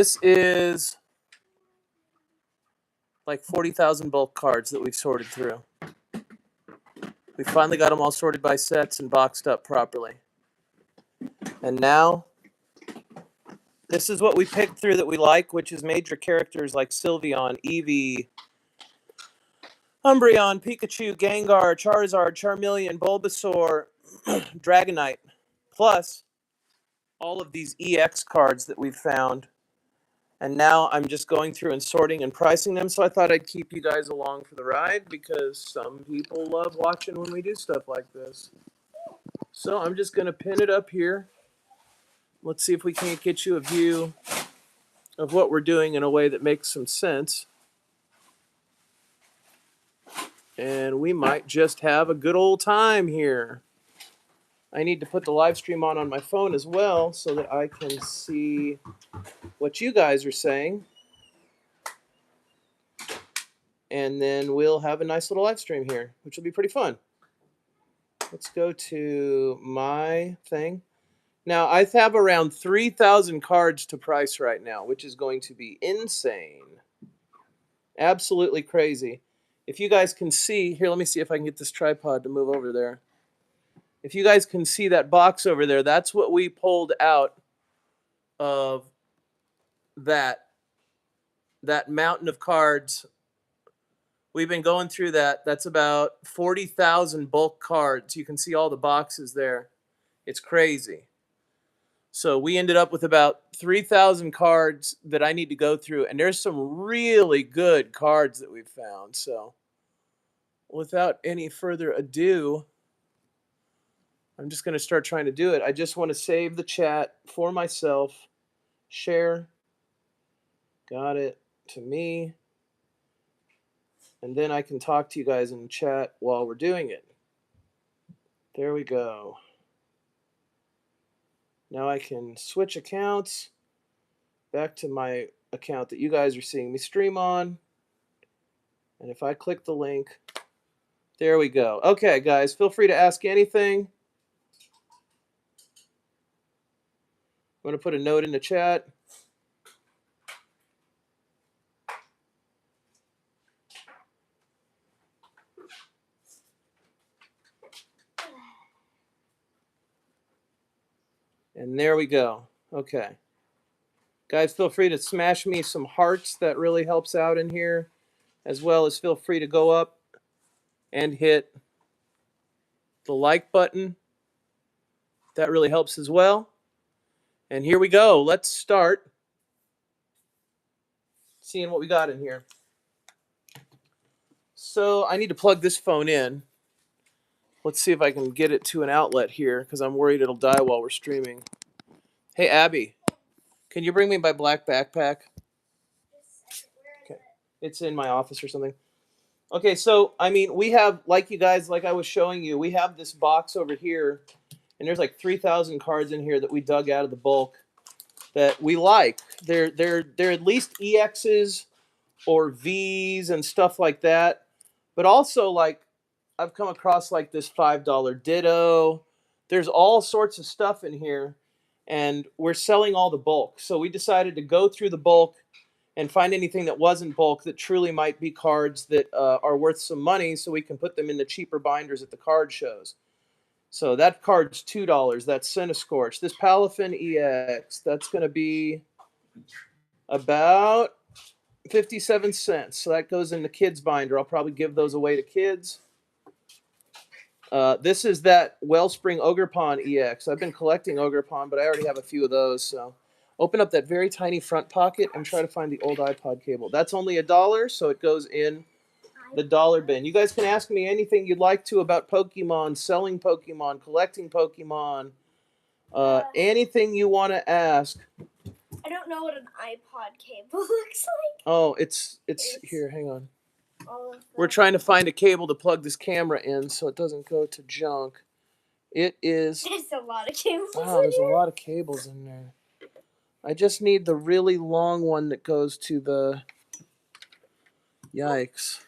This is like 40,000 bulk cards that we've sorted through. We finally got them all sorted by sets and boxed up properly. And now, this is what we picked through that we like, which is major characters like SYLVEON, Eevee, Umbreon, Pikachu, Gengar, Charizard, Charmeleon, Bulbasaur, Dragonite, plus all of these EX cards that we've found. And now I'm just going through and sorting and pricing them, so I thought I'd keep you guys along for the ride because some people love watching when we do stuff like this. So I'm just going to pin it up here. Let's see if we can't get you a view of what we're doing in a way that makes some sense. And we might just have a good old time here. I need to put the live stream on my phone as well so that I can see what you guys are saying. And then we'll have a nice little live stream here, which will be pretty fun. Let's go to my thing. Now, I have around 3,000 cards to price right now, which is going to be insane. Absolutely crazy. If you guys can see, here, let me see if I can get this tripod to move over there. If you guys can see that box over there, that's what we pulled out of that mountain of cards. We've been going through that. That's about 40,000 bulk cards. You can see all the boxes there. It's crazy. So we ended up with about 3,000 cards that I need to go through. And there's some really good cards that we've found. So without any further ado, I'm just going to start trying to do it. I just want to save the chat for myself. Share. Got it. To me. And then I can talk to you guys in the chat while we're doing it. There we go. Now I can switch accounts back to my account that you guys are seeing me stream on. And if I click the link, there we go. Okay, guys, feel free to ask anything. I'm going to put a note in the chat. And there we go. Okay. Guys, feel free to smash me some hearts. That really helps out in here. As well as feel free to go up and hit the like button. That really helps as well. And here we go. Let's start seeing what we got in here. So I need to plug this phone in. Let's see if I can get it to an outlet here because I'm worried it'll die while we're streaming. Hey, Abby, can you bring me my black backpack? Okay. It's in my office or something. Okay, so, I mean, we have, like you guys, like I was showing you, we have this box over here, and there's like 3,000 cards in here that we dug out of the bulk that we like. They're at least EXs or Vs and stuff like that. But also, like, I've come across like this $5 Ditto. There's all sorts of stuff in here, and we're selling all the bulk. So we decided to go through the bulk and find anything that wasn't bulk that truly might be cards that are worth some money so we can put them in the cheaper binders at the card shows. So that card's $2. That's Cinescorch. This Palafin EX, that's going to be about 57 cents. So that goes in the kids binder. I'll probably give those away to kids. This is that Wellspring Ogerpon EX. I've been collecting Ogerpon, but I already have a few of those. So open up that very tiny front pocket and try to find the old iPod cable. That's only $1, so it goes in the dollar bin. You guys can ask me anything you'd like to about Pokemon, selling Pokemon, collecting Pokemon, anything you want to ask. I don't know what an iPod cable looks like. Oh, it's here. Hang on. We're trying to find a cable to plug this camera in so it doesn't go to junk. It is. There's a lot of cables. Wow, there's a lot of cables in there. I just need the really long one that goes to the. Yikes.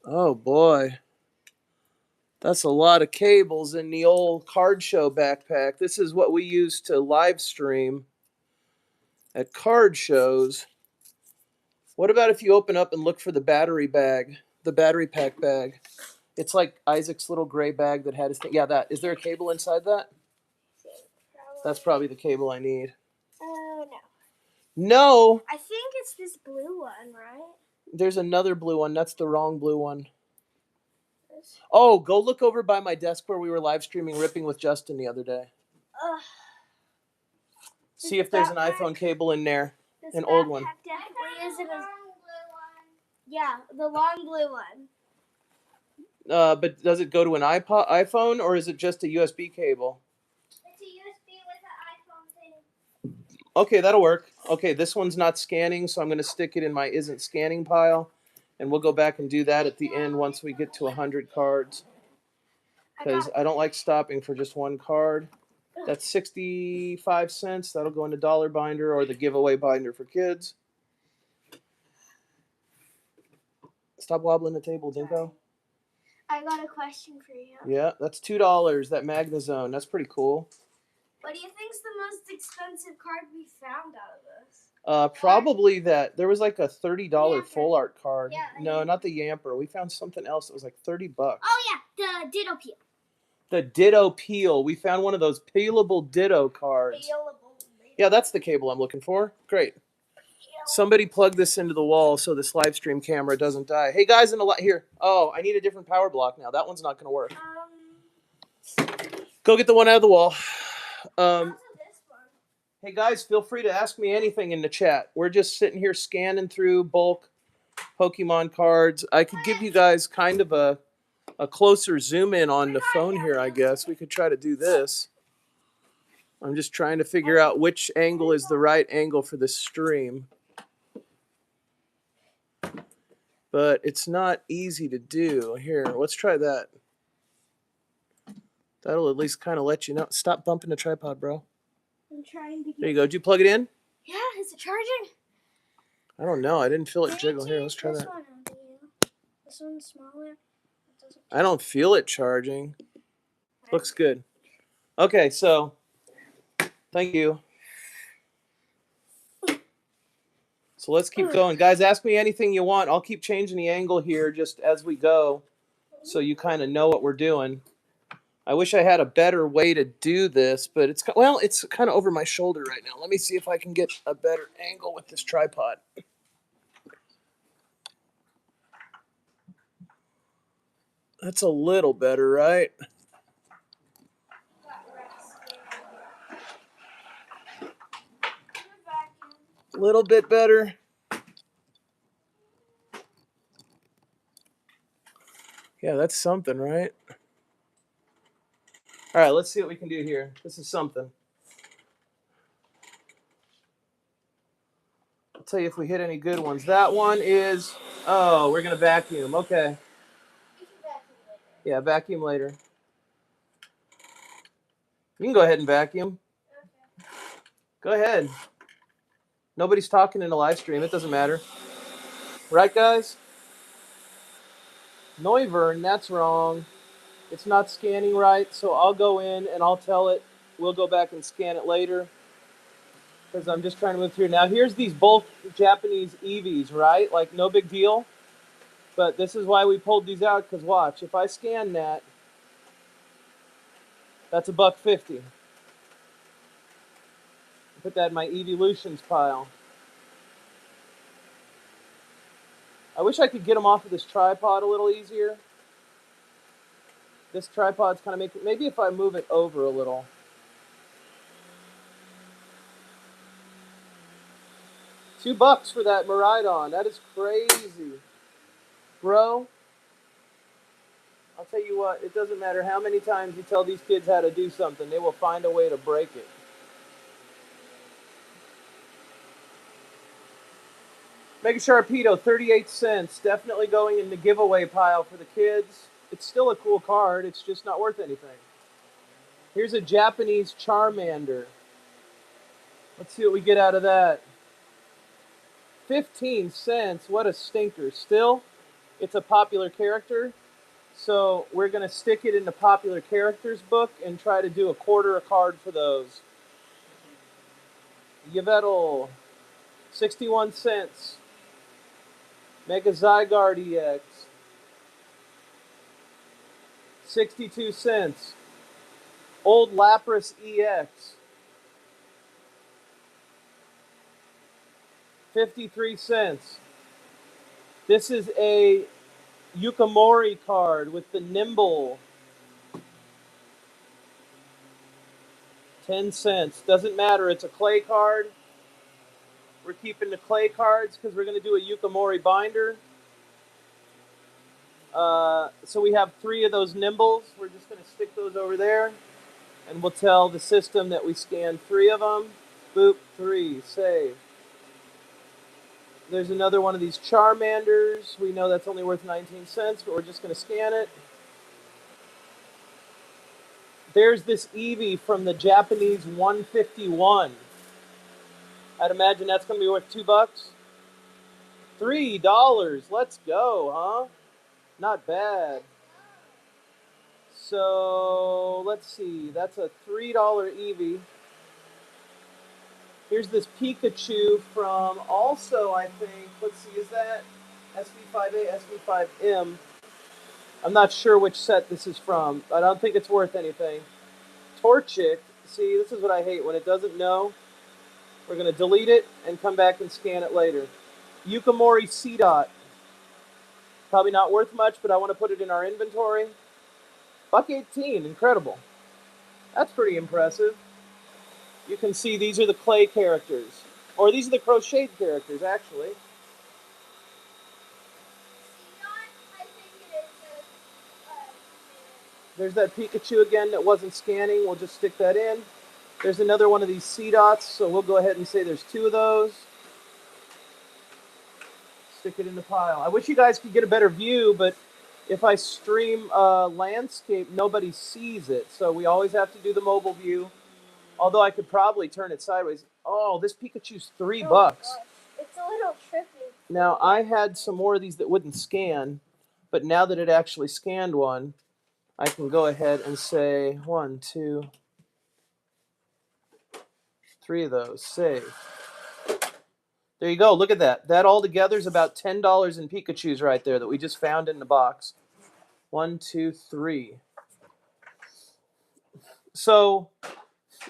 Oh boy. That's a lot of cables in the old card show backpack. This is what we use to live stream. at card shows. What about if you open up and look for the battery bag, the battery pack bag? It's like Isaac's little gray bag that had his thing. Yeah, that. Is there a cable inside that? That's probably the cable I need. No. No! I think it's this blue one, right? There's another blue one. That's the wrong blue one. Oh, go look over by my desk where we were live streaming Ripping with Justin the other day. See if there's an iPhone cable in there. An old one. Definitely isn't a... Yeah, the long blue one. But does it go to an iPhone or is it just a USB cable? It's a USB with an iPhone thing. Okay, that'll work. Okay, this one's not scanning, so I'm going to stick it in my isn't scanning pile. And we'll go back and do that at the end once we get to 100 cards. Because I don't like stopping for just one card. That's 65 cents. That'll go in the dollar binder or the giveaway binder for kids. Stop wobbling the table, Dinko. I got a question for you. Yeah, that's $2. That Magnazone. That's pretty cool. What do you think's the most expensive card we found out of this? Probably that. There was like a $30 full art card. Yeah, No, not the Yamper. We found something else that was like $30. Oh yeah, the Ditto Peel. The Ditto Peel. We found one of those peelable Ditto cards. Yeah, that's the cable I'm looking for. Great. Somebody plug this into the wall so this live stream camera doesn't die. Hey guys, here. Oh, I need a different power block now. That one's not going to work. Go get the one out of the wall. Hey guys, feel free to ask me anything in the chat. We're just sitting here scanning through bulk Pokemon cards. I could give you guys kind of a closer zoom in on the phone here, I guess. We could try to do this. I'm just trying to figure out which angle is the right angle for this stream. But it's not easy to do. Here, let's try that. That'll at least kind of let you know. Stop bumping the tripod, bro. I'm trying to get... There you go. Did you plug it in? Yeah, is it charging? I don't know. I didn't feel it jiggle. Here, let's try that. This one's smaller. I don't feel it charging. Looks good. Okay, so thank you. So let's keep going. Guys, ask me anything you want. I'll keep changing the angle here just as we go so you kind of know what we're doing. I wish I had a better way to do this, but it's kind of over my shoulder right now. Let me see if I can get a better angle with this tripod. That's a little better, right? A little bit better. Yeah, that's something, right? All right, let's see what we can do here. This is something. I'll tell you if we hit any good ones. That one is, oh, we're going to vacuum. Okay. Yeah, vacuum later. You can go ahead and vacuum. Go ahead. Nobody's talking in the live stream. It doesn't matter. Right, guys? Noivern, that's wrong. It's not scanning right, so I'll go in and I'll tell it. We'll go back and scan it later because I'm just trying to move through. Now, here's these both Japanese Eevees, right? Like, no big deal. But this is why we pulled these out, because watch. If I scan that, that's $1.50. Put that in my Eeveelutions pile. I wish I could get them off of this tripod a little easier. This tripod's kind of making... Maybe if I move it over a little. $2 for that Miraidon. That is crazy. Bro, I'll tell you what. It doesn't matter how many times you tell these kids how to do something. They will find a way to break it. Mega Sharpedo, 38 cents. Definitely going in the giveaway pile for the kids. It's still a cool card. It's just not worth anything. Here's a Japanese Charmander. Let's see what we get out of that. 15 cents. What a stinker. Still, it's a popular character. So we're going to stick it in the popular characters book and try to do $0.25 a card for those. Yvettle. 61 cents. Mega Zygarde EX. 62 cents. Old Lapras EX. 53 cents. This is a Yuka Mori card with the Nimble. 10 cents. Doesn't matter. It's a clay card. We're keeping the clay cards because we're going to do a Yuka Mori binder. So we have 3 of those Nimbles. We're just going to stick those over there. And we'll tell the system that we scanned 3 of them. Boop, 3, save. There's another one of these Charmanders. We know that's only worth 19 cents, but we're just going to scan it. There's this Eevee from the Japanese 151. I'd imagine that's going to be worth $2. $3. Let's go, huh? Not bad. So, let's see. That's a $3 Eevee. Here's this Pikachu from also, I think, let's see, is that SV5A, SV5M? I'm not sure which set this is from. I don't think it's worth anything. Torchic. See, this is what I hate. When it doesn't know, we're going to delete it and come back and scan it later. Yuka Mori C-Dot. Probably not worth much, but I want to put it in our inventory. $1.18. Incredible. That's pretty impressive. You can see these are the clay characters. Or these are the crocheted characters, actually. There's that Pikachu again that wasn't scanning. We'll just stick that in. There's another one of these C-Dots, so we'll go ahead and say there's 2 of those. Stick it in the pile. I wish you guys could get a better view, but if I stream landscape, nobody sees it. So we always have to do the mobile view. Although I could probably turn it sideways. Oh, this Pikachu's $3. Gosh. It's a little trippy. Now, I had some more of these that wouldn't scan, but now that it actually scanned one, I can go ahead and say 1, 2, 3 of those. Save. There you go. Look at that. That all together is about $10 in Pikachus right there that we just found in the box. 1, 2, 3. So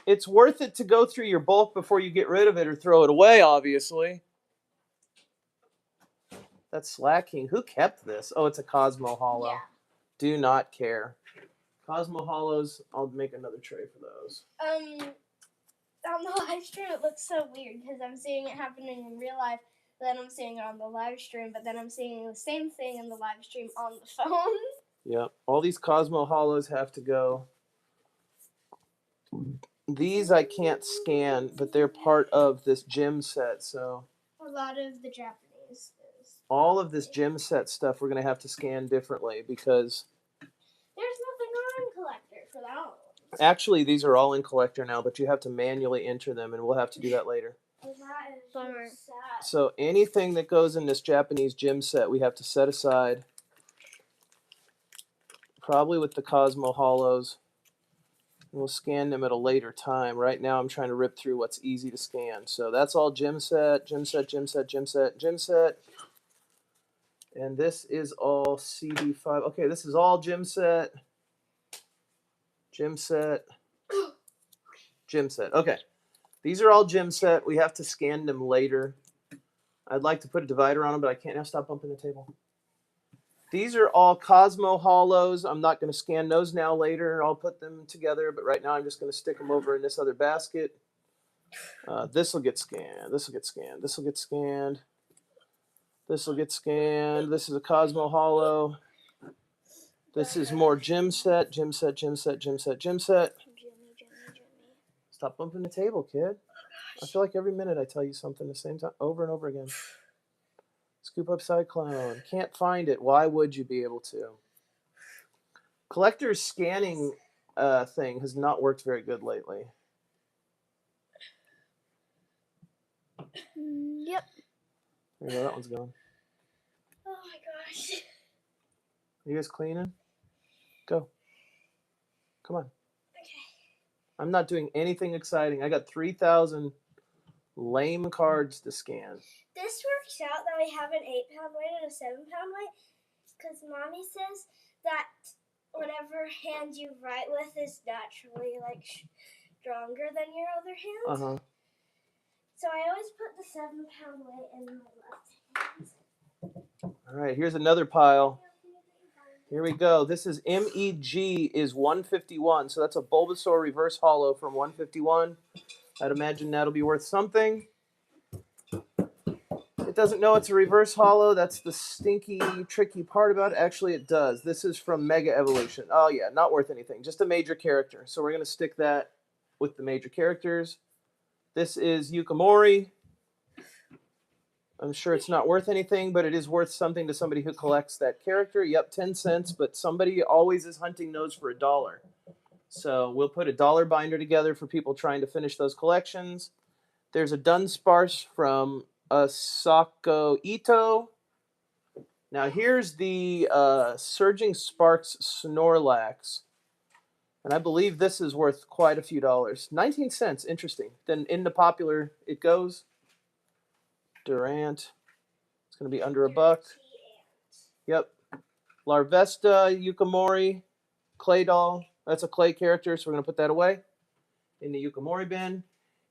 it's worth it to go through your bulk before you get rid of it or throw it away, obviously. That's slacking. Who kept this? Oh, it's a Cosmo Hollow. Yeah. Do not care. Cosmo Hollows, I'll make another tray for those. On the live stream, it looks so weird because I'm seeing it happening in real life, then I'm seeing it on the live stream, but then I'm seeing the same thing in the live stream on the phone. Yep. All these Cosmo Hollows have to go. These I can't scan, but they're part of this gym set, so. A lot of the Japanese is. All of this gym set stuff we're going to have to scan differently because. There's nothing on Collector for that one. Actually, these are all in Collector now, but you have to manually enter them, and we'll have to do that later. That is bummer. Sad. So anything that goes in this Japanese gym set, we have to set aside. Probably with the Cosmo Hollows. We'll scan them at a later time. Right now, I'm trying to rip through what's easy to scan. So that's all gym set, gym set, gym set, gym set, gym set. And this is all CD5. Okay, this is all gym set. Gym set. Gym set. Okay. These are all gym set. We have to scan them later. I'd like to put a divider on them, but I can't now. Stop bumping the table. These are all Cosmo Hollows. I'm not going to scan those now later. I'll put them together, but right now I'm just going to stick them over in this other basket. This will get scanned. This will get scanned. This will get scanned. This will get scanned. This is a Cosmo Hollow. This is more gym set, gym set, gym set, gym set, gym set. Stop bumping the table, kid. I feel like every minute I tell you something the same time, over and over again. Scoop up Cyclone. Can't find it. Why would you be able to? Collector's scanning thing has not worked very good lately. Yep. There you go. That one's gone. Oh my gosh. Are you guys cleaning? Go. Come on. Okay. I'm not doing anything exciting. I got 3,000 Lame cards to scan. This works out that we have an 8-pound weight and a 7-pound weight because Mommy says that whatever hand you write with is naturally like stronger than your other hand. So I always put the 7-pound weight in my left hand. All right, here's another pile. Here we go. This is MEG is 151. So that's a Bulbasaur reverse holo from 151. I'd imagine that'll be worth something. It doesn't know it's a reverse holo. That's the stinky, tricky part about it. Actually, it does. This is from Mega Evolution. Oh, yeah, not worth anything. Just a major character. So we're going to stick that with the major characters. This is Yuka Mori. I'm sure it's not worth anything, but it is worth something to somebody who collects that character. Yep, 10 cents, but somebody always is hunting those for $1. So we'll put a $1 binder together for people trying to finish those collections. There's a Dunsparce from Asako Ito. Now here's the Surging Sparks Snorlax. And I believe this is worth quite a few dollars. 19 cents, interesting. Then in the popular it goes. Durant. It's going to be under $1. Yep. Larvesta, Yukamori, Clay Doll. That's a clay character, so we're going to put that away in the Yukamori bin.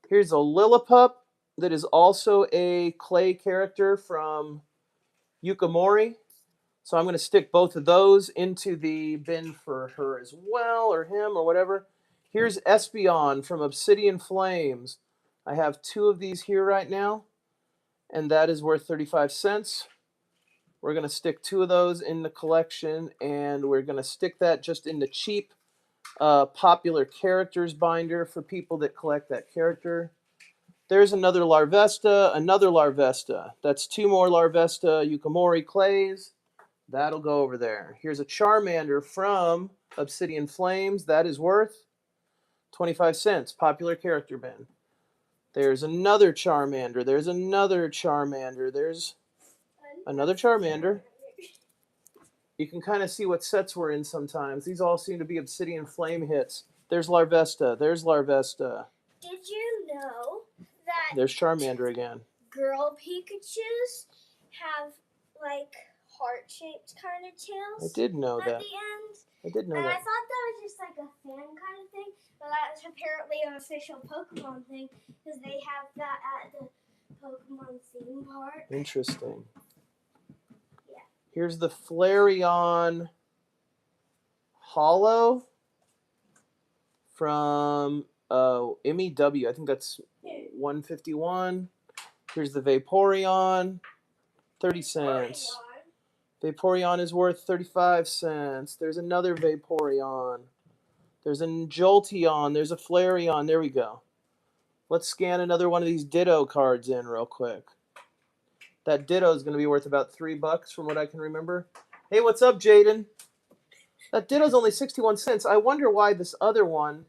Here's a Lillipup that is also a clay character from Yukamori. So I'm going to stick both of those into the bin for her as well, or him, or whatever. Here's SYLVEON from Obsidian Flames. I have 2 of these here right now, and that is worth 35 cents. We're going to stick 2 of those in the collection, and we're going to stick that just in the cheap popular characters binder for people that collect that character. There's another Larvesta, another Larvesta. That's 2 more Larvesta Yukamori clays. That'll go over there. Here's a Charmander from Obsidian Flames. That is worth 25 cents. Popular character bin. There's another Charmander. There's another Charmander. There's another Charmander. You can kind of see what sets we're in sometimes. These all seem to be Obsidian Flame hits. There's Larvesta. There's Larvesta. Did you know that there's Charmander again? Girl Pikachus have like heart-shaped kind of tails. I did know at that. the end. I did know and that. I thought that was just like a fan kind of thing, but that's apparently an official Pokemon thing because they have that at the Pokemon theme park. Interesting. Yeah. Here's the Flareon Holo from MEW. I think that's 151. Here's the Vaporeon, 30 cents. Vaporeon is worth 35 cents. There's another Vaporeon. There's a Jolteon. There's a Flareon. There we go. Let's scan another one of these Ditto cards in real quick. That Ditto is going to be worth about $3 from what I can remember. Hey, what's up, Jaden? That Ditto's only 61 cents. I wonder why this other one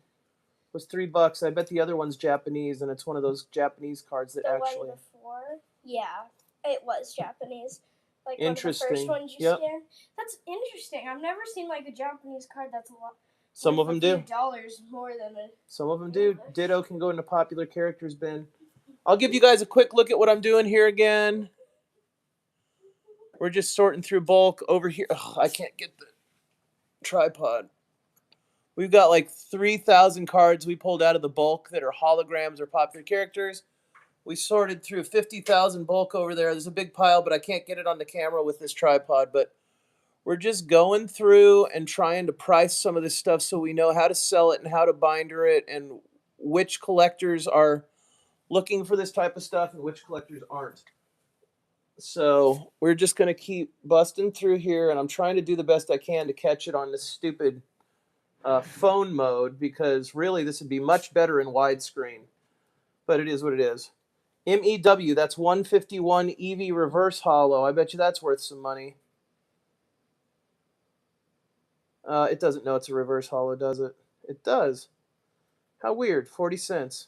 was $3. I bet the other one's Japanese, and it's one of those Japanese cards that the actually... one before? Yeah, it was Japanese. Like interesting. One of the first ones you scanned. That's interesting. I've never seen like a Japanese card that's a lot. Some of them do. $dollars more than a. Some of them do. Ditto can go into popular characters bin. I'll give you guys a quick look at what I'm doing here again. We're just sorting through bulk over here. Oh, I can't get the tripod. We've got like 3,000 cards we pulled out of the bulk that are holograms or popular characters. We sorted through 50,000 bulk over there. There's a big pile, but I can't get it on the camera with this tripod. But we're just going through and trying to price some of this stuff so we know how to sell it and how to binder it and which collectors are looking for this type of stuff and which collectors aren't. So we're just going to keep busting through here, and I'm trying to do the best I can to catch it on this stupid phone mode because really this would be much better in widescreen. But it is what it is. MEW, that's 151 Eevee reverse holo. I bet you that's worth some money. It doesn't know it's a reverse holo, does it? It does. How weird. 40 cents.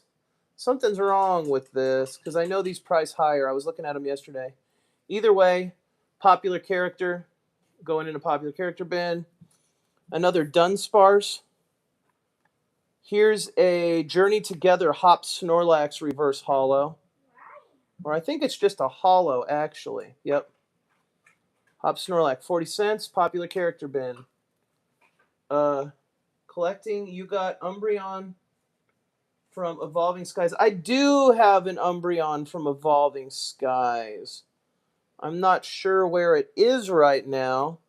Something's wrong with this because I know these price higher. I was looking at them yesterday. Either way, popular character, going in a popular character bin. Another Dunsparce. Here's a Journey Together Hop Snorlax reverse holo. Or I think it's just a holo, actually. Yep. Hop Snorlax, 40 cents. Popular character bin. Collecting, you got Umbreon from Evolving Skies. I do have an Umbreon from Evolving Skies. I'm not sure where it is right now,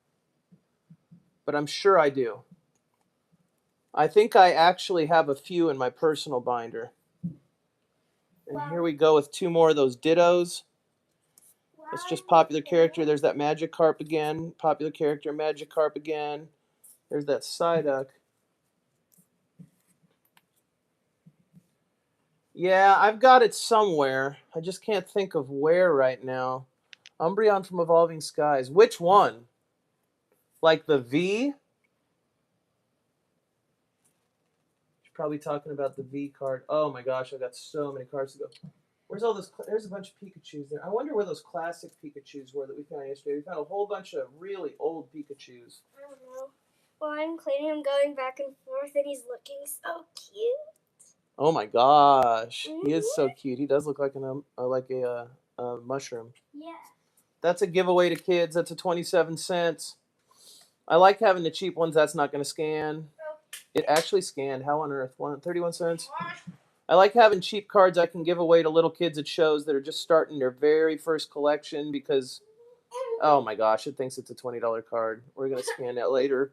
but I'm sure I do. I think I actually have a few in my personal binder. And here we go with 2 more of those Dittos. It's just popular character. There's that Magikarp again. Popular character, Magikarp again. There's that Psyduck. Yeah, I've got it somewhere. I just can't think of where right now. Umbreon from Evolving Skies. Which one? Like the V? You're probably talking about the V card. Oh my gosh, I've got so many cards to go. Where's all those? There's a bunch of Pikachus there. I wonder where those classic Pikachus were that we found yesterday. We found a whole bunch of really old Pikachus. I don't know. Well, I'm cleaning him, going back and forth, and he's looking so cute. Oh my gosh, he is so cute. He does look like a mushroom. Yeah. That's a giveaway to kids. That's a 27 cents. I like having the cheap ones. That's not going to scan. It actually scanned. How on earth? 31 cents. I like having cheap cards I can give away to little kids at shows that are just starting their very first collection because, oh my gosh, it thinks it's a $20 card. We're going to scan that later.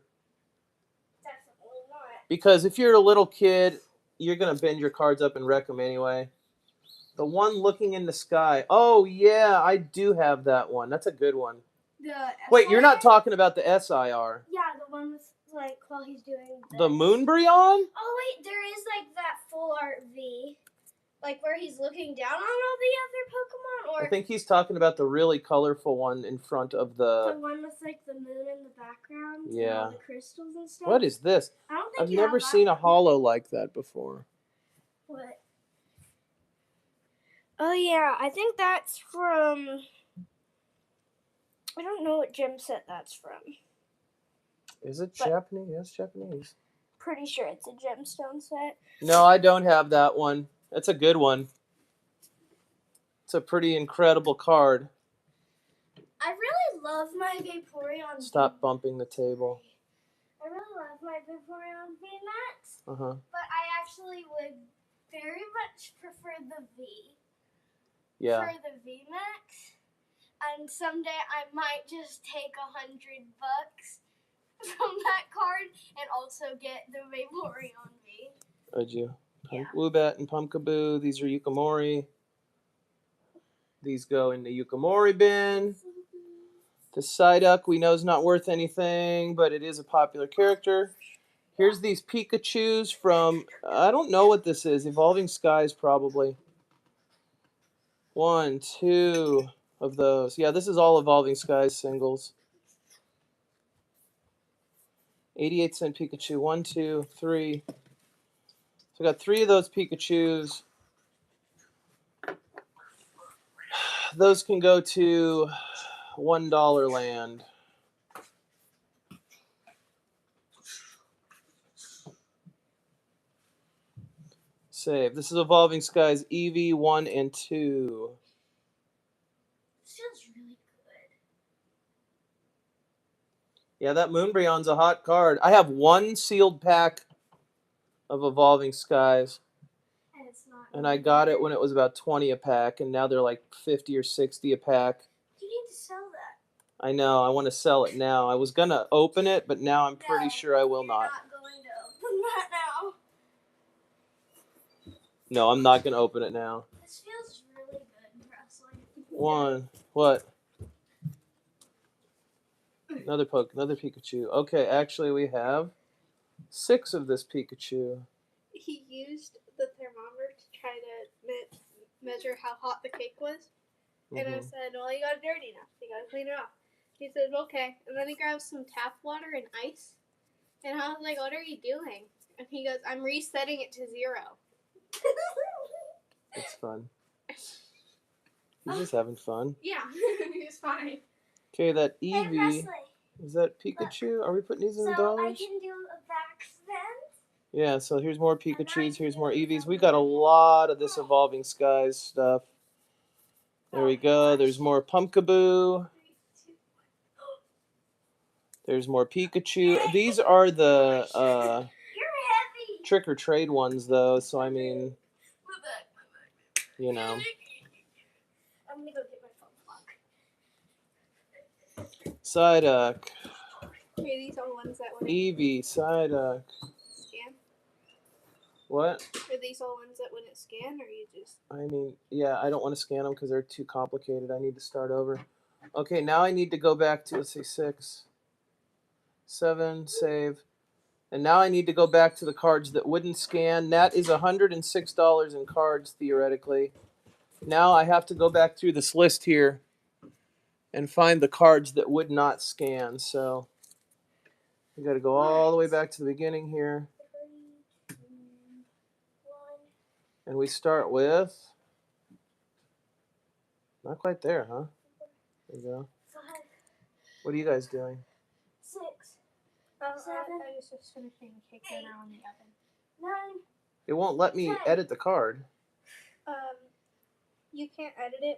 Definitely not. Because if you're a little kid, you're going to bend your cards up and wreck them anyway. The one looking in the sky. Oh, yeah, I do have that one. That's a good one. Wait, you're not talking about the SIR. Yeah, the one with, like, while he's doing this. The Moonbreon? Oh, wait, there is, like, that full art V. Like, where he's looking down on all the other Pokemon? Or I think he's talking about the really colorful one in front of the one with, like, the moon in the background? Yeah. And all the crystals and stuff? What is this? I don't think I've never seen a holo like that before. What? Oh, yeah, I think that's from... I don't know what gym set that's from. Is it Japanese? Yes, Japanese. Pretty sure it's a gemstone set. No, I don't have that one. That's a good one. It's a pretty incredible card. I really love my Vaporeon. Stop bumping the table. I really love my Vaporeon VMAX. Uh-huh. But I actually would very much prefer the V. Yeah. For the VMAX. And someday I might just take $100 from that card and also get the Vaporeon V. Would you? Yeah. Woobat and Pumpkaboo. These are Yukamori. These go in the Yukamori bin. The Psyduck we know is not worth anything, but it is a popular character. Here's these Pikachus from, I don't know what this is. Evolving Skies, probably. 1, 2 of those. Yeah, this is all Evolving Skies singles. 88-cent Pikachu. 1, 2, 3. So I got 3 of those Pikachus. Those can go to $1 land. Save. This is Evolving Skies Eevee 1 and 2. This feels really good. Yeah, that Moonbreon's a hot card. I have 1 sealed pack of Evolving Skies. And it's not. And I got it when it was about 20 a pack, and now they're like 50 or 60 a pack. You need to sell that. I know. I want to sell it now. I was going to open it, but now I'm pretty sure I will not. You're not going to open that now. No, I'm not going to open it now. This feels really good, wrestling. 1. What? Another Pikachu. Okay, actually we have 6 of this Pikachu. He used the thermometer to try to measure how hot the cake was. And I said, well, you got it dirty enough. You got to clean it off. He said, okay. And then he grabs some tap water and ice. And I was like, what are you doing? And he goes, I'm resetting it to 0. It's fun. He's just having fun. Yeah, he's fine. Okay, that Hey, Eevee. Presley. Is that Pikachu? Are we putting these in the So I dollars? can do a back spin. Yeah, so here's more Pikachus. Here's more Eevees. We got a lot of this Evolving Skies stuff. There we go. There's more Pumpkaboo. There's more Pikachu. These are the You're heavy. trick or trade ones, though. So I mean, you know. I'm gonna go get my phone plug. Psyduck. Okay, these are ones that wouldn't Eevee. Psyduck. scan. What? Are these all ones that wouldn't scan, or you just? I mean, yeah, I don't want to scan them because they're too complicated. I need to start over. Okay, now I need to go back to, let's see, 6, 7, save. And now I need to go back to the cards that wouldn't scan. That is $106 in cards, theoretically. Now I have to go back through this list here and find the cards that would not scan. So we got to go all the way back to the beginning here. 3, 2, 1. And we start with... Not quite there, huh? There you go. 5, What are you guys doing? 6, I 7, was just finishing cake dinner on the oven. 9. It won't let me edit the card. You can't edit it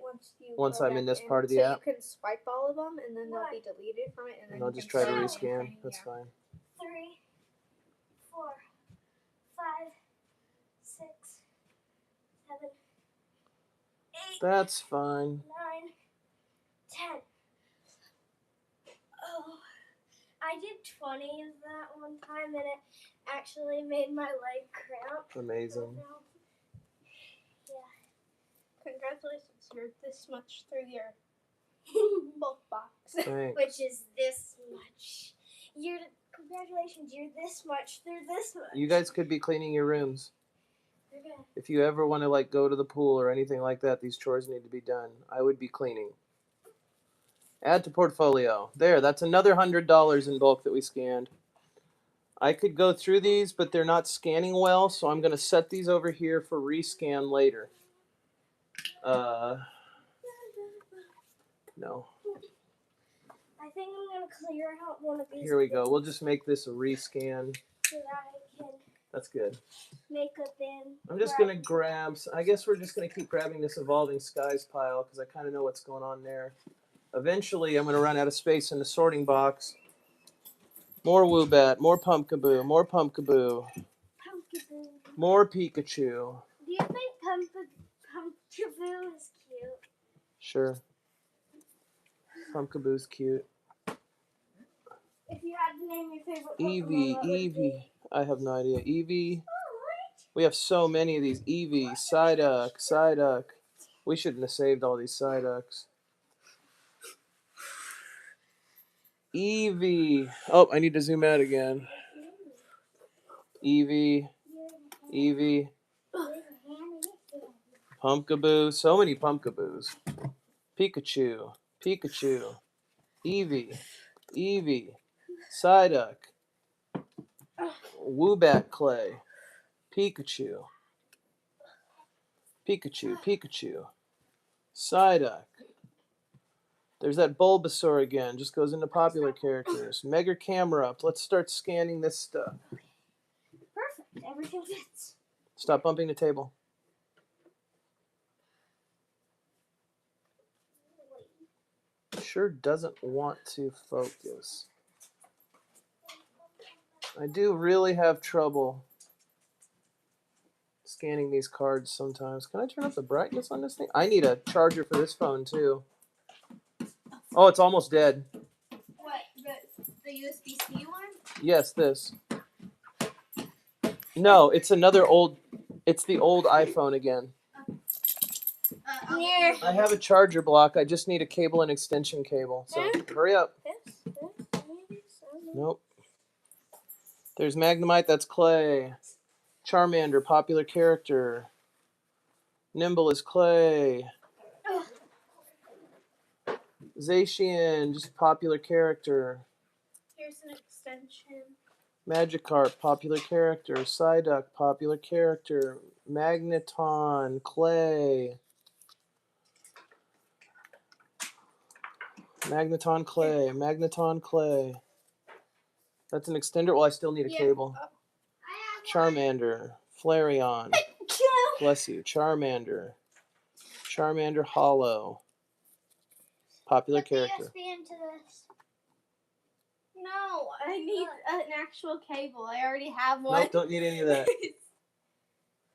Once go I'm in back this part of the so app. You can swipe all of them, and then they'll be deleted from it, and then And I'll you just can try to save rescan. everything, That's yeah. fine. 3, 4, 5, 6, 7, 8, That's fine. 9, 10. Oh, I did 20 of that one time, and it actually made my leg cramp. Amazing. Congratulations, you're this much through your bulk box. Thanks. Which is this much. Congratulations, you're this much through this much. You guys could be cleaning your rooms. Okay. If you ever want to like go to the pool or anything like that, these chores need to be done. I would be cleaning. Add to portfolio. There, that's another $100 in bulk that we scanned. I could go through these, but they're not scanning well, so I'm going to set these over here for rescan later. No. I think I'm going to clear out one of these. Here we go. We'll just make this a rescan. So that I can That's good. make a bin. I'm just going to grab, I guess we're just going to keep grabbing this Evolving Skies pile because I kind of know what's going on there. Eventually, I'm going to run out of space in the sorting box. More Woobat, more Pumpkaboo, more Pumpkaboo, Pumpkaboo. more Pikachu. Do you think Pumpkaboo is cute? Sure. Pumpkaboo's cute. If you had to name your favorite Eevee, Pokemon, what would it Eevee. be? I have no idea. Eevee. Alright. We have so many of these. Eevee, Psyduck, Psyduck. We shouldn't have saved all these Psyducks. Eevee. Oh, I need to zoom out again. Eevee, Eevee. Pumpkaboo. So many Pumpkaboos. Pikachu, Pikachu. Eevee, Eevee. Psyduck. Woobat Clay. Pikachu. Pikachu, Pikachu. Psyduck. There's that Bulbasaur again. Just goes into popular characters. Mega Camera Up. Let's start scanning this stuff. Perfect. Everything fits. Stop bumping the table. Sure doesn't want to focus. I do really have trouble scanning these cards sometimes. Can I turn up the brightness on this thing? I need a charger for this phone too. Oh, it's almost dead. What, the USB-C one? Yes, this. No, it's another old, it's the old iPhone again. Here. I have a charger block. I just need a cable and extension cable. So hurry up. Nope. There's Magnemite. That's Clay. Charmander, popular character. Nimble is Clay. Zacian, just popular character. Here's an extension. Magikarp, popular character. Psyduck, popular character. Magneton, Clay. Magneton, Clay. Magneton, Clay. That's an extender. Well, I still need a cable. Charmander, Flareon. Bless you. Charmander. Charmander Hollow. Popular Put the character. USB into this. No, I need an actual cable. I already have one. Nope, don't need any of that.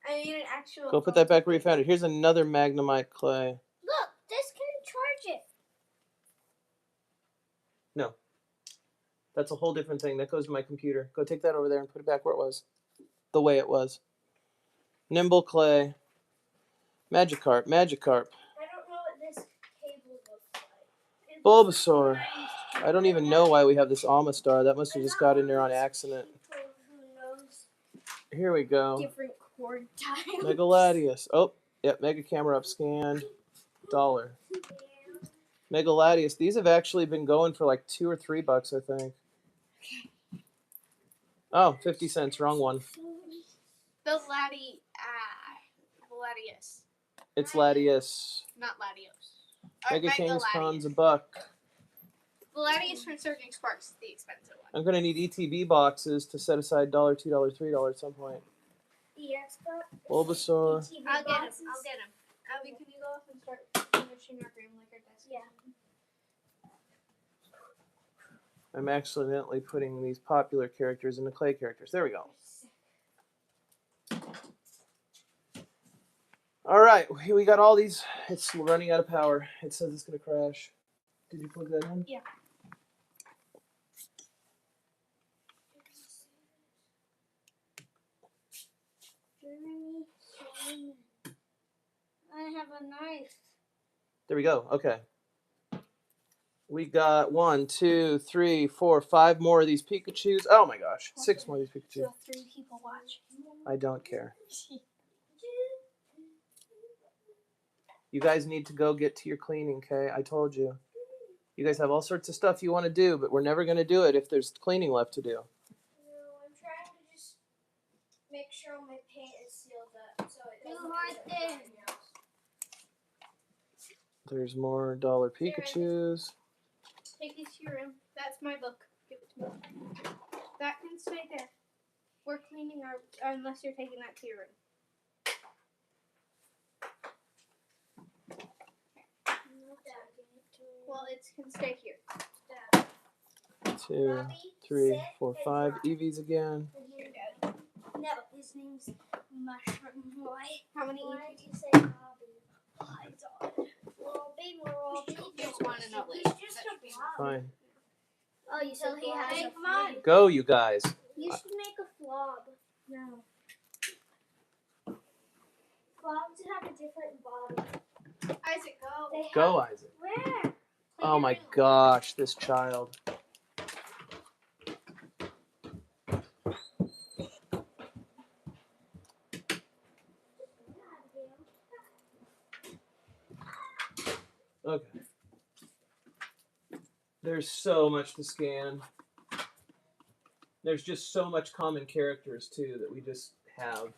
I need an actual. Go put that back where you found it. Here's another Magnemite clay. Look, this can charge it. No. That's a whole different thing. That goes to my computer. Go take that over there and put it back where it was. The way it was. Nimble clay. Magikarp. Magikarp. I don't know what this cable looks like. It Bulbasaur. looks like I don't even know why we have this Almastar. That must have just got in there on accident. people who knows Here we go. different cord types. Megaladius. Oh, yep. Mega camera up scanned. $1. Megaladius. These have actually been going for like $2 or $3, I think. Oh, 50 cents. Wrong one. The Latius. It's Latius. Not Latios. Mega King's Con's $1. The Latius from Surging Sparks is the expensive one. I'm gonna need ETB boxes to set aside $1, $2, $3 at some point. EX box. Bulbasaur. I'll get him. Abby, can you go up and start finishing our Grim Liquor desk? Yeah. I'm accidentally putting these popular characters into clay characters. There we go. All right, we got all these. It's running out of power. It says it's gonna crash. Did you plug that in? Yeah. I have a knife. There we go. Okay. We got 1, 2, 3, 4, 5 more of these Pikachus. Oh my gosh, 6 more of these Pikachus. 3 people watch. I don't care. You guys need to go get to your cleaning, okay? I told you. You guys have all sorts of stuff you want to do, but we're never going to do it if there's cleaning left to do. No, I'm trying to just make sure my paint is sealed up so it doesn't right there. There's more dollar Pikachus. Take these to your room. That's my book. Give it to me. That can stay there. We're cleaning our, unless you're taking that to your room. Well, it can stay here. 2, 3, 4, 5. Eevees again. No, his name's Mushroom Boy. How many Why Eevees? did you say Bobby? I don't. Robbie. Just want to know. He's just a blob. Fine. Oh, you said he has a Mine. Go, you guys. You should make a flob. No. Flobs have a different body. Isaac, go. They have, Go, Isaac. where? Oh my gosh, this child. Okay. There's so much to scan. There's just so much common characters too that we just have.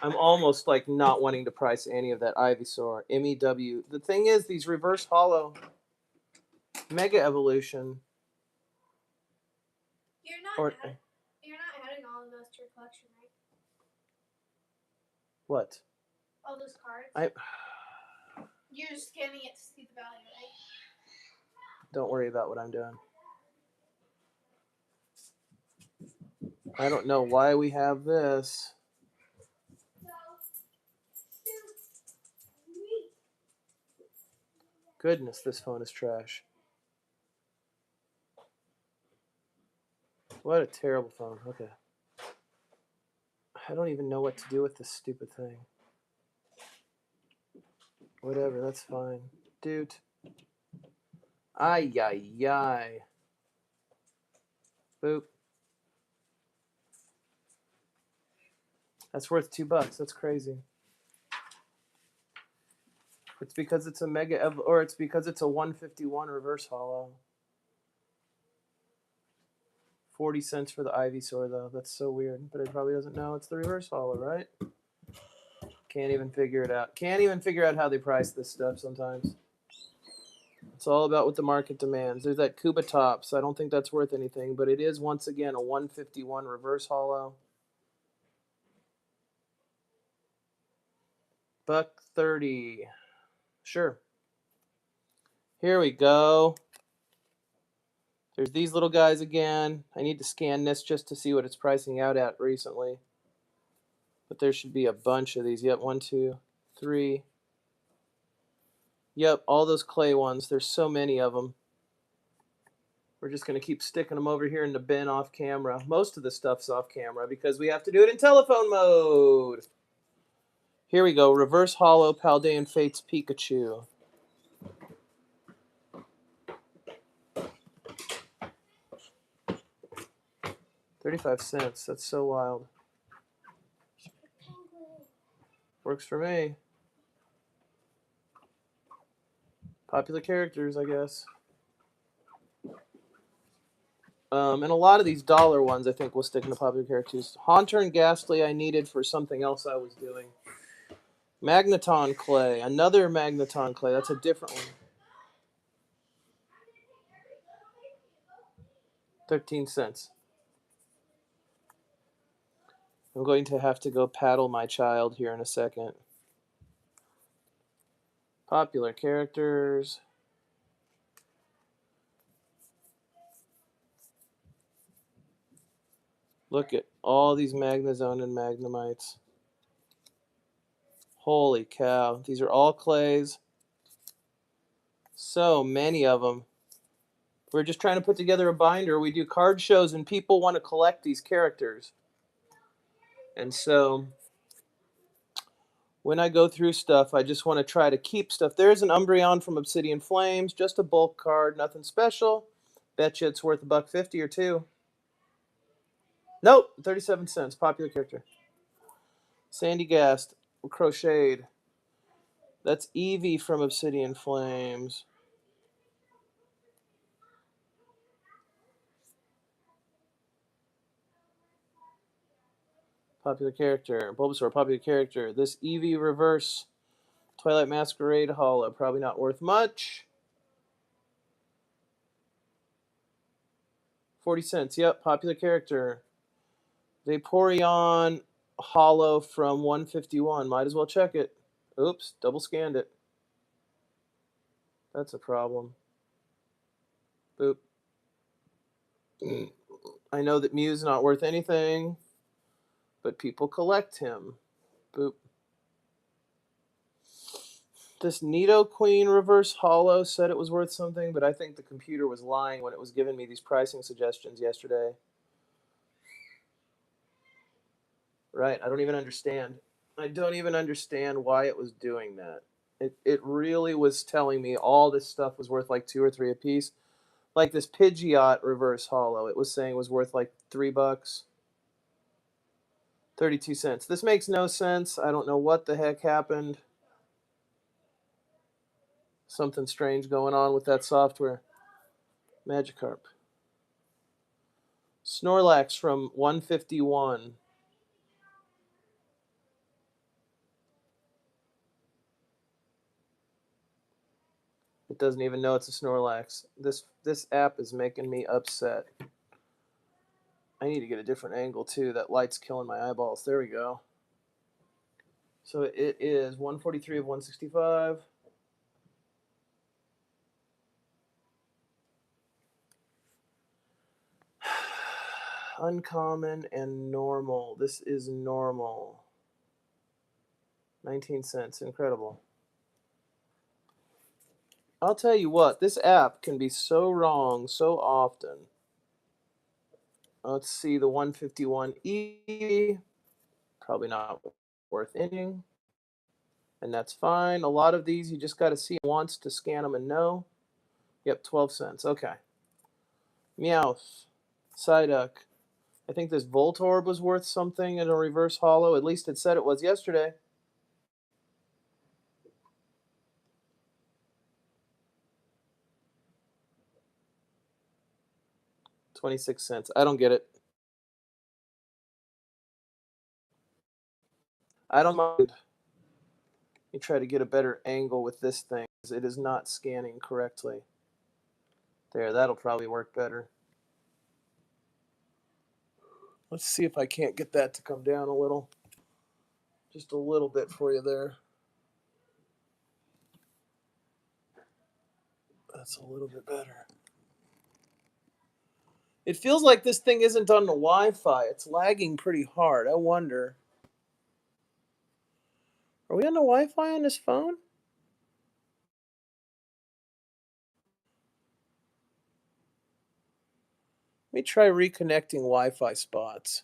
I'm almost like not wanting to price any of that Ivysaur, MEW. The thing is, these reverse hollow Mega Evolution. You're not Or adding all of those to your collection, right? what? All those cards. You're just scanning it to see the value, right? Don't worry about what I'm doing. I don't know why we have this. Goodness, this phone is trash. What a terrible phone. Okay. I don't even know what to do with this stupid thing. Whatever, that's fine. Dude. Ay, ay, ay. Boop. That's worth $2. That's crazy. It's because it's a or it's because it's a 151 reverse hollow. 40 cents for the Ivysaur though. That's so weird. But it probably doesn't know it's the reverse hollow, right? Can't even figure it out. Can't even figure out how they price this stuff sometimes. It's all about what the market demands. There's that Kubatops. I don't think that's worth anything, but it is once again a 151 reverse hollow. $1.30. Sure. Here we go. There's these little guys again. I need to scan this just to see what it's pricing out at recently. But there should be a bunch of these. Yep, 1, 2, 3. Yep, all those clay ones. There's so many of them. We're just going to keep sticking them over here in the bin off camera. Most of the stuff's off camera because we have to do it in telephone mode. Here we go. Reverse Hollow Paldean Fates Pikachu. $0.35. That's so wild. Works for me. Popular characters, I guess. And a lot of these dollar ones, I think, will stick into popular characters. Haunter and Ghastly I needed for something else I was doing. Magneton Clay. Another Magneton Clay. That's a different one. 13 cents. I'm going to have to go paddle my child here in a second. Popular characters. Look at all these Magnezone and Magnemites. Holy cow. These are all clays. So many of them. We're just trying to put together a binder. We do card shows and people want to collect these characters. And so when I go through stuff, I just want to try to keep stuff. There's an Umbreon from Obsidian Flames, just a bulk card, nothing special. Bet you it's worth $1.50 or $2. Nope, 37 cents. Popular character. Sandy Gast, crocheted. That's Eevee from Obsidian Flames. Popular character. Bulbasaur, popular character. This Eevee reverse Twilight Masquerade Hollow. Probably not worth much. 40 cents. Yep, popular character. Vaporeon Hollow from 151. Might as well check it. Oops, double scanned it. That's a problem. Boop. I know that Mew's not worth anything, but people collect him. Boop. This Nidoqueen reverse hollow said it was worth something, but I think the computer was lying when it was giving me these pricing suggestions yesterday. Right, I don't even understand. I don't even understand why it was doing that. It really was telling me all this stuff was worth like 2 or 3 a piece. Like this Pidgeot reverse hollow, it was saying was worth like $3. 32 cents. This makes no sense. I don't know what the heck happened. Something strange going on with that software. Magikarp. Snorlax from 151. It doesn't even know it's a Snorlax. This app is making me upset. I need to get a different angle too. That light's killing my eyeballs. There we go. So it is 143 of 165. Uncommon and normal. This is normal. 19 cents. Incredible. I'll tell you what, this app can be so wrong so often. Let's see the 151 E. Probably not worth anything. And that's fine. A lot of these you just got to see once to scan them and know. Yep, 12 cents. Okay. Meowth. Psyduck. I think this Voltorb was worth something in a reverse hollow. At least it said it was yesterday. $0.26. I don't get it. I don't mind. Let me try to get a better angle with this thing. It is not scanning correctly. There, that'll probably work better. Let's see if I can't get that to come down a little. Just a little bit for you there. that's a little bit better. It feels like this thing isn't on the Wi-Fi. It's lagging pretty hard. I wonder. Are we on the Wi-Fi on this phone? Let me try reconnecting Wi-Fi spots.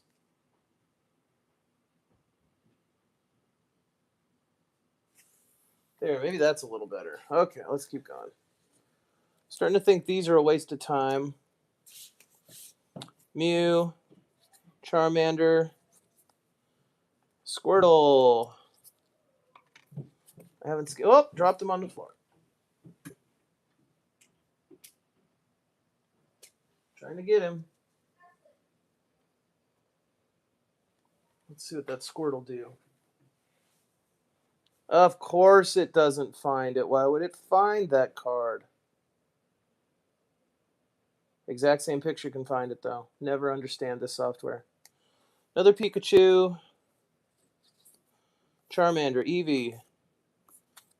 There, maybe that's a little better. Okay, let's keep going. Starting to think these are a waste of time. Mew, Charmander, Squirtle. I haven't. Oh, dropped him on the floor. Trying to get him. Let's see what that Squirtle do. Of course it doesn't find it. Why would it find that card? Exact same picture can find it, though. Never understand this software. Another Pikachu. Charmander, Eevee.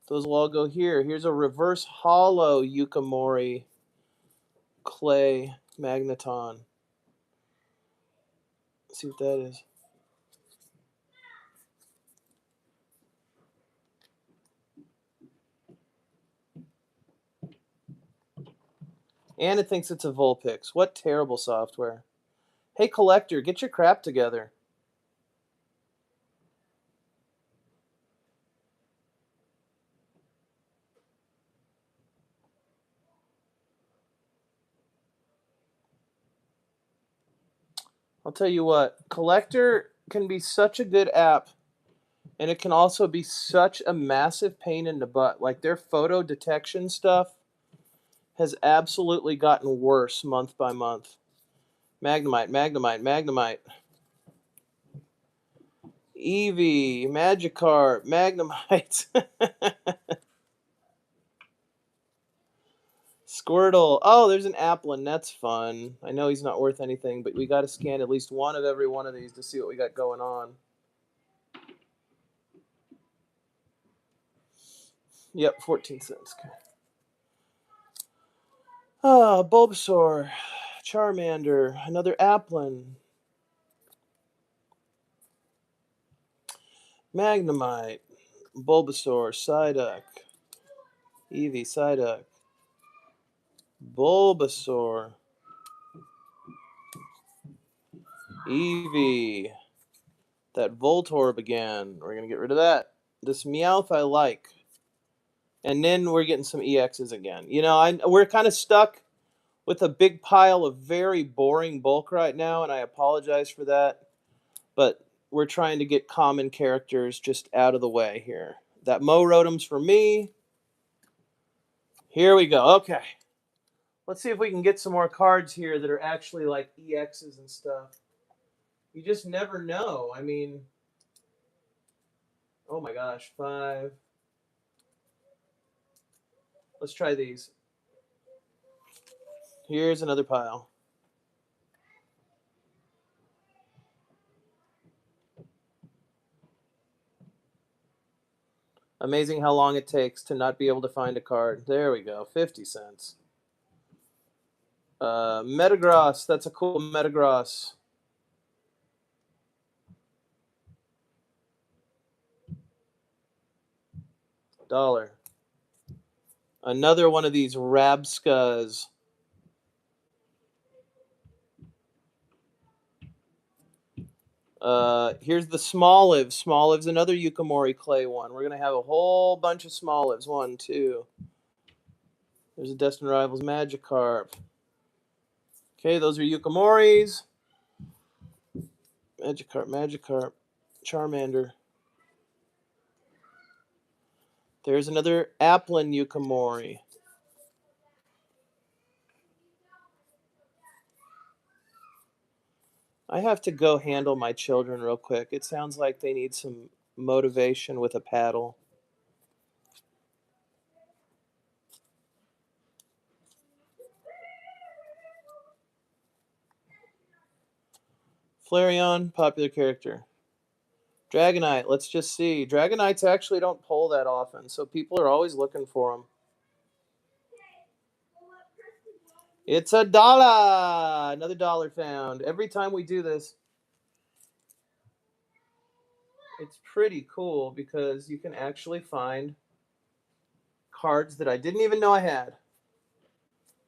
Those will all go here. Here's a reverse hollow Yuka Mori clay magneton. Let's see what that is. And it thinks it's a Vulpix. What terrible software. Hey, collector, get your crap together. I'll tell you what, Collector can be such a good app, and it can also be such a massive pain in the butt. Like, their photo detection stuff has absolutely gotten worse month by month. Magnemite, Magnemite, Magnemite. Eevee, Magikarp, Magnemite. Squirtle. Oh, there's an Applin. That's fun. I know he's not worth anything, but we got to scan at least one of every one of these to see what we got going on. Yep, 14 cents. Okay. Ah, Bulbasaur, Charmander, another Applin, Magnemite, Bulbasaur, Psyduck, Eevee, Psyduck, Bulbasaur, Eevee, that Voltorb again. We're going to get rid of that. This Meowth I like. And then we're getting some EXs again. You know, we're kind of stuck with a big pile of very boring bulk right now, and I apologize for that. But we're trying to get common characters just out of the way here. That Mo Rotom's for me. Here we go. Okay. Let's see if we can get some more cards here that are actually like EXs and stuff. You just never know. I mean, oh my gosh, 5. Let's try these. Here's another pile. Amazing how long it takes to not be able to find a card. There we go, 50 cents. Metagross, that's a cool Metagross. $1. Another one of these Rabskas. Here's the Smoliv. Smoliv's another Yukamori clay one. We're going to have a whole bunch of Smolivs. 1, 2. There's a Destined Rivals Magikarp. Okay, those are Yukamoris. Magikarp, Magikarp. Charmander. There's another Applin Yukamori. I have to go handle my children real quick. It sounds like they need some motivation with a paddle. Flareon, popular character. Dragonite, let's just see. Dragonites actually don't pull that often, so people are always looking for them. It's $1. Another dollar found. Every time we do this, it's pretty cool because you can actually find cards that I didn't even know I had.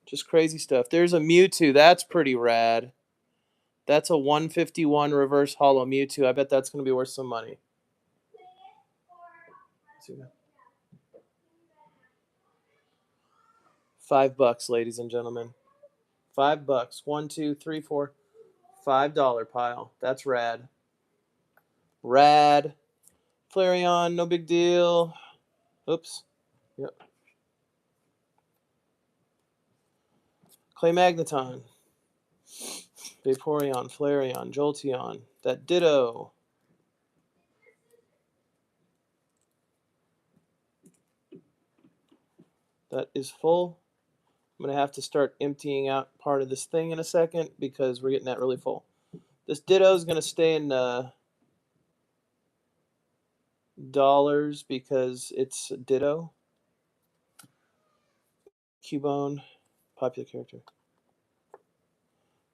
Just crazy stuff. There's a Mewtwo. That's pretty rad. That's a 151 reverse hollow Mewtwo. I bet that's going to be worth some money. $5, ladies and gentlemen. $5. 1, 2, 3, 4, $5 pile. That's rad. Rad. Flareon, no big deal. Oops. Yep. Clay Magneton. Vaporeon, Flareon, Jolteon. That Ditto. That is full. I'm going to have to start emptying out part of this thing in a second because we're getting that really full. This Ditto is going to stay in dollars because it's Ditto. Cubone, popular character.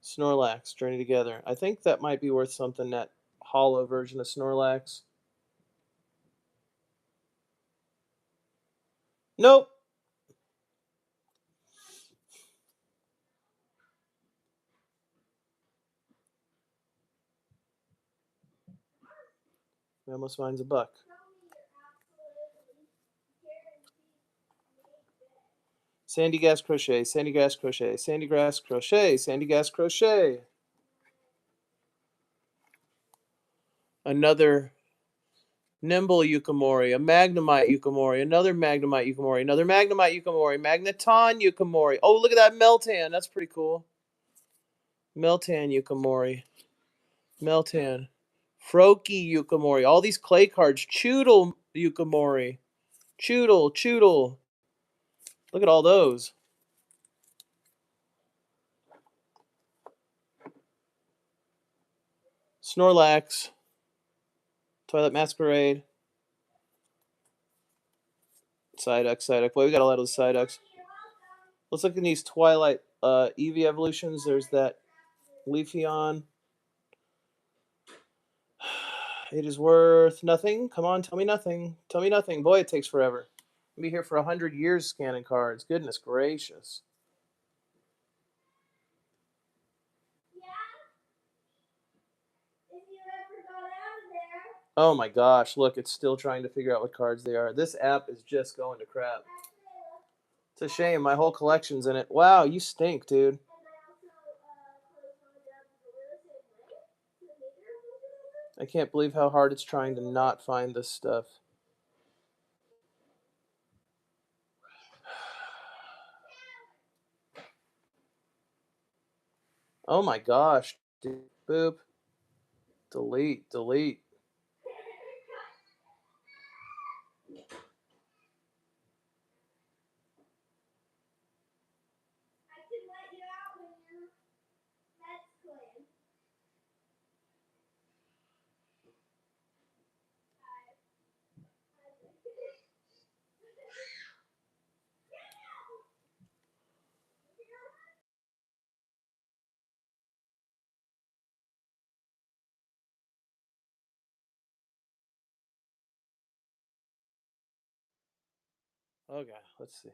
Snorlax, Journey Together. I think that might be worth something, that hollow version of Snorlax. Nope. We almost finds $1. Sandy Gas Crochet, Sandy Grass Crochet, Sandy Grass Crochet, Sandy Gas Crochet. Another Nimble Yukamori, a Magnemite Yukamori, another Magnemite Yukamori, another Magnemite Yukamori, Magneton Yukamori. Oh, look at that Meltan. That's pretty cool. Meltan Yukamori. Meltan. Froakie Yukamori. All these clay cards. Choodle Yukamori. Choodle, Choodle. Look at all those. Snorlax. Twilight Masquerade. Psyduck, Psyduck. Boy, we got a lot of those Psyducks. Let's look at these Twilight Eevee evolutions. There's that Leafeon. It is worth nothing. Come on, tell me nothing. Tell me nothing. Boy, it takes forever. I'll be here for 100 years scanning cards. Goodness gracious. Oh my gosh, look, it's still trying to figure out what cards they are. This app is just going to crap. It's a shame. My whole collection's in it. Wow, you stink, dude. I can't believe how hard it's trying to not find this stuff. Oh my gosh. Boop. Delete, delete. Okay, let's see.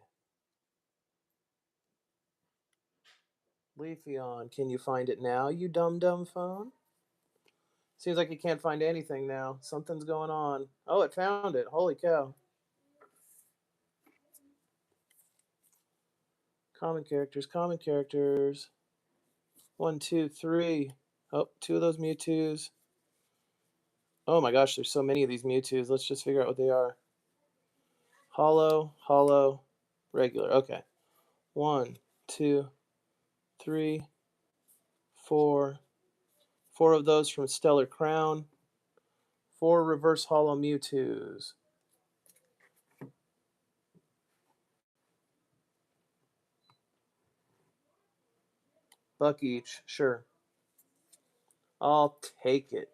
Leafeon, can you find it now, you dumb phone? Seems like you can't find anything now. Something's going on. Oh, it found it. Holy cow. Common characters, common characters. 1, 2, 3. Oh, 2 of those Mewtwo's. Oh my gosh, there's so many of these Mewtwo's. Let's just figure out what they are. Hollow, hollow, regular. Okay. 1, 2, 3, 4. 4 of those from Stellar Crown. 4 reverse hollow Mewtwo's. $1 each, sure. I'll take it.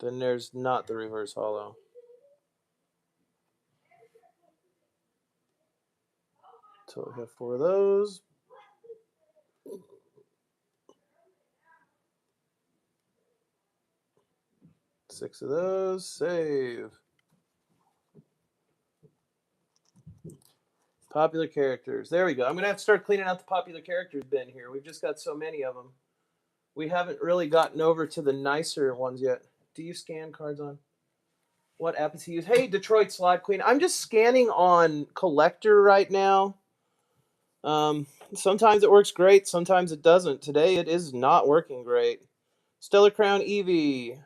And there's not the reverse holo. So we have 4 of those. Six of those. Save. Popular characters. There we go. I'm going to have to start cleaning out the popular characters bin here. We've just got so many of them. We haven't really gotten over to the nicer ones yet. Do you scan cards on? What app is he use? Hey, Detroit Slot Queen. I'm just scanning on Collector right now. Sometimes it works great. Sometimes it doesn't. Today it is not working great. Stellar Crown Eevee.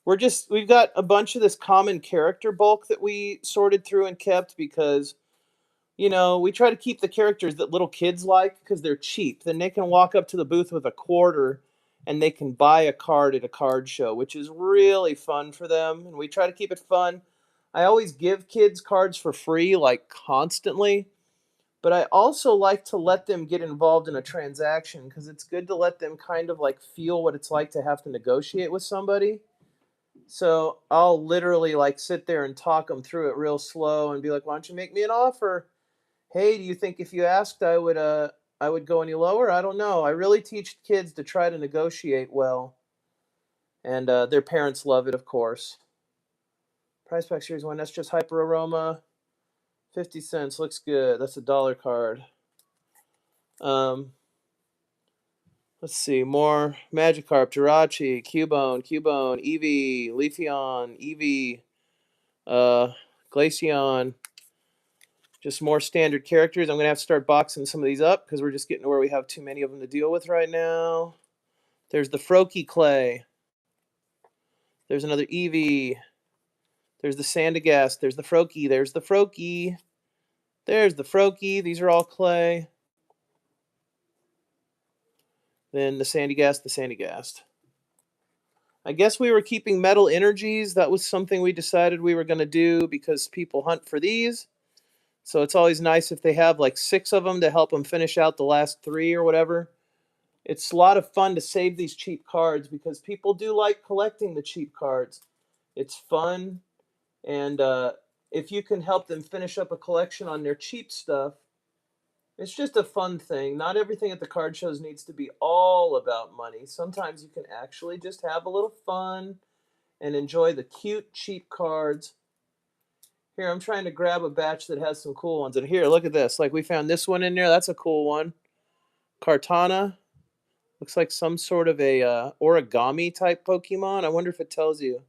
We've got a bunch of this common character bulk that we sorted through and kept because, you know, we try to keep the characters that little kids like because they're cheap. Then they can walk up to the booth with a quarter and they can buy a card at a card show, which is really fun for them. And we try to keep it fun. I always give kids cards for free, like constantly. But I also like to let them get involved in a transaction because it's good to let them kind of like feel what it's like to have to negotiate with somebody. So I'll literally like sit there and talk them through it real slow and be like, "Why don't you make me an offer? Hey, do you think if you asked I would go any lower? I don't know." I really teach kids to try to negotiate well, and their parents love it, of course. Prize Pack Series 1, that's just Hyper Aroma. 50 cents, looks good. That's a $1 card. Let's see, more Magikarp, Jirachi, Cubone, Eevee, Leafeon, Eevee, Glaceon. Just more standard characters. I'm going to have to start boxing some of these up because we're just getting to where we have too many of them to deal with right now. There's the Froakie Clay. There's another Eevee. There's the Sandygast. There's the Froakie. There's the Froakie. There's the Froakie. These are all clay. Then the Sandygast. I guess we were keeping metal energies. That was something we decided we were going to do because people hunt for these. So it's always nice if they have like 6 of them to help them finish out the last 3 or whatever. It's a lot of fun to save these cheap cards because people do like collecting the cheap cards. It's fun, and if you can help them finish up a collection on their cheap stuff, it's just a fun thing. Not everything at the card shows needs to be all about money. Sometimes you can actually just have a little fun and enjoy the cute, cheap cards. Here, I'm trying to grab a batch that has some cool ones. And here, look at this. Like, we found this one in there. That's a cool one. Kartana. Looks like some sort of a origami type Pokemon. I wonder if it tells you.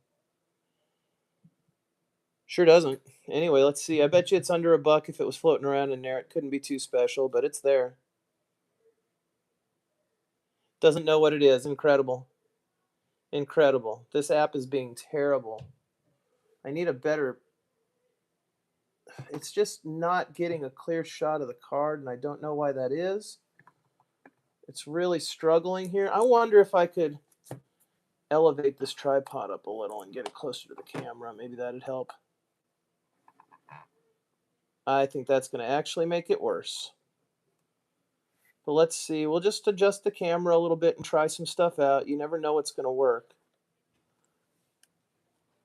Sure doesn't. Anyway, let's see. I bet you it's under $1 if it was floating around in there. It couldn't be too special, but it's there. Doesn't know what it is. Incredible. Incredible. This app is being terrible. I need a better... It's just not getting a clear shot of the card, and I don't know why that is. It's really struggling here. I wonder if I could elevate this tripod up a little and get it closer to the camera. Maybe that'd help. I think that's going to actually make it worse. But let's see. We'll just adjust the camera a little bit and try some stuff out. You never know what's going to work.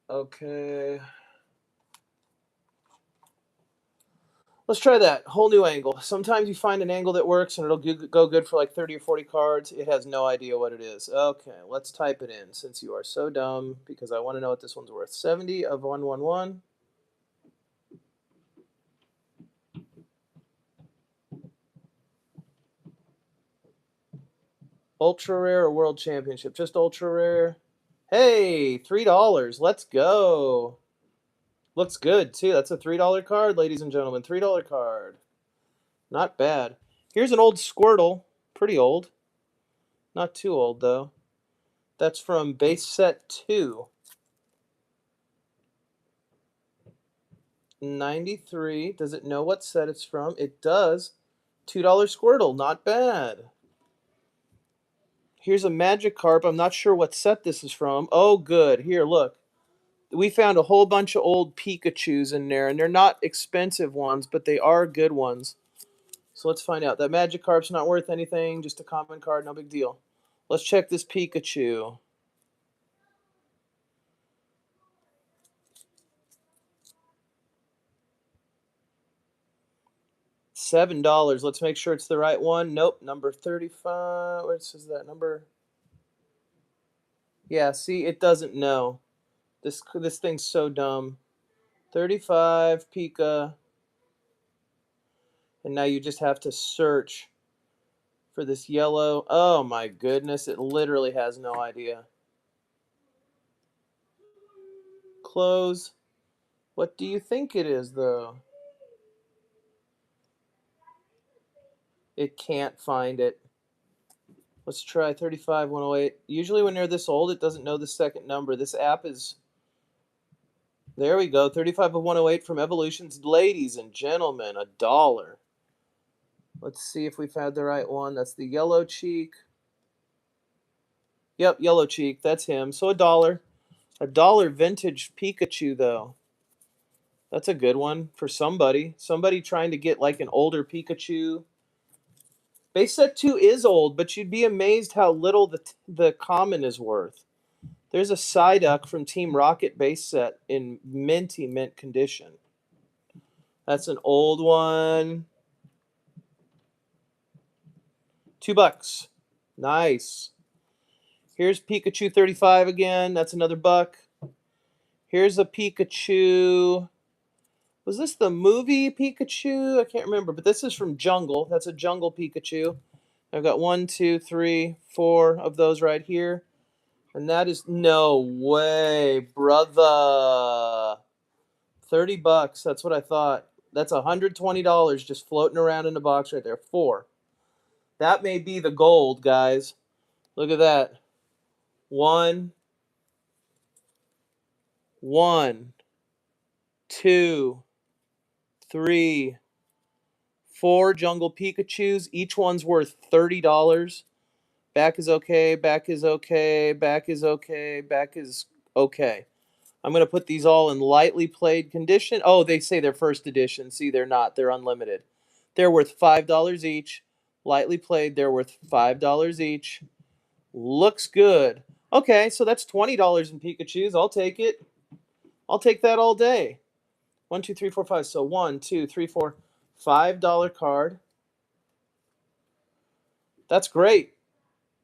Okay. Let's try that. Whole new angle. Sometimes you find an angle that works and it'll go good for like 30 or 40 cards. It has no idea what it is. Okay, let's type it in since you are so dumb because I want to know what this one's worth. 70 of 111. Ultra rare or world championship? Just ultra rare. Hey, $3. Let's go. Looks good too. That's a $3 card, ladies and gentlemen. $3 card. Not bad. Here's an old Squirtle. Pretty old. Not too old though. That's from base set 2. 93. Does it know what set it's from? It does. $2 Squirtle. Not bad. Here's a Magikarp. I'm not sure what set this is from. Oh, good. Here, look. We found a whole bunch of old Pikachus in there, and they're not expensive ones, but they are good ones. So let's find out. That Magikarp's not worth anything, just a common card, no big deal. Let's check this Pikachu. $7. Let's make sure it's the right one. Nope, number 35. Where is that number? Yeah, see, it doesn't know. This thing's so dumb. 35 Pika. And now you just have to search for this yellow. Oh my goodness, it literally has no idea. Close. What do you think it is, though? It can't find it. Let's try 35108. Usually when they're this old, it doesn't know the second number. This app is... There we go. 35108 from Evolutions. Ladies and gentlemen, $1. Let's see if we found the right one. That's the yellow cheek. Yep, yellow cheek. That's him. So $1. $1 vintage Pikachu, though. That's a good one for somebody. Somebody trying to get like an older Pikachu. Base set 2 is old, but you'd be amazed how little the common is worth. There's a Psyduck from Team Rocket base set in minty mint condition. That's an old one. $2. Nice. Here's Pikachu 35 again. That's another buck. Here's a Pikachu. Was this the movie Pikachu? I can't remember, but this is from Jungle. That's a Jungle Pikachu. I've got 1, 2, 3, 4 of those right here. And that is... No way, brother. $30. That's what I thought. That's $120 just floating around in the box right there. 4. That may be the gold, guys. Look at that. 1, 2, 3, 4 Jungle Pikachus. Each one's worth $30. Back is okay. Back is okay. Back is okay. Back is okay. I'm going to put these all in lightly played condition. Oh, they say they're first edition. See, they're not. They're unlimited. They're worth $5 each. Lightly played, they're worth $5 each. Looks good. Okay, so that's $20 in Pikachus. I'll take it. I'll take that all day. 1, 2, 3, 4, 5. So 1, 2, 3, 4, $5 card. That's great.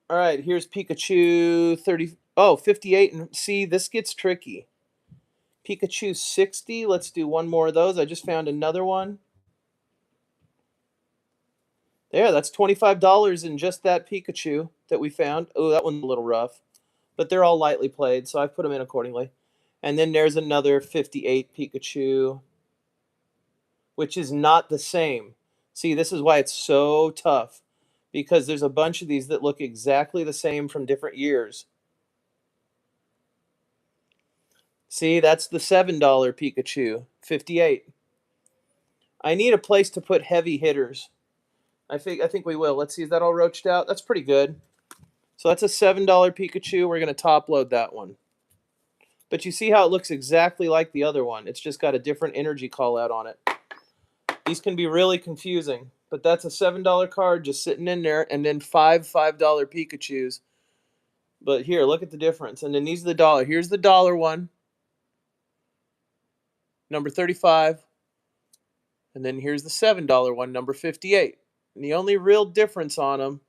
All right, here's Pikachu 30. Oh, 58. And see, this gets tricky. Pikachu 60. Let's do one more of those. I just found another one. There, that's $25 in just that Pikachu that we found. Oh, that one's a little rough. But they're all lightly played, so I've put them in accordingly. And then there's another 58 Pikachu, which is not the same. See, this is why it's so tough, because there's a bunch of these that look exactly the same from different years. See, that's the $7 Pikachu, 58. I need a place to put heavy hitters. I think we will. Let's see, is that all roached out? That's pretty good. So that's a $7 Pikachu. We're going to top load that one. But you see how it looks exactly like the other one. It's just got a different energy call out on it. These can be really confusing. But that's a $7 card just sitting in there. And then $5 Pikachus. But here, look at the difference. And then these are the dollar. Here's the dollar one. Number 35. And then here's the $7 one, number 58. And the only real difference on them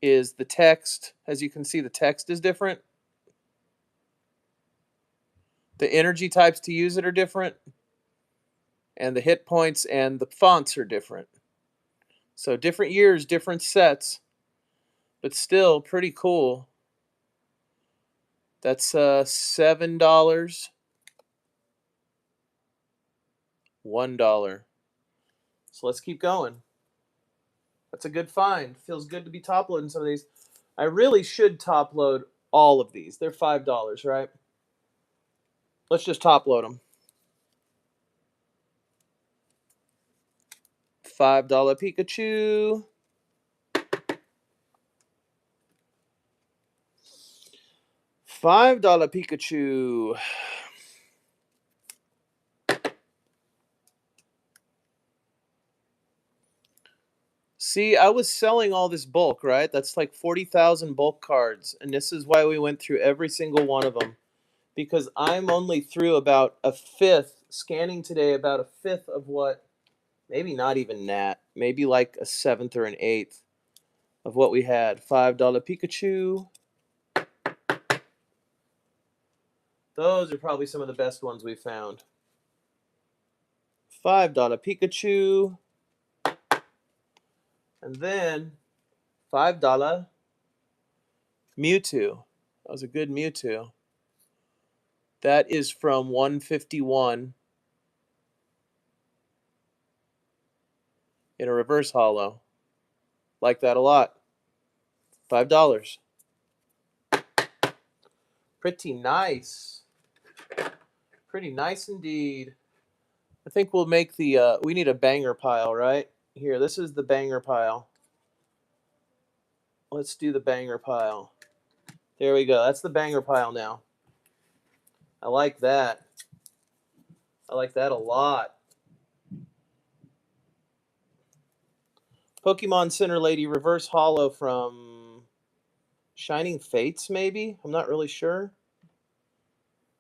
is the text. As you can see, the text is different. The energy types to use it are different. And the hit points and the fonts are different. So different years, different sets. But still pretty cool. That's $7. $1. So let's keep going. That's a good find. Feels good to be top loading some of these. I really should top load all of these. They're $5, right? Let's just top load them. $5 Pikachu. $5 Pikachu. See, I was selling all this bulk, right? That's like 40,000 bulk cards. And this is why we went through every single one of them. Because I'm only through about a fifth, scanning today about a fifth of what Maybe not even that. Maybe like a seventh or an eighth of what we had. $5 Pikachu. Those are probably some of the best ones we found. $5 Pikachu. And then $5 Mewtwo. That was a good Mewtwo. That is from 151 in a reverse holo. Like that a lot. $5. Pretty nice. Pretty nice indeed. I think we'll make the, we need a banger pile, right? Here, this is the banger pile. Let's do the banger pile. There we go. That's the banger pile now. I like that. I like that a lot. Pokemon Center Lady reverse holo from Shining Fates, maybe? I'm not really sure.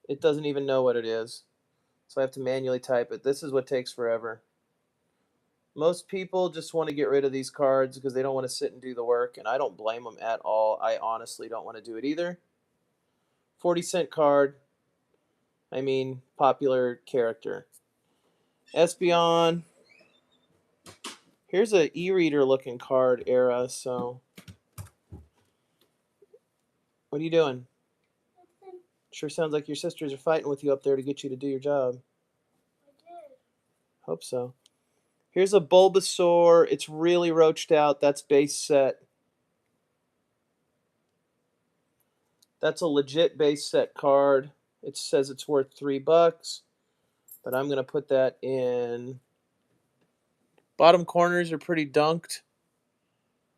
It doesn't even know what it is. So I have to manually type it. This is what takes forever. Most people just want to get rid of these cards because they don't want to sit and do the work, and I don't blame them at all. I honestly don't want to do it either. 40-cent card. I mean, popular character. SYLVEON. Here's a e-reader looking card era, so. What are you doing? Nothing. Sure sounds like your sisters are fighting with you up there to get you to do your job. I did. Hope so. Here's a Bulbasaur. It's really roached out. That's base set. That's a legit base set card. It says it's worth $3, but I'm going to put that in. Bottom corners are pretty dunked.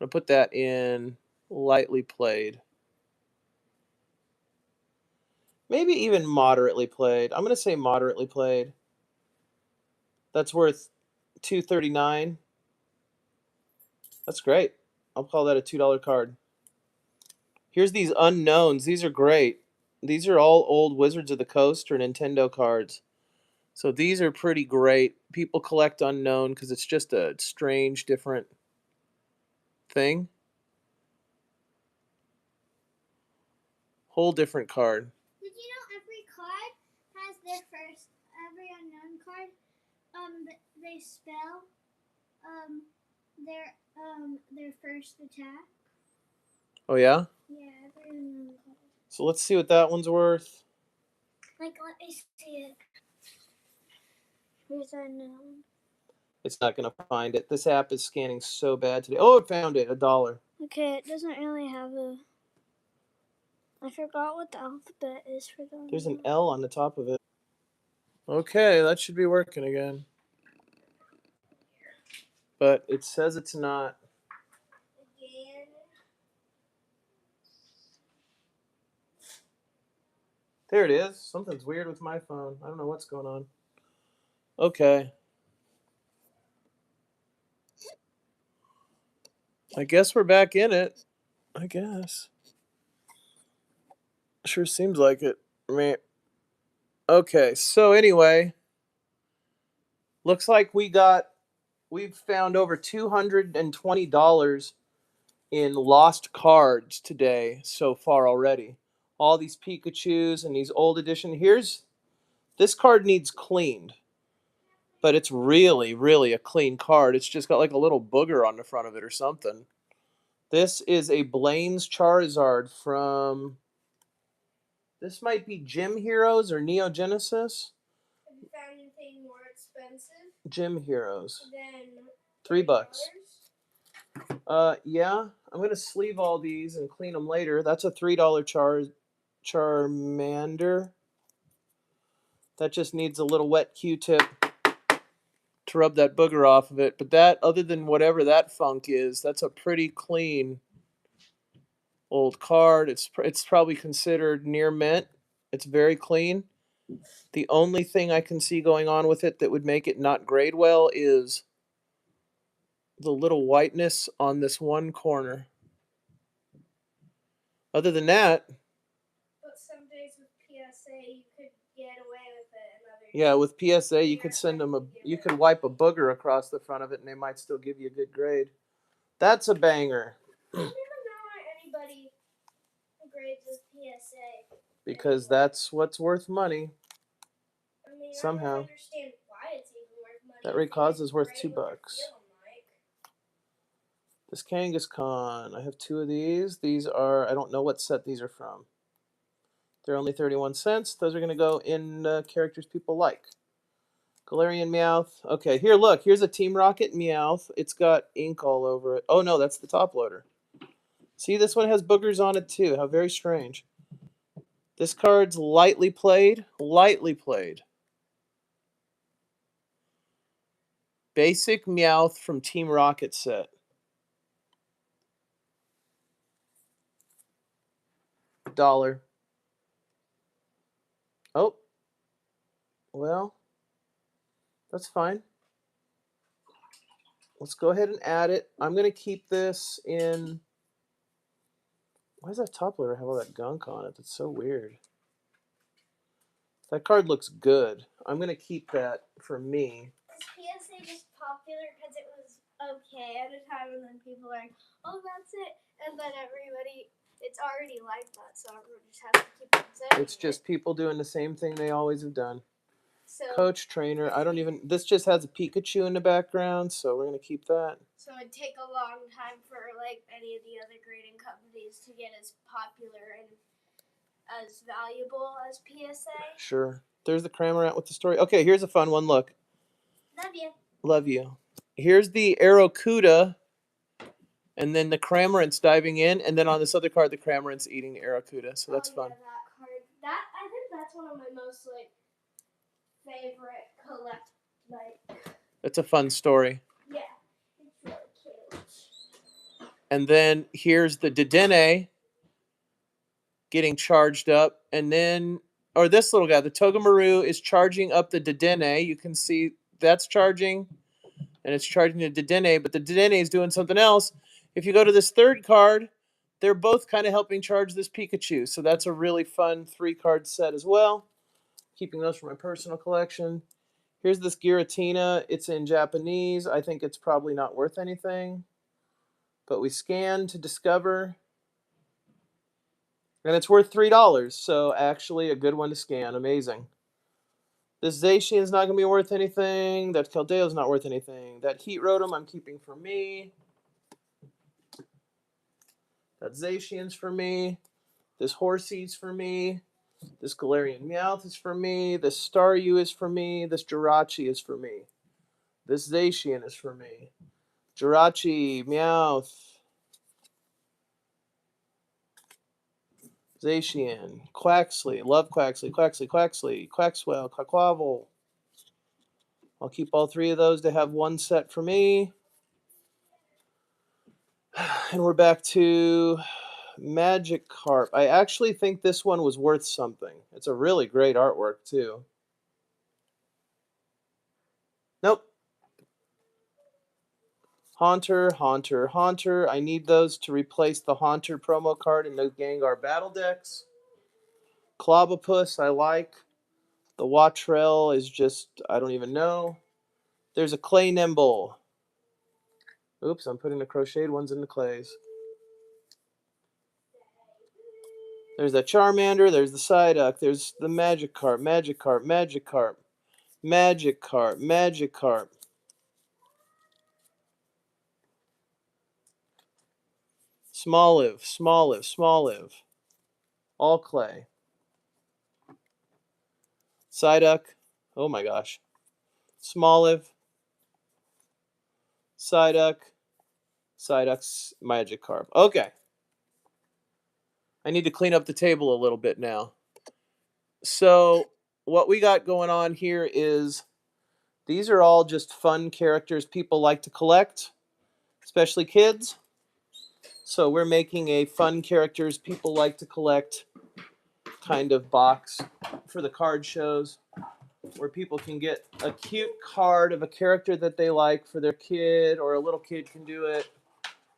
I'm going to put that in lightly played. Maybe even moderately played. I'm going to say moderately played. That's worth $2.39. That's great. I'll call that a $2 card. Here's these unknowns. These are great. These are all old Wizards of the Coast or Nintendo cards. So these are pretty great. People collect unknown because it's just a strange, different thing. Whole different card. Did you know every card has every unknown card, they spell their first attack? Oh yeah? Yeah, every unknown card. So let's see what that one's worth. Like, let me see it. Here's unknown. It's not going to find it. This app is scanning so bad today. Oh, it found it. $1. Okay, it doesn't really have a... I forgot what the alphabet is for the unknown. There's an L on the top of it. Okay, that should be working again. But it says it's not. Again. There it is. Something's weird with my phone. I don't know what's going on. Okay. I guess we're back in it. I guess. Sure seems like it. Okay, so anyway, looks like we've found over $220 in lost cards today so far already. All these Pikachus and these old edition. This card needs cleaned, but it's really, really a clean card. It's just got like a little booger on the front of it or something. This is a Blaine's Charizard from, this might be Gym Heroes or Neo Genesis. Have you found anything more expensive Gym Heroes. than $3. Yeah, I'm gonna sleeve all these and clean them later. That's a $3 Charmander. That just needs a little wet Q-tip to rub that booger off of it. But that, other than whatever that funk is, that's a pretty clean old card. It's probably considered near mint. It's very clean. The only thing I can see going on with it that would make it not grade well is the little whiteness on this one corner. Other than that, But some days with PSA you could get away with it, and other Yeah, with PSA, you could send them you could wipe a booger across the front of it, and they might still give you a good grade. That's a banger. I don't even know why anybody grades with PSA. Because that's what's worth money. I mean, Somehow. I don't understand why it's even worth money. That rate cause is worth $2. This Kangaskhan. I have 2 of these. These are, I don't know what set these are from. They're only 31 cents. Those are going to go in characters people like. Galarian Meowth. Okay, here, look. Here's a Team Rocket Meowth. It's got ink all over it. Oh, no, that's the top loader. See, this one has boogers on it, too. How very strange. This card's lightly played. Lightly played. Basic Meowth from Team Rocket set. $1. Oh. Well, that's fine. Let's go ahead and add it. I'm going to keep this in... Why does that top loader have all that gunk on it? That's so weird. That card looks good. I'm going to keep that for me. Is PSA just popular because it was okay at a time, and then people are like, oh, that's it. And then everybody, it's already like that, so everyone just has to keep on saying It's just people doing the same thing they always have done. So, Coach, trainer, I don't even... This just has a Pikachu in the background, so we're going to keep that. So it'd take a long time for like any of the other grading companies to get as popular and as valuable as PSA. Sure. There's the Cramorant with the story. Okay, here's a fun one. Look. Love you. Love you. Here's the Aerocuda, and then the Cramorant's diving in, and then on this other card, the Cramorant's eating the Aerocuda. So that's fun. Yeah, that card. That I think that's one of my most like favorite collect It's a fun story. Yeah, it's really cute. And then here's the Dedenne getting charged up, and then, or this little guy, the Togamaru is charging up the Dedenne. You can see that's charging, and it's charging the Dedenne, but the Dedenne is doing something else. If you go to this third card, they're both kind of helping charge this Pikachu. So that's a really fun 3-card set as well. Keeping those for my personal collection. Here's this Giratina. It's in Japanese. I think it's probably not worth anything. But we scanned to discover. And it's worth $3. So actually a good one to scan. Amazing. This Zacian's not going to be worth anything. That Keldeo's not worth anything. That Heat Rotom I'm keeping for me. That Zacian's for me. This Horsey's for me. This Galarian Meowth is for me. This Staryu is for me. This Jirachi is for me. This Zacian is for me. Jirachi, Meowth. Zacian, Quaxley, love Quaxley, Quaxwell, Quaquavel. I'll keep all 3 of those to have one set for me. And we're back to Magikarp. I actually think this one was worth something. It's a really great artwork, too. Nope. Haunter. I need those to replace the Haunter promo card in the Gengar battle decks. Clobopus, I like. The Watrel is just, I don't even know. There's a Clay Nimble. Oops, I'm putting the crocheted ones in the clays. There's that Charmander. There's the Psyduck. There's the Magikarp. Smoliv. All clay. Psyduck. Oh my gosh. Smoliv. Psyduck's Magikarp. Okay. I need to clean up the table a little bit now. So what we got going on here is these are all just fun characters people like to collect, especially kids. So we're making a fun characters people like to collect kind of box for the card shows where people can get a cute card of a character that they like for their kid, or a little kid can do it.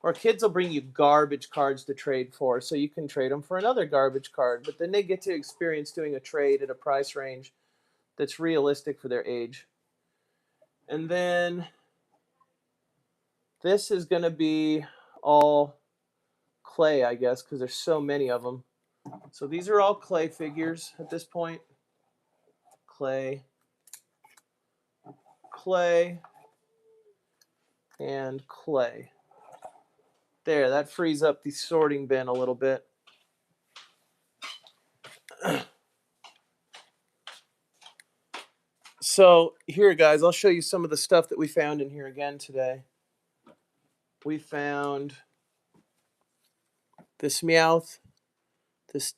Or kids will bring you garbage cards to trade for, so you can trade them for another garbage card. But then they get to experience doing a trade at a price range that's realistic for their age. And then this is going to be all clay, I guess, because there's so many of them. So these are all clay figures at this point. Clay, clay, and clay. There, that frees up the sorting bin a little bit. So here, guys, I'll show you some of the stuff that we found in here again today. We found this Meowth, this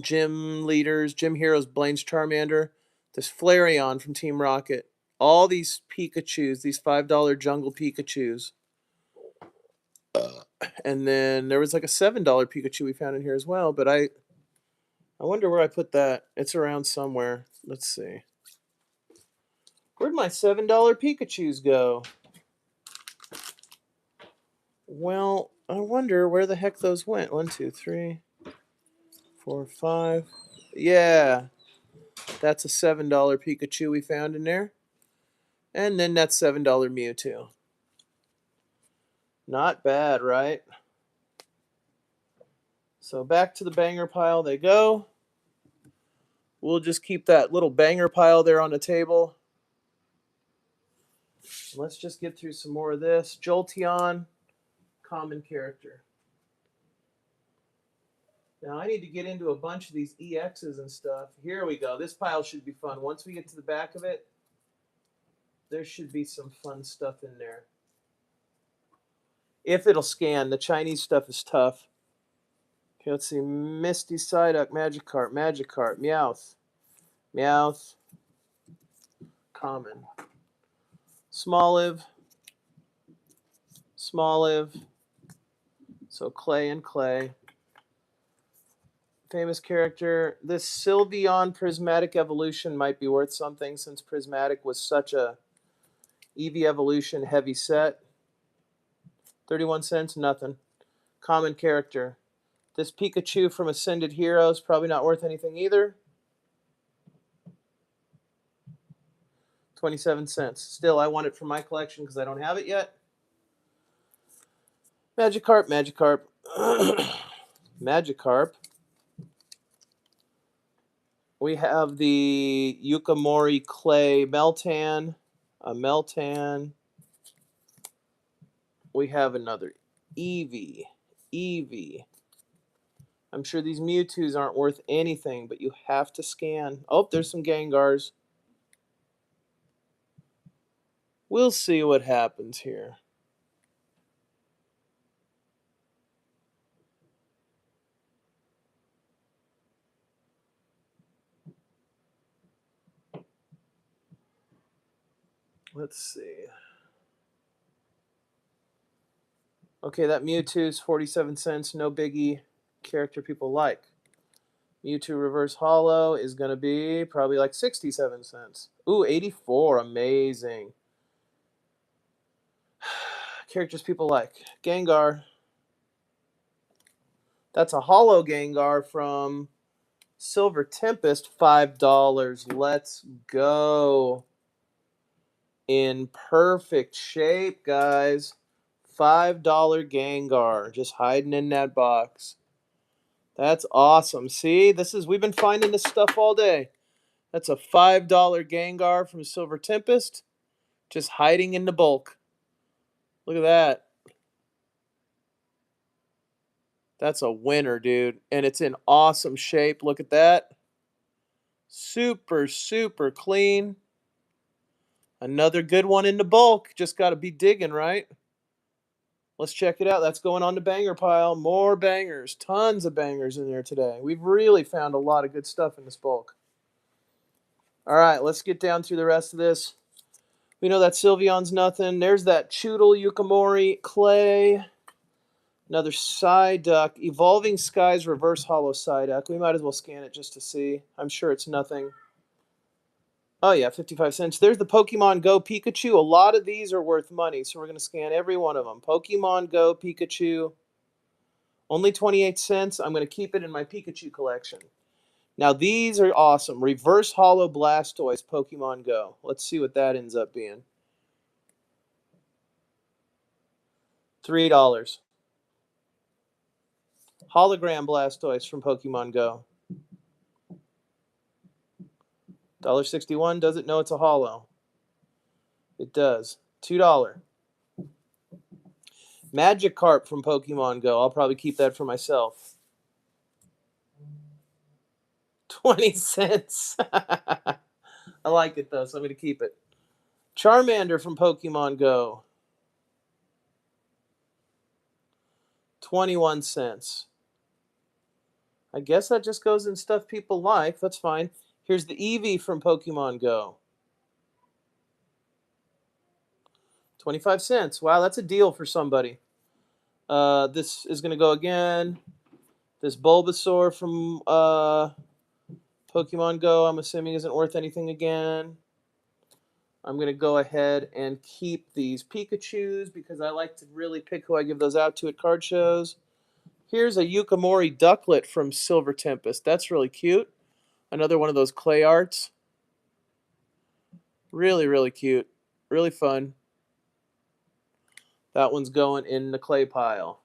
Gym Heroes Blaine's Charmander, this Flareon from Team Rocket, all these Pikachus, these $5 jungle Pikachus. And then there was like a $7 Pikachu we found in here as well, but I wonder where I put that. It's around somewhere. Let's see. Where'd my $7 Pikachus go? Well, I wonder where the heck those went. 1, 2, 3, 4, 5. Yeah, that's a $7 Pikachu we found in there. And then that $7 Mewtwo. Not bad, right? So back to the banger pile they go. We'll just keep that little banger pile there on the table. Let's just get through some more of this. Jolteon, common character. Now I need to get into a bunch of these EXs and stuff. Here we go. This pile should be fun. Once we get to the back of it, there should be some fun stuff in there. If it'll scan. The Chinese stuff is tough. Okay, let's see. Misty Psyduck, Magikarp, Meowth. Meowth. Common. Smoliv. So clay and clay. Famous character. This SYLVEON Prismatic Evolution might be worth something since Prismatic was such a Eevee Evolution heavy set. 31 cents, nothing. Common character. This Pikachu from Ascended Heroes, probably not worth anything either. 27 cents. Still, I want it for my collection because I don't have it yet. Magikarp. Magikarp. We have the Yuka Mori Clay Meltan. A Meltan. We have another Eevee. I'm sure these Mewtwo's aren't worth anything, but you have to scan. Oh, there's some Gengars. We'll see what happens here. Let's see. Okay, that Mewtwo's 47 cents. No biggie. Character people like. Mewtwo Reverse Hollow is going to be probably like 67 cents. Ooh, 84. Amazing. Characters people like. Gengar. That's a Hollow Gengar from Silver Tempest. $5. Let's go. In perfect shape, guys. $5 Gengar. Just hiding in that box. That's awesome. See, we've been finding this stuff all day. That's a $5 Gengar from Silver Tempest, just hiding in the bulk. Look at that. That's a winner, dude. And it's in awesome shape. Look at that. Super, super clean. Another good one in the bulk. Just got to be digging, right? Let's check it out. That's going on the banger pile. More bangers. Tons of bangers in there today. We've really found a lot of good stuff in this bulk. All right, let's get down through the rest of this. We know that SYLVEON's nothing. There's that Choodle, Yukamori, Clay. Another Psyduck. Evolving Skies Reverse Hollow Psyduck. We might as well scan it just to see. I'm sure it's nothing. Oh, yeah, 55 cents. There's the Pokemon Go Pikachu. A lot of these are worth money, so we're going to scan every one of them. Pokemon Go Pikachu. Only 28 cents. I'm going to keep it in my Pikachu collection. Now these are awesome. Reverse Hollow Blastoise Pokemon Go. Let's see what that ends up being. $3. Hologram Blastoise from Pokemon Go. $1.61. Does it know it's a holo? It does. $2. Magikarp from Pokemon Go. I'll probably keep that for myself. 20 cents. I like it though, so I'm going to keep it. Charmander from Pokemon Go. 21 cents. I guess that just goes in stuff people like. That's fine. Here's the Eevee from Pokemon Go. 25 cents. Wow, that's a deal for somebody. This is going to go again. This Bulbasaur from Pokemon Go, I'm assuming, isn't worth anything again. I'm going to go ahead and keep these Pikachus because I like to really pick who I give those out to at card shows. Here's a Yuka Mori Ducklet from Silver Tempest. That's really cute. Another one of those clay arts. Really, really cute. Really fun. That one's going in the clay pile.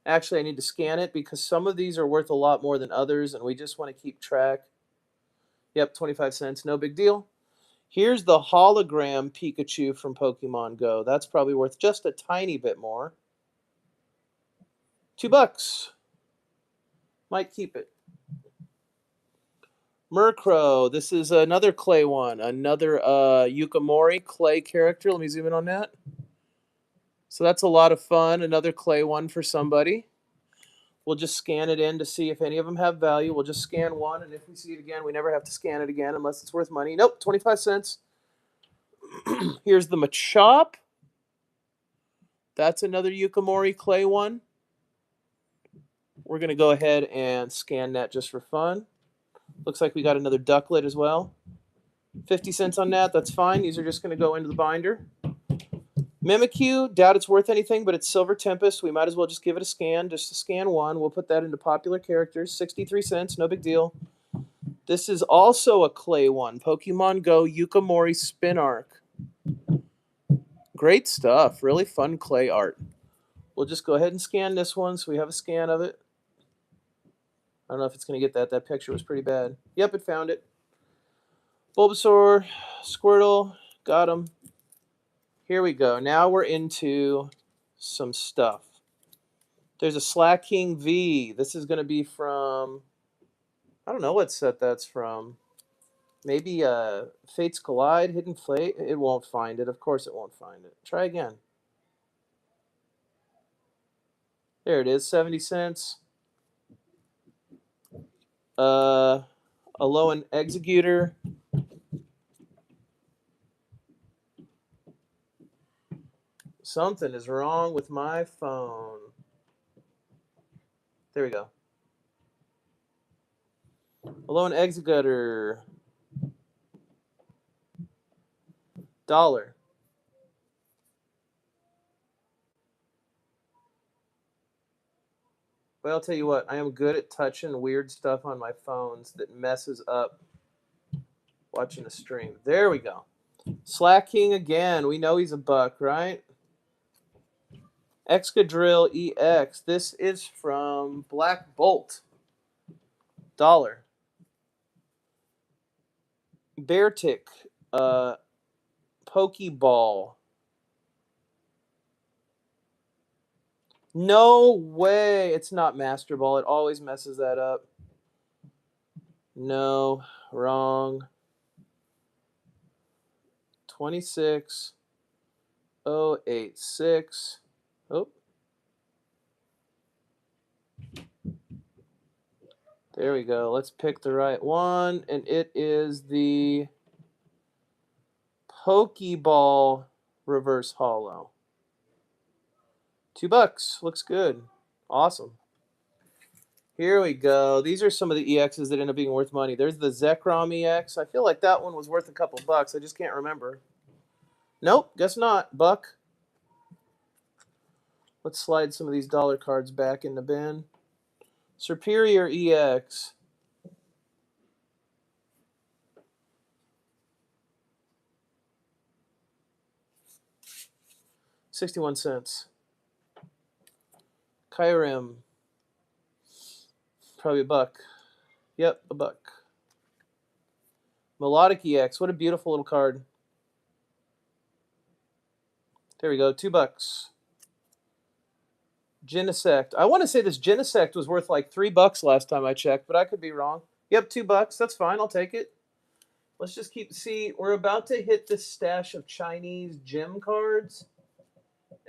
Actually, I need to scan it because some of these are worth a lot more than others, and we just want to keep track. Yep, 25 cents. No big deal. Here's the hologram Pikachu from Pokemon Go. That's probably worth just a tiny bit more. $2. Might keep it. Murkrow. This is another clay one. Another Yuka Mori clay character. Let me zoom in on that. So that's a lot of fun. Another clay one for somebody. We'll just scan it in to see if any of them have value. We'll just scan one, and if we see it again, we never have to scan it again unless it's worth money. Nope, 25 cents. Here's the Machop. That's another Yuka Mori clay one. We're going to go ahead and scan that just for fun. Looks like we got another Ducklet as well. 50 cents on that. That's fine. These are just going to go into the binder. Mimikyu, doubt it's worth anything, but it's Silver Tempest. We might as well just give it a scan, just to scan one. We'll put that into popular characters. 63 cents, no big deal. This is also a clay one. Pokemon Go Yuka Mori Spin Arc. Great stuff. Really fun clay art. We'll just go ahead and scan this one so we have a scan of it. I don't know if it's going to get that. That picture was pretty bad. Yep, it found it. Bulbasaur, Squirtle, got him. Here we go. Now we're into some stuff. There's a Slacking V. This is going to be from, I don't know what set that's from. Maybe Fates Collide, Hidden Fate. It won't find it. Of course it won't find it. Try again. There it is, 70 cents. Alolan Executor. Something is wrong with my phone. There we go. Alolan Executor. $1. But I'll tell you what, I am good at touching weird stuff on my phones that messes up watching a stream. There we go. Slacking again. We know he's a buck, right? Excadrill EX. This is from Black Bolt. $1. Beartic. Pokeball. No way. It's not Master Ball. It always messes that up. No. Wrong. 26086. Oh. There we go. Let's pick the right one. And it is the Pokeball Reverse Hollow. $2. Looks good. Awesome. Here we go. These are some of the EXs that end up being worth money. There's the Zekrom EX. I feel like that one was worth a couple bucks. I just can't remember. Nope, guess not. Buck. Let's slide some of these dollar cards back in the bin. Superior EX. 61 cents. Kyurem. Probably $1. Yep, $1. Melodic EX. What a beautiful little card. There we go. $2. Genesect. I want to say this Genesect was worth like $3 last time I checked, but I could be wrong. Yep, $2. That's fine. I'll take it. Let's just see. We're about to hit this stash of Chinese gym cards,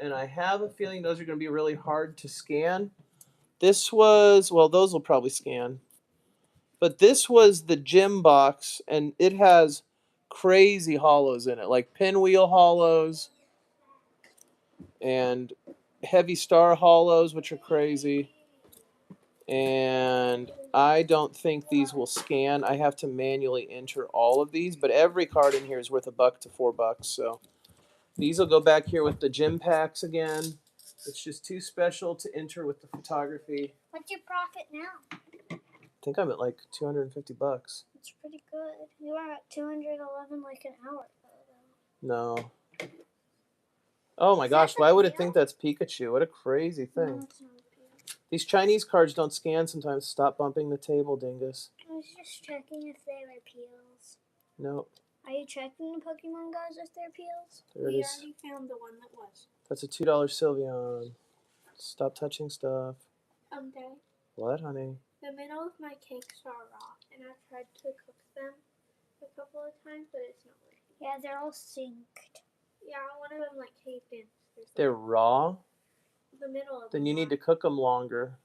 and I have a feeling those are going to be really hard to scan. This was, well, those will probably scan. But this was the gym box, and it has crazy hollows in it, like pinwheel hollows and heavy star hollows, which are crazy. And I don't think these will scan. I have to manually enter all of these, but every card in here is worth $1 to $4. So these will go back here with the gym packs again. It's just too special to enter with the photography. What's your profit now? I think I'm at like $250. That's pretty good. You were at 211 like an hour ago. No. Oh my gosh, why would it think that's Pikachu? What a crazy thing. No, it's not Pikachu. These Chinese cards don't scan sometimes. Stop bumping the table, dingus. I was just checking if they were peels. Nope. Are you checking the Pokemon guys if they're peels? There it We is. already found the one that was. That's a $2 Sylveon. Stop touching stuff. Daddy, What, honey? the middle of my cakes are raw, and I've tried to cook them a couple of times, but it's not working. Yeah, they're all synced. Yeah, one of them like caved in. They're raw? The middle of Then them you need to cook them longer.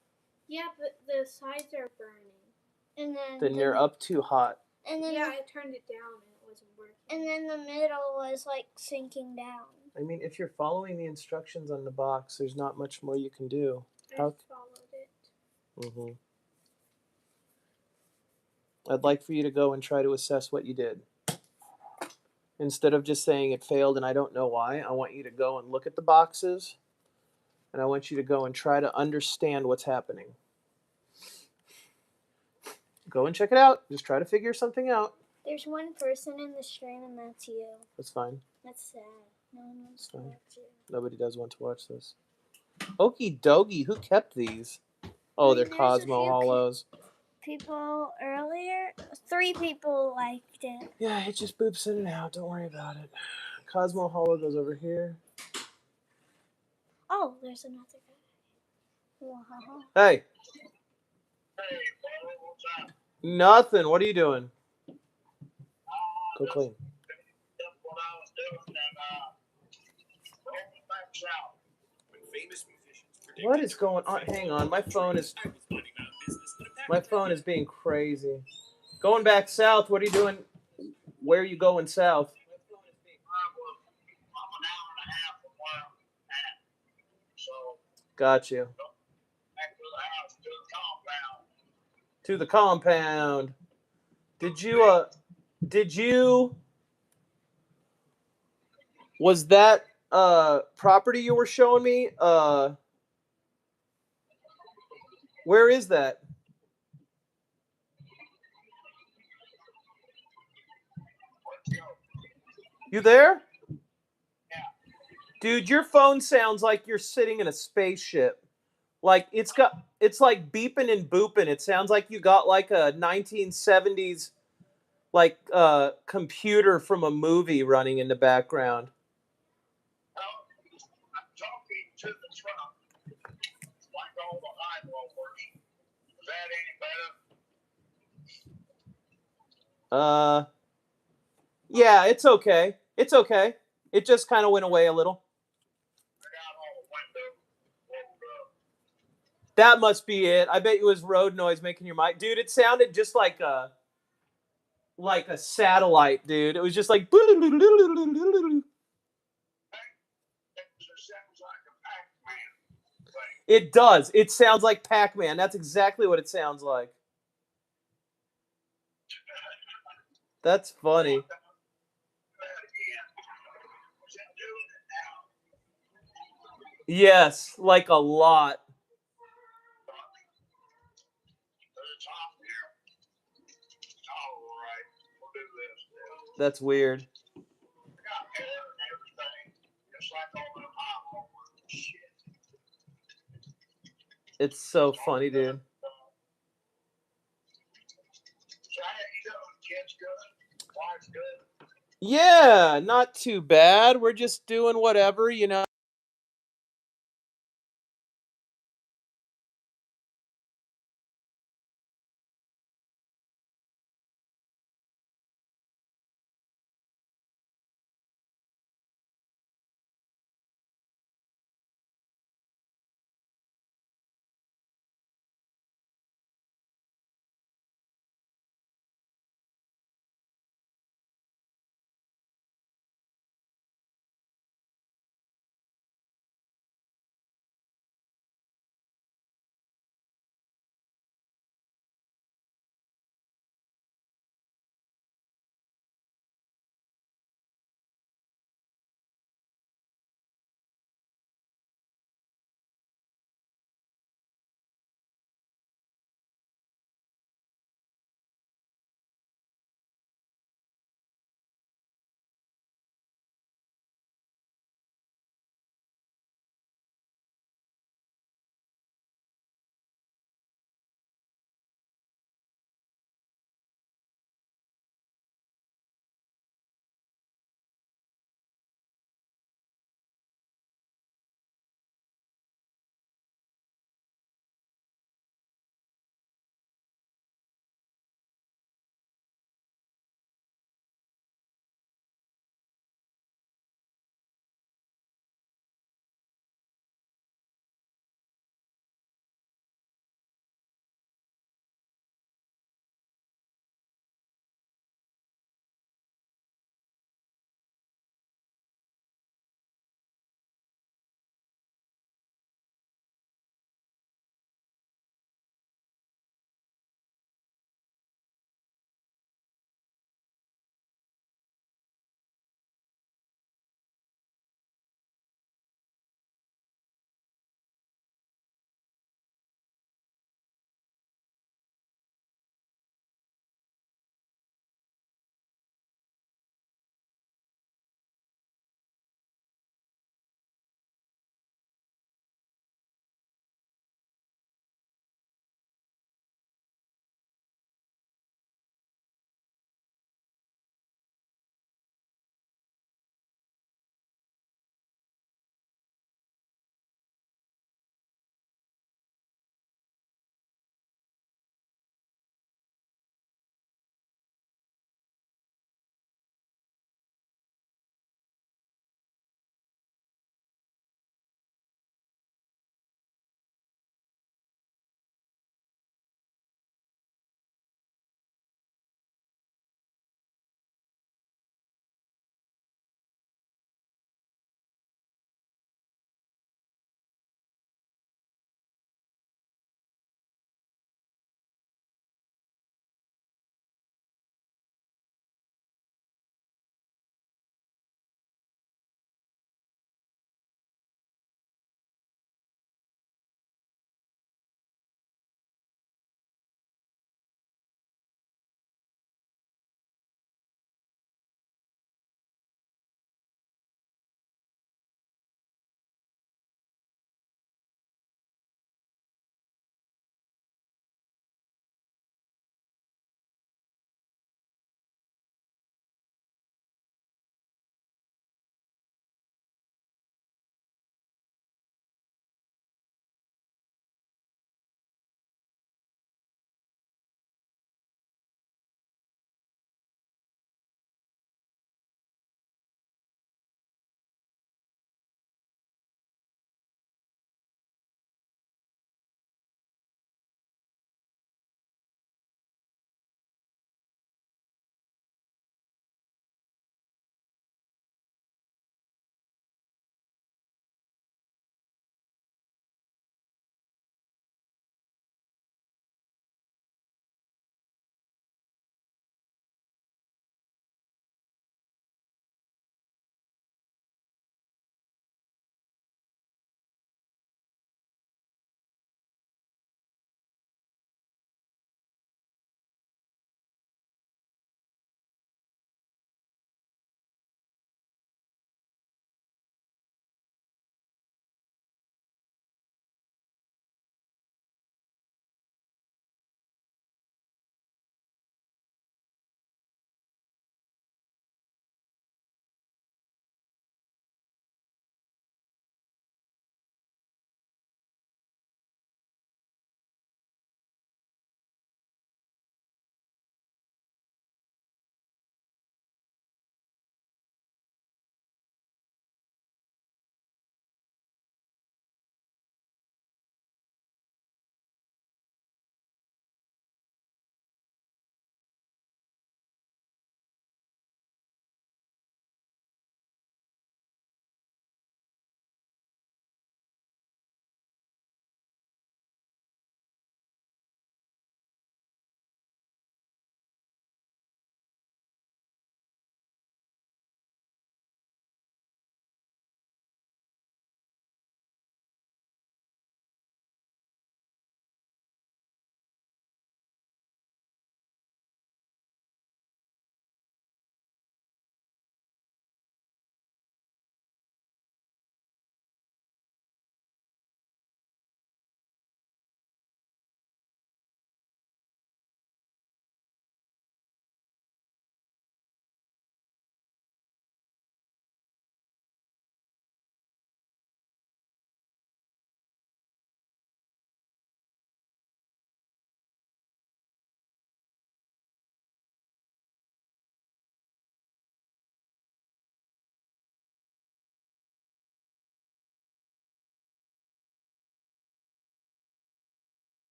Yeah, but the sides are burning. And then Then you're up too hot. And then yeah, I turned it down and it wasn't working. and then the middle was like sinking down. I mean, if you're following the instructions on the box, there's not much more you can do. I How? followed it. Mm-hmm. I'd like for you to go and try to assess what you did. Instead of just saying it failed and I don't know why, I want you to go and look at the boxes, and I want you to go and try to understand what's happening. Go and check it out. Just try to figure something out. There's one person in the stream, and that's you. That's fine. That's sad. No one wants to Fine. watch you. Nobody does want to watch this. Okie dokie. Who kept these? Oh, they're There's a Cosmo few Hollows. People earlier, 3 people liked it. Yeah, it just boops in and out. Don't worry about it. Cosmo Hollow goes over here. Oh, there's another guy. Wow. Hey. Nothing. What are you doing? Go clean. What is going on? Hang on. My phone is being crazy. Going back south. What are you doing? Where are you going south? Got you. To the compound. Did you was that property you were showing me? Where is that? You there? Yeah. Dude, your phone sounds like you're sitting in a spaceship. Like it's like beeping and booping. It sounds like you got like a 1970s like computer from a movie running in the background. I'm talking to the truck like all the high rollers. Is that any better? Yeah, it's okay. It's okay. It just kind of went away a little. I got all the windows rolled up. That must be it. I bet it was road noise making your mic. Dude, it sounded just like a satellite, dude. It was just like It sounds like a Pac-Man thing. it does. It sounds like Pac-Man. That's exactly what it sounds like. That's funny. That again. What's that doing it now? Yes, like a lot. To the top here. All right. We'll do this now. That's weird. I got air and everything. Just like all the high It's so funny, dude. So, you know, kids good, wife's good. Yeah, not too bad. We're just doing whatever, you know.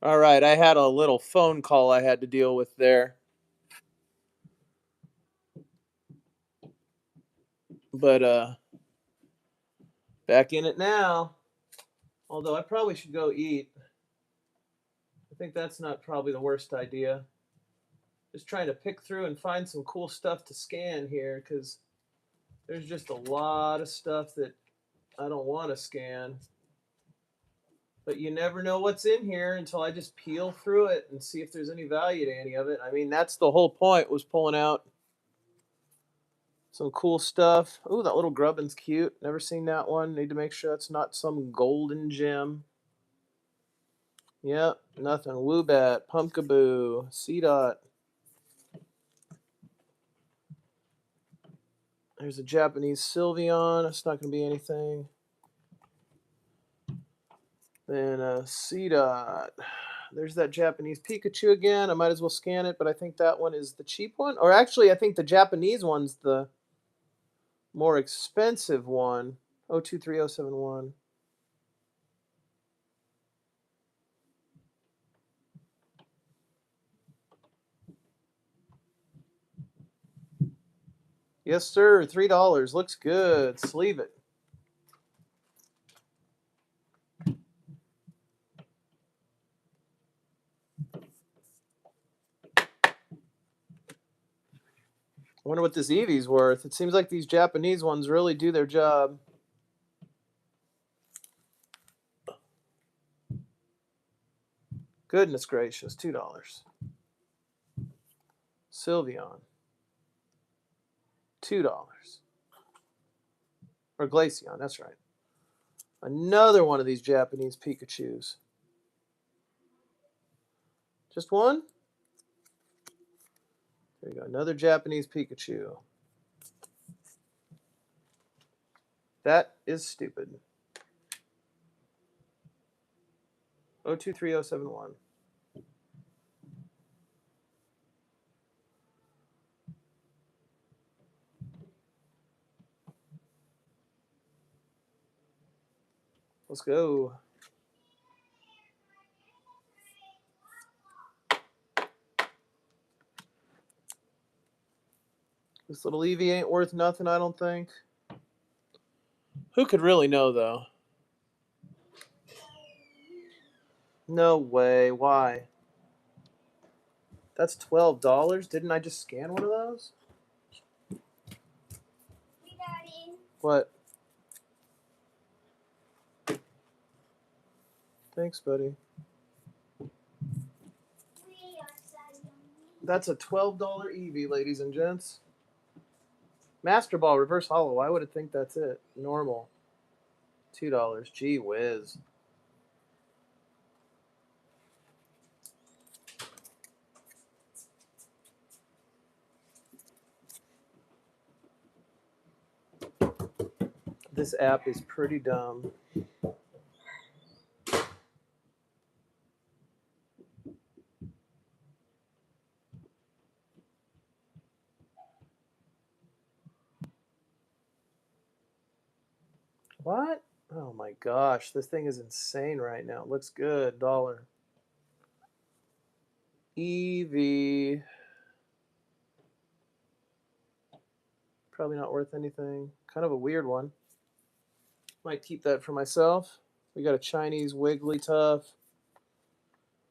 All right, I had a little phone call I had to deal with there. But back in it now. Although I probably should go eat. I think that's not probably the worst idea. Just trying to pick through and find some cool stuff to scan here because there's just a lot of stuff that I don't want to scan. But you never know what's in here until I just peel through it and see if there's any value to any of it. I mean, that's the whole point, was pulling out some cool stuff. Ooh, that little grubbin's cute. Never seen that one. Need to make sure it's not some golden gem. Yep, nothing. Woobat, Pumpkaboo, Seedot. There's a Japanese SYLVEON. It's not going to be anything. Then Seedot. There's that Japanese Pikachu again. I might as well scan it, but I think that one is the cheap one. Or actually, I think the Japanese one's the more expensive one. 023071. Yes, sir. $3. Looks good. Sleeve it. I wonder what this Eevee's worth. It seems like these Japanese ones really do their job. Goodness gracious, $2. SYLVEON. $2. Or Glaceon, that's right. Another one of these Japanese Pikachus. Just one? There you go. Another Japanese Pikachu. That is stupid. 023071. Let's go. This little Eevee ain't worth nothing, I don't think. Who could really know, though? No way. Why? That's $12. Didn't I just scan one of those? Daddy. What? Thanks, buddy. That's a $12 Eevee, ladies and gents. Master Ball Reverse Hollow. I would think that's it. Normal. $2. Gee whiz. This app is pretty dumb. What? Oh my gosh, this thing is insane right now. It looks good. Dollar. Eevee. Probably not worth anything. Kind of a weird one. Might keep that for myself. We got a Chinese Wigglytuff.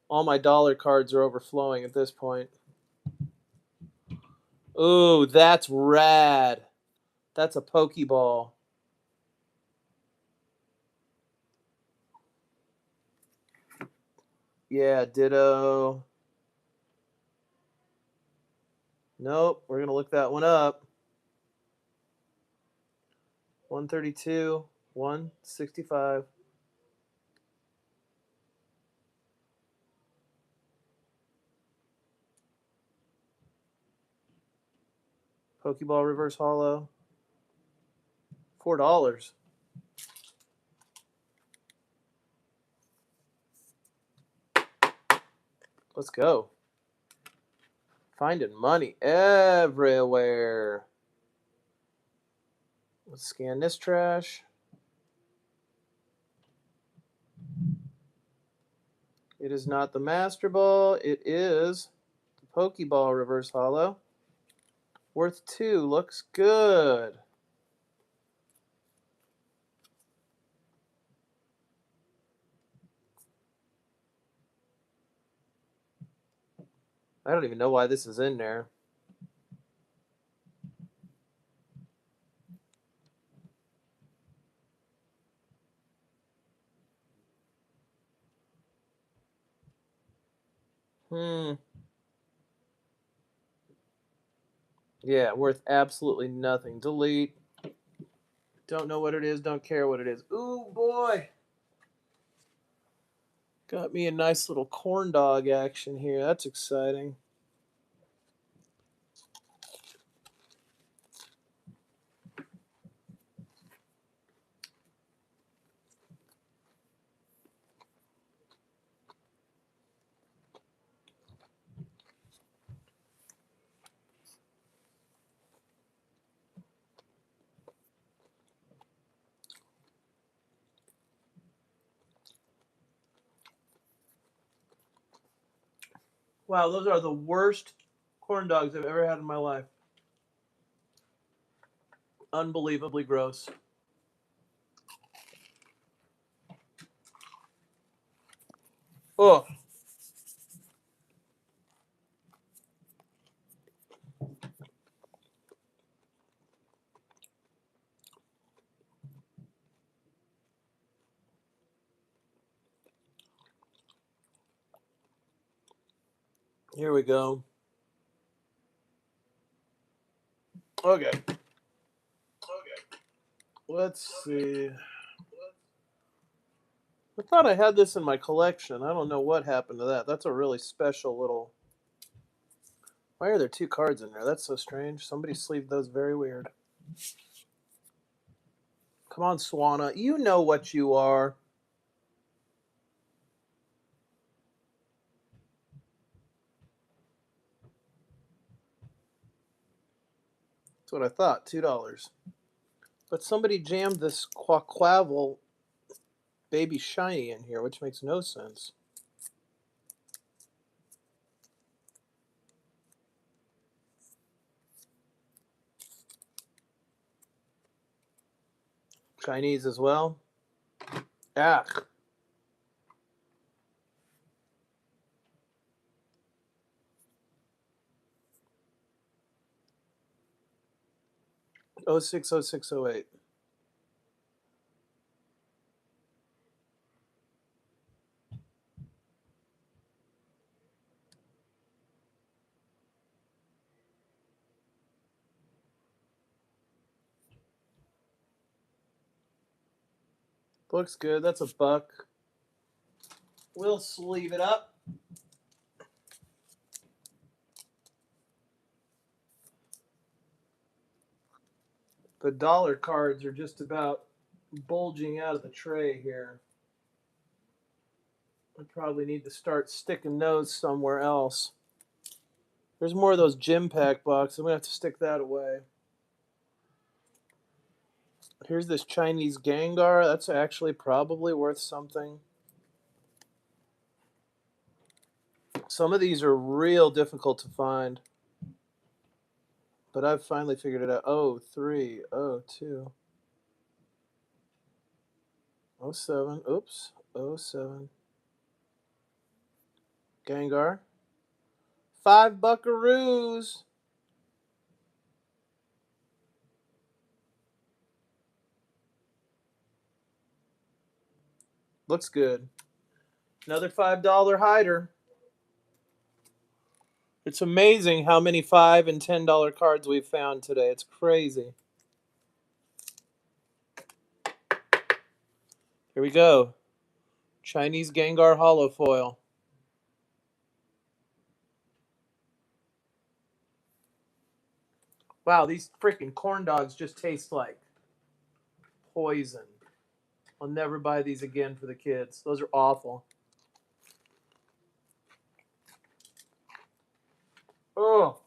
All my dollar cards are overflowing at this point. Ooh, that's rad. That's a Pokeball. Yeah, ditto. Nope, we're going to look that one up. 132, 165. Pokeball Reverse Hollow. $4. Let's go. Finding money everywhere. Let's scan this trash. It is not the Master Ball. It is the Pokeball Reverse Holo. Worth 2. Looks good. I don't even know why this is in there. Yeah, worth absolutely nothing. Delete. Don't know what it is. Don't care what it is. Ooh, boy. Got me a nice little corn dog action here. That's exciting. Wow, those are the worst corn dogs I've ever had in my life. Unbelievably gross. Oh. Here we go. Okay. Let's see. I thought I had this in my collection. I don't know what happened to that. That's a really special little... Why are there 2 cards in there? That's so strange. Somebody sleeved those very weird. Come on, Swanna. You know what you are. That's what I thought. $2. But somebody jammed this Quaquaval Baby Shiny in here, which makes no sense. Chinese as well. Ah. Oh 060608. Looks good. That's a buck. We'll sleeve it up. The dollar cards are just about bulging out of the tray here. I probably need to start sticking those somewhere else. There's more of those gym pack boxes. I'm going to have to stick that away. Here's this Chinese Gengar. That's actually probably worth something. Some of these are real difficult to find. But I've finally figured it out. 03, 02, 07. Oops. 07. Gengar. 5 buckaroos. Looks good. Another $5 hider. It's amazing how many $5 and $10 cards we've found today. It's crazy. Here we go. Chinese Gengar Holo Foil. Wow, these freaking corn dogs just taste like poison. I'll never buy these again for the kids. Those are awful. Oh.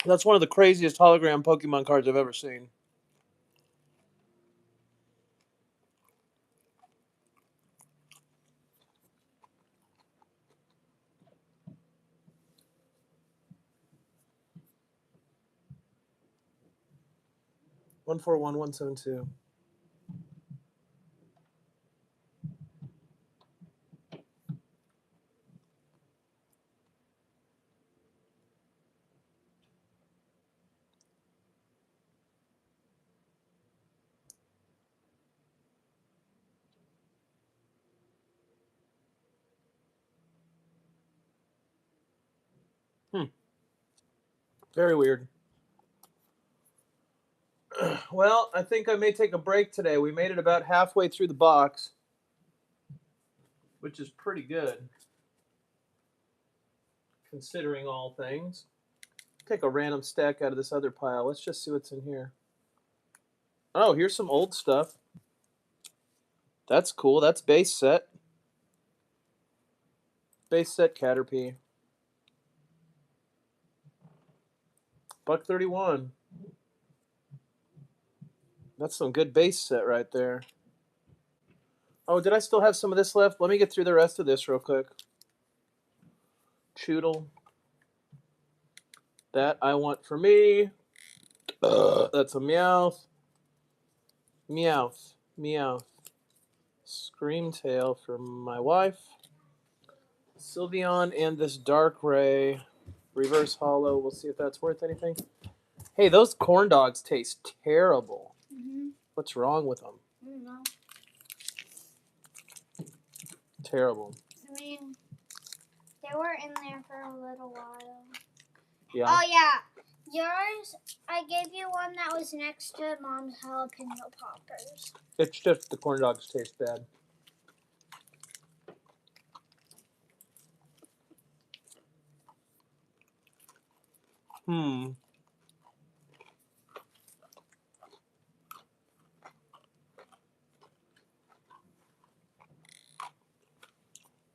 That's one of the craziest hologram Pokemon cards I've ever seen. 141172. Very weird. Well, I think I may take a break today. We made it about halfway through the box, which is pretty good, considering all things. Take a random stack out of this other pile. Let's just see what's in here. Oh, here's some old stuff. That's cool. That's base set. Base set Caterpie. $1.31. That's some good base set right there. Oh, did I still have some of this left? Let me get through the rest of this real quick. Choodle. That I want for me. That's a Meowth. Meowth. Meowth. Screamtail for my wife. SYLVEON and this Darkrai. Reverse Hollow. We'll see if that's worth anything. Hey, those corn dogs taste terrible. What's wrong with them? I don't know. Terrible. I mean, they were in there for a little while. Yeah. Oh, yeah. Yours, I gave you one that was next to Mom's jalapeno poppers. It's just the corn dogs taste bad.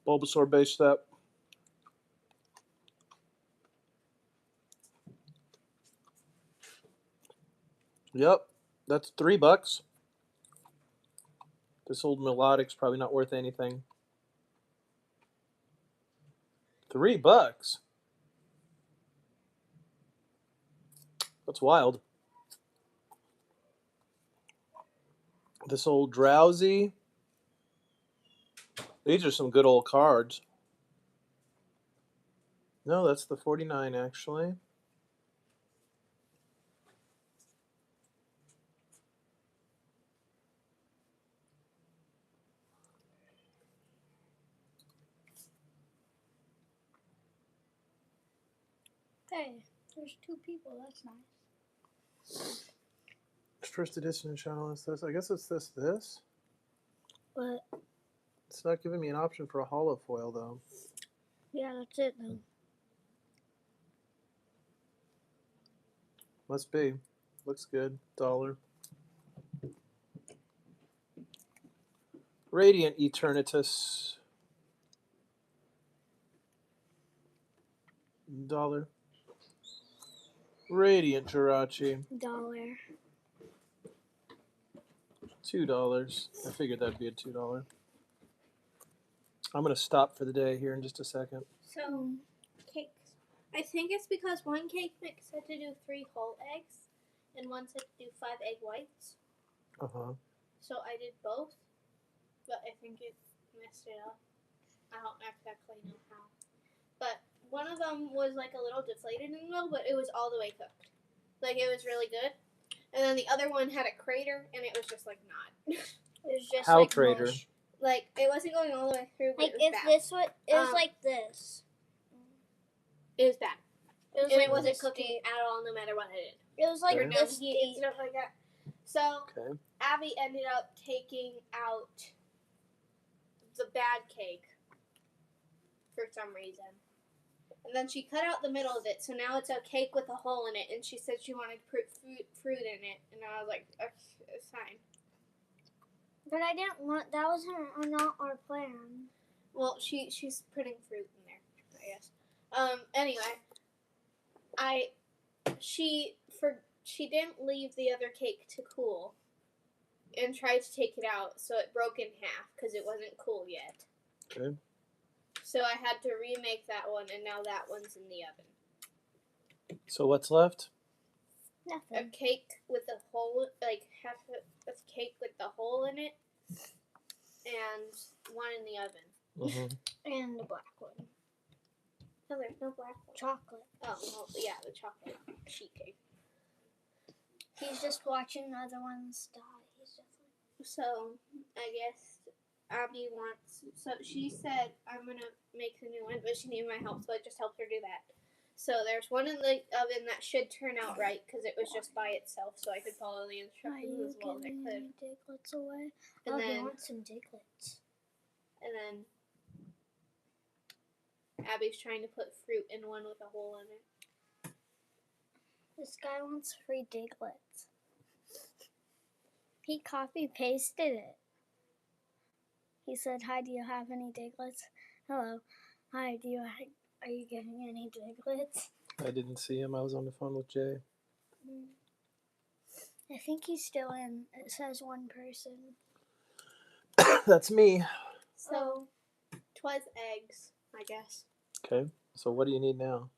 Bulbasaur base set. Yep, that's $3. This old Melodic's probably not worth anything. $3? That's wild. This old Drowsy. These are some good old cards. No, that's the 49 actually. Hey, there's 2 people. That's nice. First edition channel is this. I guess it's this. But It's not giving me an option for a holo foil though. yeah, that's it though. Must be. Looks good. $1. Radiant Eternatus. $1. Radiant Jirachi. $1. $2. I figured that'd be a $2. I'm gonna stop for the day here in just a second. So, cakes. I think it's because one cake mix had to do 3 whole eggs, and one said to do 5 egg whites. So I did both, but I think it messed it up. I don't exactly know how. But one of them was like a little deflated in the middle, but it was all the way cooked. Like it was really good. And then the other one had a crater, and it was just like not. It was just How like crater? mush. Like it wasn't going all the way through. But Like it was if bad. this was, it was like this. It was bad. It was And like it wasn't this cooking deep. at all, no matter what I did. It was like Okay. this Heat and deep. stuff like that. So Okay. Abby ended up taking out the bad cake for some reason. And then she cut out the middle of it, so now it's a cake with a hole in it, and she said she wanted fruit in it, and I was like, okay, it's fine. But I didn't want, that wasn't not our plan. Well, she's putting fruit in there, I guess. Anyway, she didn't leave the other cake to cool, and tried to take it out, so it broke in half because it wasn't cool yet. Okay. So I had to remake that one, and now that one's in the oven. So what's left? a Nothing. cake with a hole, like half a cake with the hole in it, and one in the oven. Mm-hmm. And the black one. No, there's no black one. Chocolate. Oh, well, yeah, the chocolate sheet cake. He's just watching the other ones die. He's just like... So, I guess Abby wants... So, she said, I'm going to make the new one, but she needed my help, so I just helped her do that. So, there's one in the oven that should turn out right, because it was just by itself, so I could follow the instructions as well as I could. Any diglets away? And He then, wants some diglets. and then Abby's trying to put fruit in one with a hole in it. This guy wants free diglets. He copy-pasted it. He said, hi, do you have any diglets? Hello. Hi, are you getting any diglets? I didn't see him. I was on the phone with Jay. I think he's still in. It says one person. That's me. So, 'twas eggs, I guess. Okay. So what do you need now?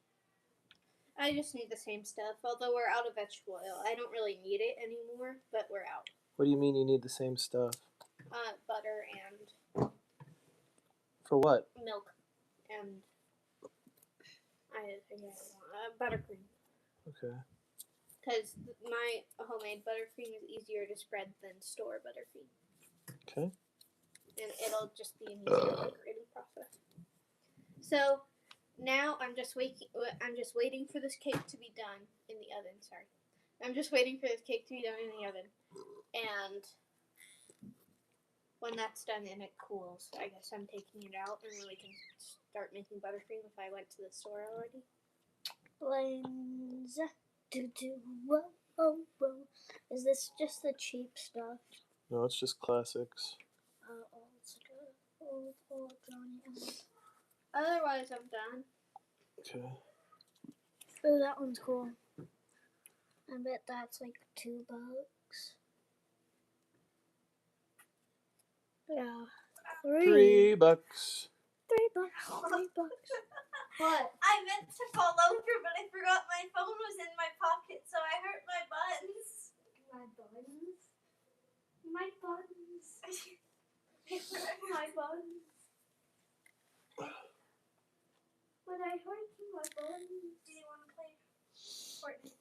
I just need the same stuff, although we're out of vegetable oil. I don't really need it anymore, but we're out. What do you mean you need the same stuff? Butter and For what? milk and buttercream. Okay. Because my homemade buttercream is easier to spread than store buttercream. Okay. And it'll just be an easier decorating process. So now I'm just waiting for this cake to be done in the oven. Sorry, I'm just waiting for this cake to be done in the oven, and when that's done and it cools, I guess I'm taking it out, and then we can start making buttercream if I went to the store already. Blends. Whoa, whoa, whoa. Is this just the cheap stuff? No, it's just classics. Old stuff. Old Johnny. Otherwise, I'm done. Okay. Oh, that one's cool. I bet that's like $2. Yeah. $3. $3. $3. What? I meant to fall over, but I forgot my phone was in my pocket, so I hurt my buttons. My buttons? My buttons. My buttons. But I hurt my buttons. Do you want to play Fortnite?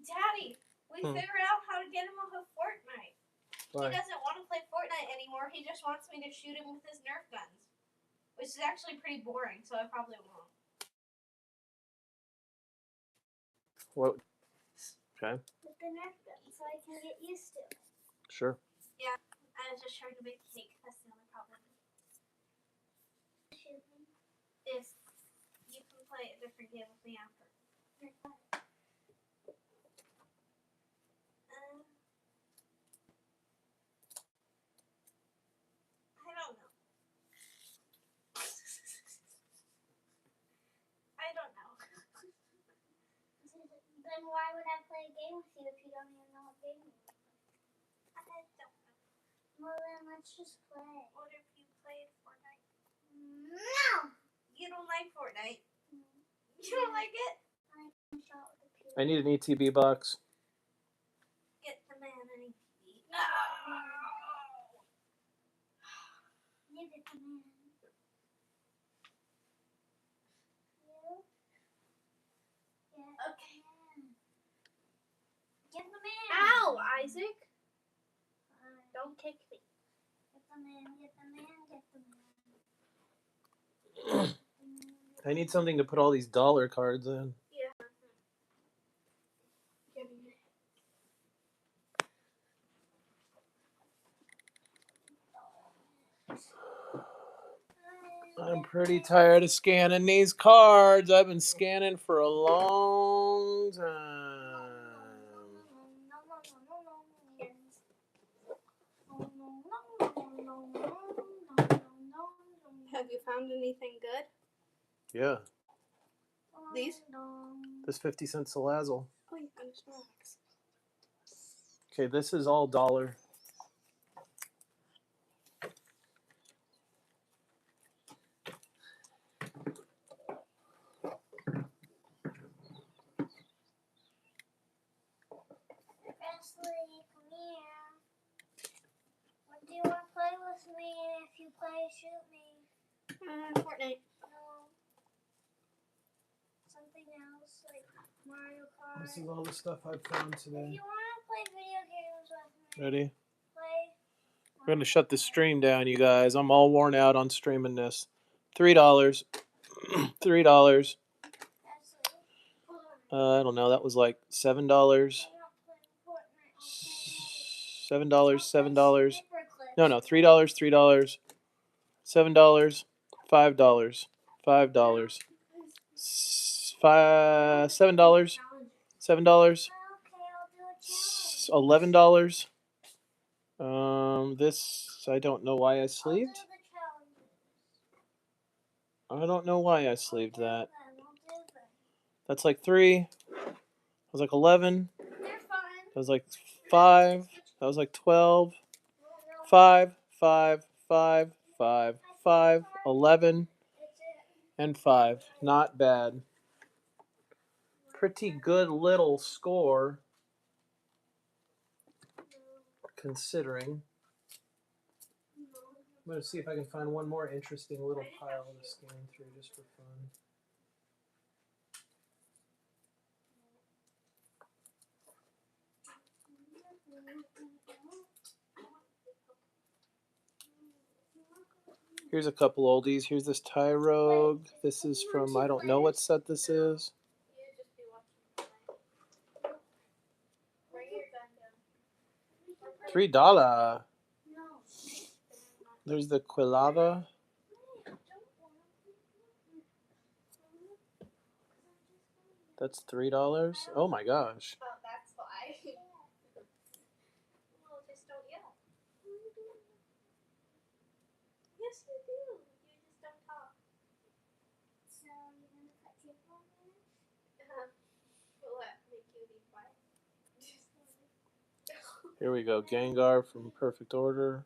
Daddy, we figured out how to get him off of Fortnite. Why? He doesn't want to play Fortnite anymore. He just wants me to shoot him with his Nerf guns. Which is actually pretty boring, so I probably won't. What? Okay. With the Nerf gun, so I can get used to it. Sure. Yeah, I was just trying to make cake. That's the only problem. If you can play a different game with me after. I don't know. I don't know. Then why would I play a game with you if you don't even know what game you want? I don't know. Well, then let's just play. What if you played Fortnite? No! You don't like Fortnite? You don't like it? I need an ETB box. Get the man an ETB. No! You get the man. You? Get Okay. the man. Get the man. Ow, Isaac! Don't kick me. Get the man, get the man, get the man. I need something to put all these dollar cards in. Yeah. Getting it. I'm pretty tired of scanning these cards. I've been scanning for a long time. Have you found anything good? Yeah. These? This 50-cent Salazzle. Oh, you found a Snorlax. Okay, this is all dollar. with me if you play Shoot Me. Fortnite. No. Something else like Mario Kart. This is all the stuff I've found If today. you want to play video games with me, Ready? play. We're gonna shut the stream down, you guys. I'm all worn out on streaming this. $3. $3. I don't know. That was like $7. $7. $7. No. $3. $3. $7. $5. $5. $7. $7. $11. This I don't know why I sleeved. I don't know why I sleeved that. That's like 3. That was like 11. That was like 5. That was like 12. 5, 5, 5, 5, 5, 11, and 5. Not bad. Pretty good little score, considering. I'm going to see if I can find one more interesting little pile to scan through just for fun. Here's a couple oldies. Here's this Tyrogue. This is from, I don't know what set this is. $3. There's the Quilava. That's $3. Oh my gosh. Oh, that's why. Well, just don't yell. Yes, you do. You just don't talk. So you're gonna put tape on it? Will that make you be quiet? Here we go. Gengar from Perfect Order.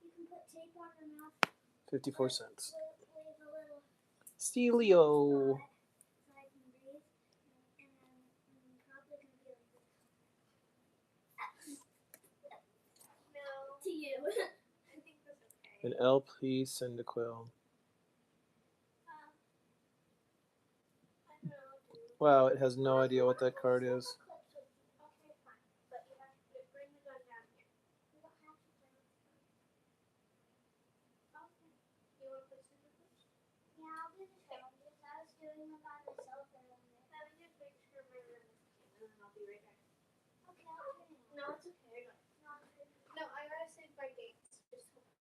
You can put tape on your mouth. 54 cents. Leave a little Steelio. spot so I can breathe. And then I'm probably gonna be like this. No. To you. I think that's okay. An LP Cyndaquil. I don't know. Wow, it has no idea what that card is. Okay, fine. But you have to bring the gun down here. You don't have to play with it. Okay. You want to put scissors first? Yeah, I'll do the challenges. I was doing them by myself earlier. Let me just make sure my room is clean, and then I'll be right back. Okay, I'll do it. No, it's okay. No, I gotta save my dates. Just hold on.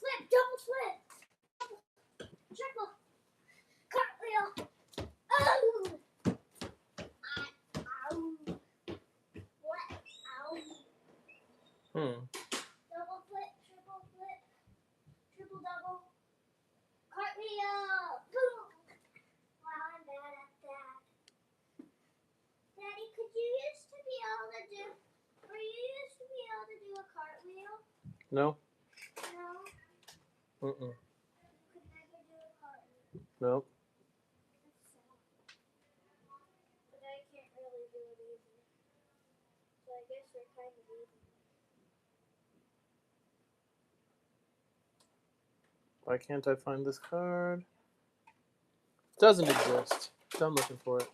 Flip, double flip. Triple. Cartwheel. Oh! Ow. What? Ow. Double flip, triple flip, triple double. Cartwheel. Boom. Wow, I'm bad at that. Daddy, could you used to be able to do, or you used to be able to do a cartwheel? No? No. Mm-mm. You could never do a cartwheel. Nope. But I can't really do it either. So I guess we're kind of even. Why can't I find this card? Doesn't exist. Done looking for it.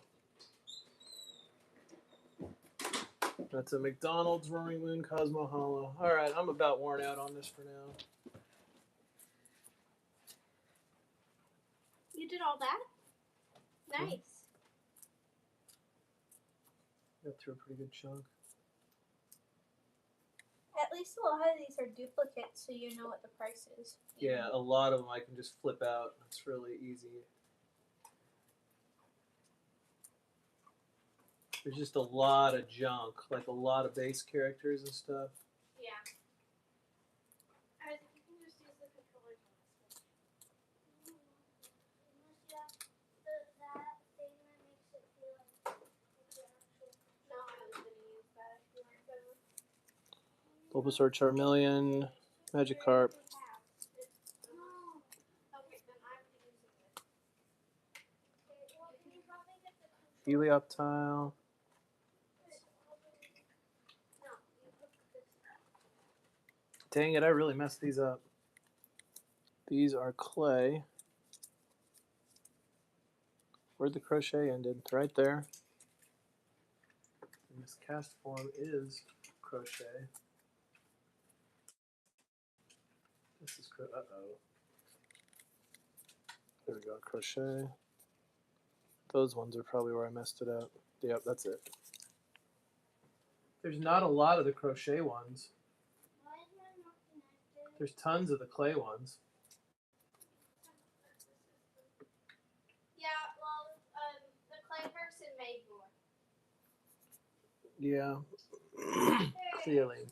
That's a McDonald's Roaring Moon Cosmo Hollow. Alright, I'm about worn out on this for now. You did all that? Nice. Got through a pretty good chunk. At least a lot of these are duplicates, so you know what the price is. Yeah, a lot of them I can just flip out. It's really easy. There's just a lot of junk, like a lot of base characters and stuff. Yeah. I think you can just use the controllers on this one. Unless you have that thing that makes it feel like the actual. No, I was going to use that if you weren't going to. Bulbasaur, Charmeleon, Magikarp. Oh. Okay, then I'm using this. Well, can you help me get the controller? Helioptile. No, you hook this up. Dang it, I really messed these up. These are clay. Where'd the crochet ended? Right there. And this cast form is crochet. This is uh-oh. There we go, crochet. Those ones are probably where I messed it up. Yep, that's it. There's not a lot of the crochet ones. Why is mine not connected? There's tons of the clay ones. Yeah, well, the clay person made more. Yeah. Clearly.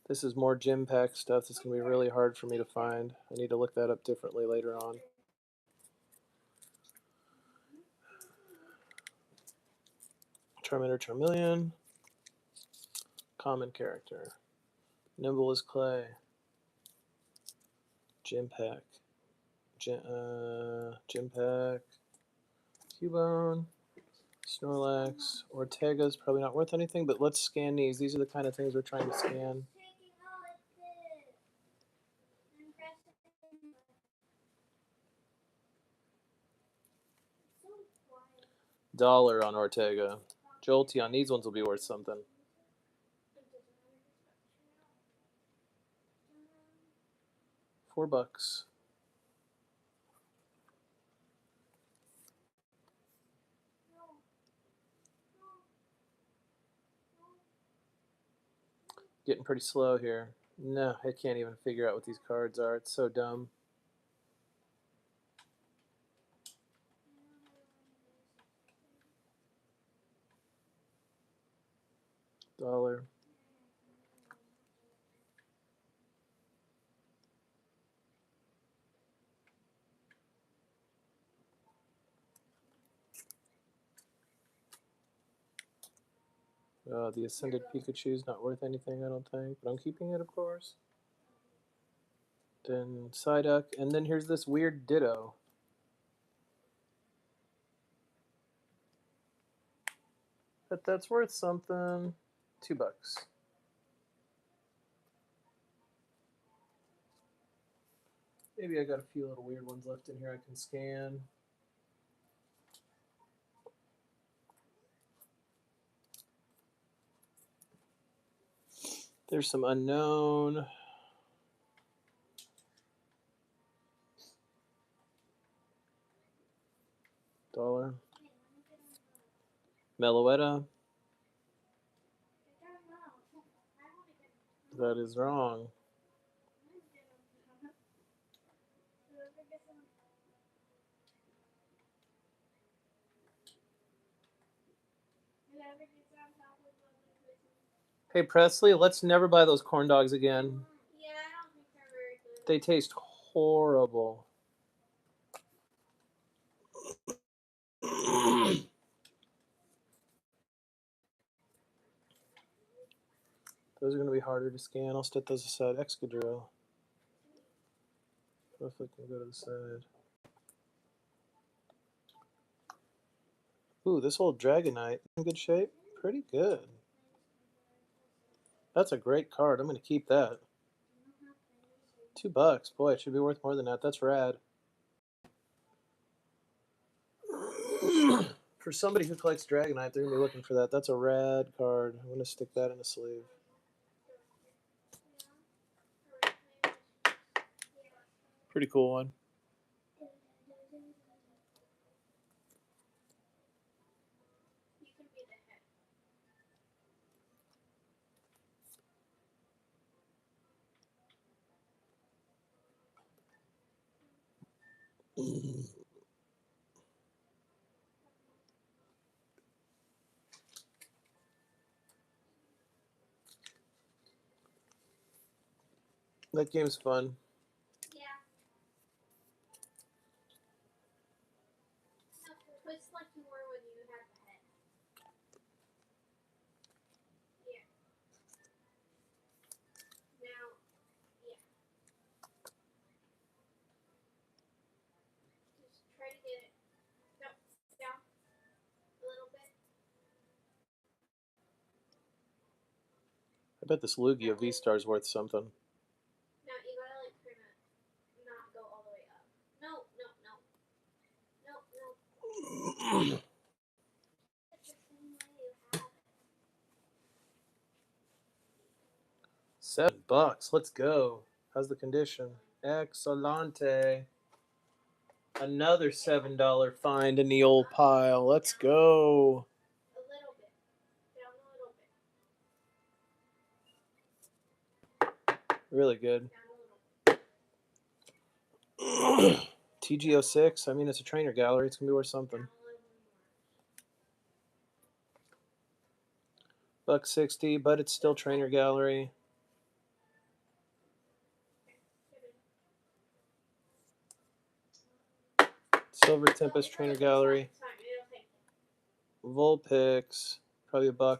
This is more gym pack stuff that's going to be really hard for me to find. I need to look that up differently later on. Charmander, Charmeleon. Common character. Nimble as clay. Gym pack. Gym pack. Cubone. Snorlax. Ortega's probably not worth anything, but let's scan these. These are the kind of things we're trying to scan. $1 on Ortega. Jolteon, these ones will be worth something. $4. Getting pretty slow here. No, I can't even figure out what these cards are. It's so dumb. $1. The Ascended Pikachu's not worth anything, I don't think, but I'm keeping it, of course. Then Psyduck, and then here's this weird Ditto. But that's worth something. $2. Maybe I got a few little weird ones left in here I can scan. There's some unknown. $1. Meloetta. That is wrong. Hey Presley, let's never buy those corn dogs again. Yeah, I don't think they're very good. They taste horrible. Those are going to be harder to scan. I'll set those aside. Excadrill. If I can go to the side. Ooh, this old Dragonite in good shape. Pretty good. That's a great card. I'm going to keep that. $2. Boy, it should be worth more than that. That's rad. For somebody who collects Dragonite, they're going to be looking for that. That's a rad card. I'm going to stick that in a sleeve. Pretty cool one. You can be the head. That game's fun. Yeah. Twist like you were when you had the head. Yeah. Now, yeah. Just try to get it. No, down a little bit. I bet this Lugia V-Star is worth something. No, you gotta like kind of not go all the way up. No. It's the same way you have it. $7. Let's go. How's the condition? Excelente. Another $7 find in the old pile. Let's go. A little bit. Down a little bit. Really good. Down a little bit. TG06. I mean, it's a trainer gallery. It's going to be worth something. Down a little bit more. $1.60, but it's still trainer gallery. Silver Tempest trainer gallery. Vulpix. Probably $1.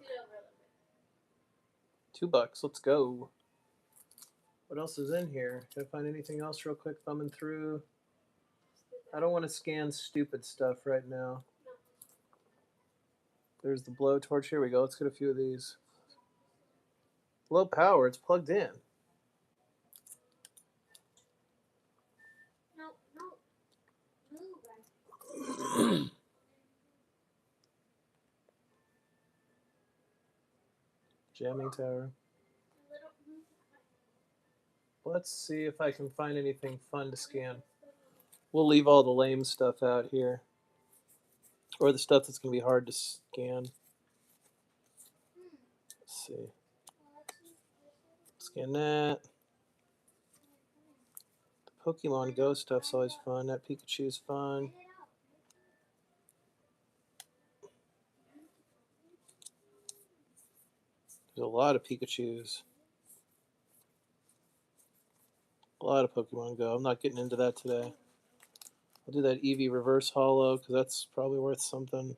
$2. Let's go. What else is in here? Can I find anything else real quick? Thumbing through. I don't want to scan stupid stuff right now. There's the blowtorch. Here we go. Let's get a few of these. Low power. It's plugged in. No. Move. Jamming tower. Let's see if I can find anything fun to scan. We'll leave all the lame stuff out here. Or the stuff that's going to be hard to scan. Let's see. Scan that. The Pokemon Go stuff's always fun. That Pikachu's fun. There's a lot of Pikachus. A lot of Pokemon Go. I'm not getting into that today. I'll do that Eevee reverse holo because that's probably worth something.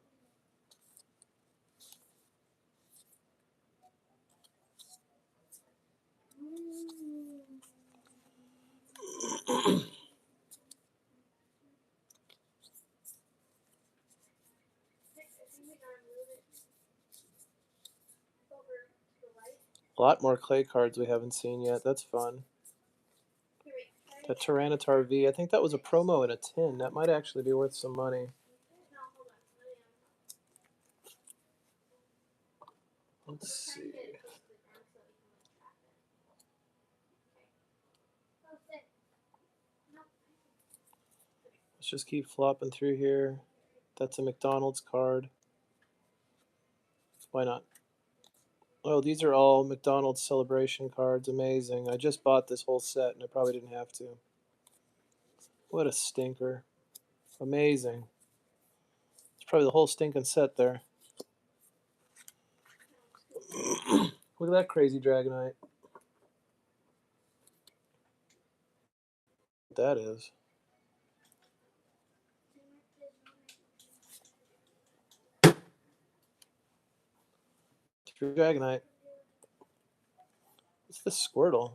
A lot more clay cards we haven't seen yet. That's fun. The Tyranitar V. I think that was a promo in a tin. That might actually be worth some money. Let's see. Let's just keep flopping through here. That's a McDonald's card. Why not? Oh, these are all McDonald's celebration cards. Amazing. I just bought this whole set and I probably didn't have to. What a stinker. Amazing. It's probably the whole stinking set there. Look at that crazy Dragonite. What that is. True Dragonite. What's this Squirtle?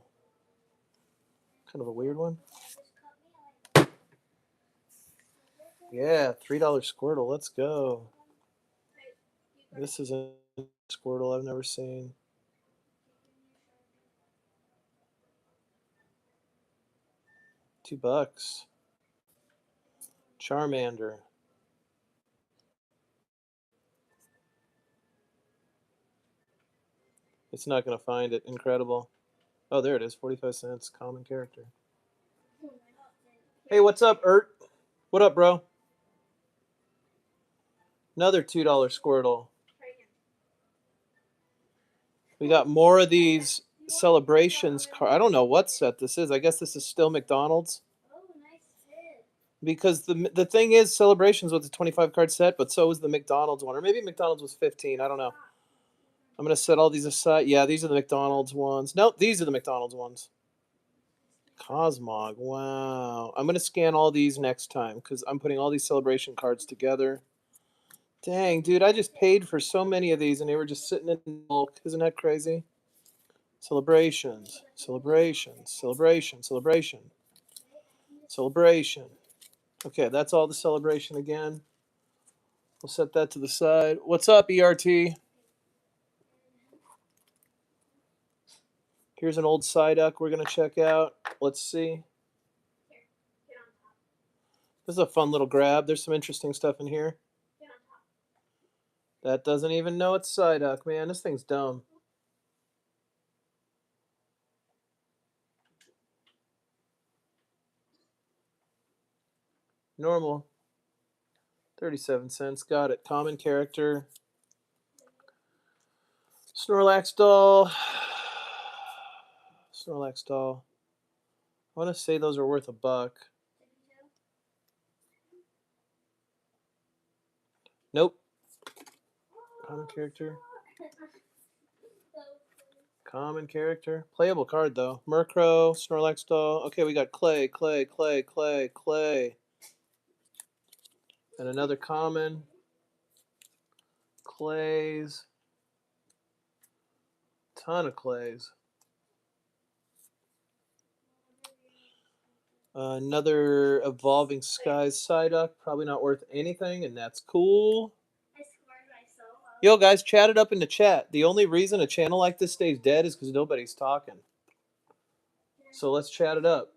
Kind of a weird one. Yeah, $3 Squirtle. Let's go. This is a Squirtle I've never seen. $2. Charmander. It's not going to find it. Incredible. Oh, there it is. 45 cents. Common character. Hey, what's up, Ert? What up, bro? Another $2 Squirtle. We got more of these celebrations cards. I don't know what set this is. I guess this is still McDonald's. Because the thing is, Celebrations was a 25 card set, but so was the McDonald's one. Or maybe McDonald's was 15. I don't know. I'm going to set all these aside. Yeah, these are the McDonald's ones. Nope, these are the McDonald's ones. Cosmog. Wow. I'm going to scan all these next time because I'm putting all these celebration cards together. Dang, dude, I just paid for so many of these and they were just sitting in bulk. Isn't that crazy? Celebrations. Celebration. Celebration. Celebration. Celebration. Okay, that's all the celebration again. We'll set that to the side. What's up, ERT? Here's an old Psyduck we're going to check out. Let's see. Get on top. This is a fun little grab. There's some interesting stuff in here. Get on top. That doesn't even know it's Psyduck, man. This thing's dumb. Normal. 37 cents. Got it. Common character. Snorlax doll. Snorlax doll. I want to say those are worth $1. Nope. Common character. Common character. Playable card, though. Murkrow, Snorlax doll. Okay, we got Clay. And another common. Clays. Ton of clays. Another Evolving Skies Psyduck. Probably not worth anything, and that's cool. Yo, guys, chat it up in the chat. The only reason a channel like this stays dead is because nobody's talking. So let's chat it up.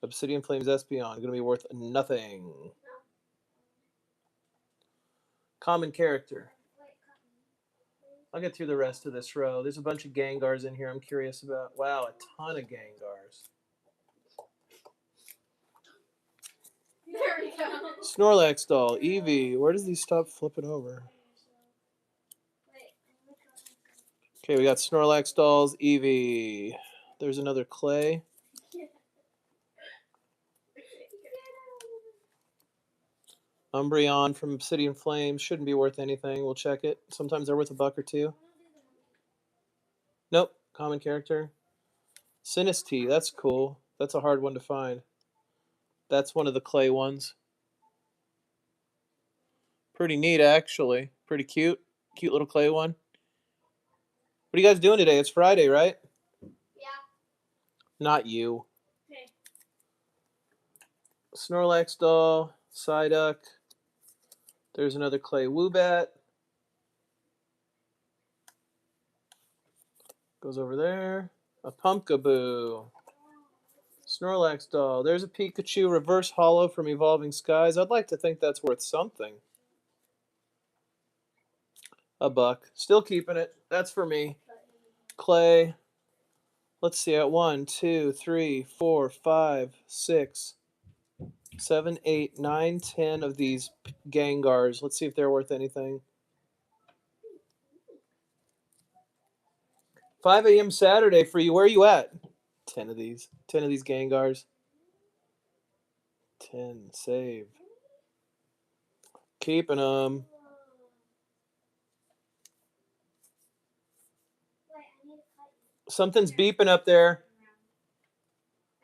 Obsidian Flames Espeon. Going to be worth nothing. Common character. I'll get through the rest of this row. There's a bunch of Gengars in here I'm curious about. Wow, a ton of Gengars. There we go. Snorlax doll, Eevee. Where does these stop flipping over? Okay, we got Snorlax dolls, Eevee. There's another clay. Umbreon from Obsidian Flames. Shouldn't be worth anything. We'll check it. Sometimes they're worth $1 or $2. Nope. Common character. Sinistea. That's cool. That's a hard one to find. That's one of the clay ones. Pretty neat, actually. Pretty cute. Cute little clay one. What are you guys doing today? It's Friday, right? Yeah. Not you. Okay. Snorlax doll. Psyduck. There's another clay Woobat. Goes over there. A Pumpkaboo. Snorlax doll. There's a Pikachu reverse holo from Evolving Skies. I'd like to think that's worth something. $1. Still keeping it. That's for me. Clay. Let's see. At 1, 2, 3, 4, 5, 6, 7, 8, 9, 10 of these Gengars. Let's see if they're worth anything. 5 a.m. Saturday for you. Where are you at? 10 of these. 10 of these Gengars. 10. Save. Keeping them. Something's beeping up there.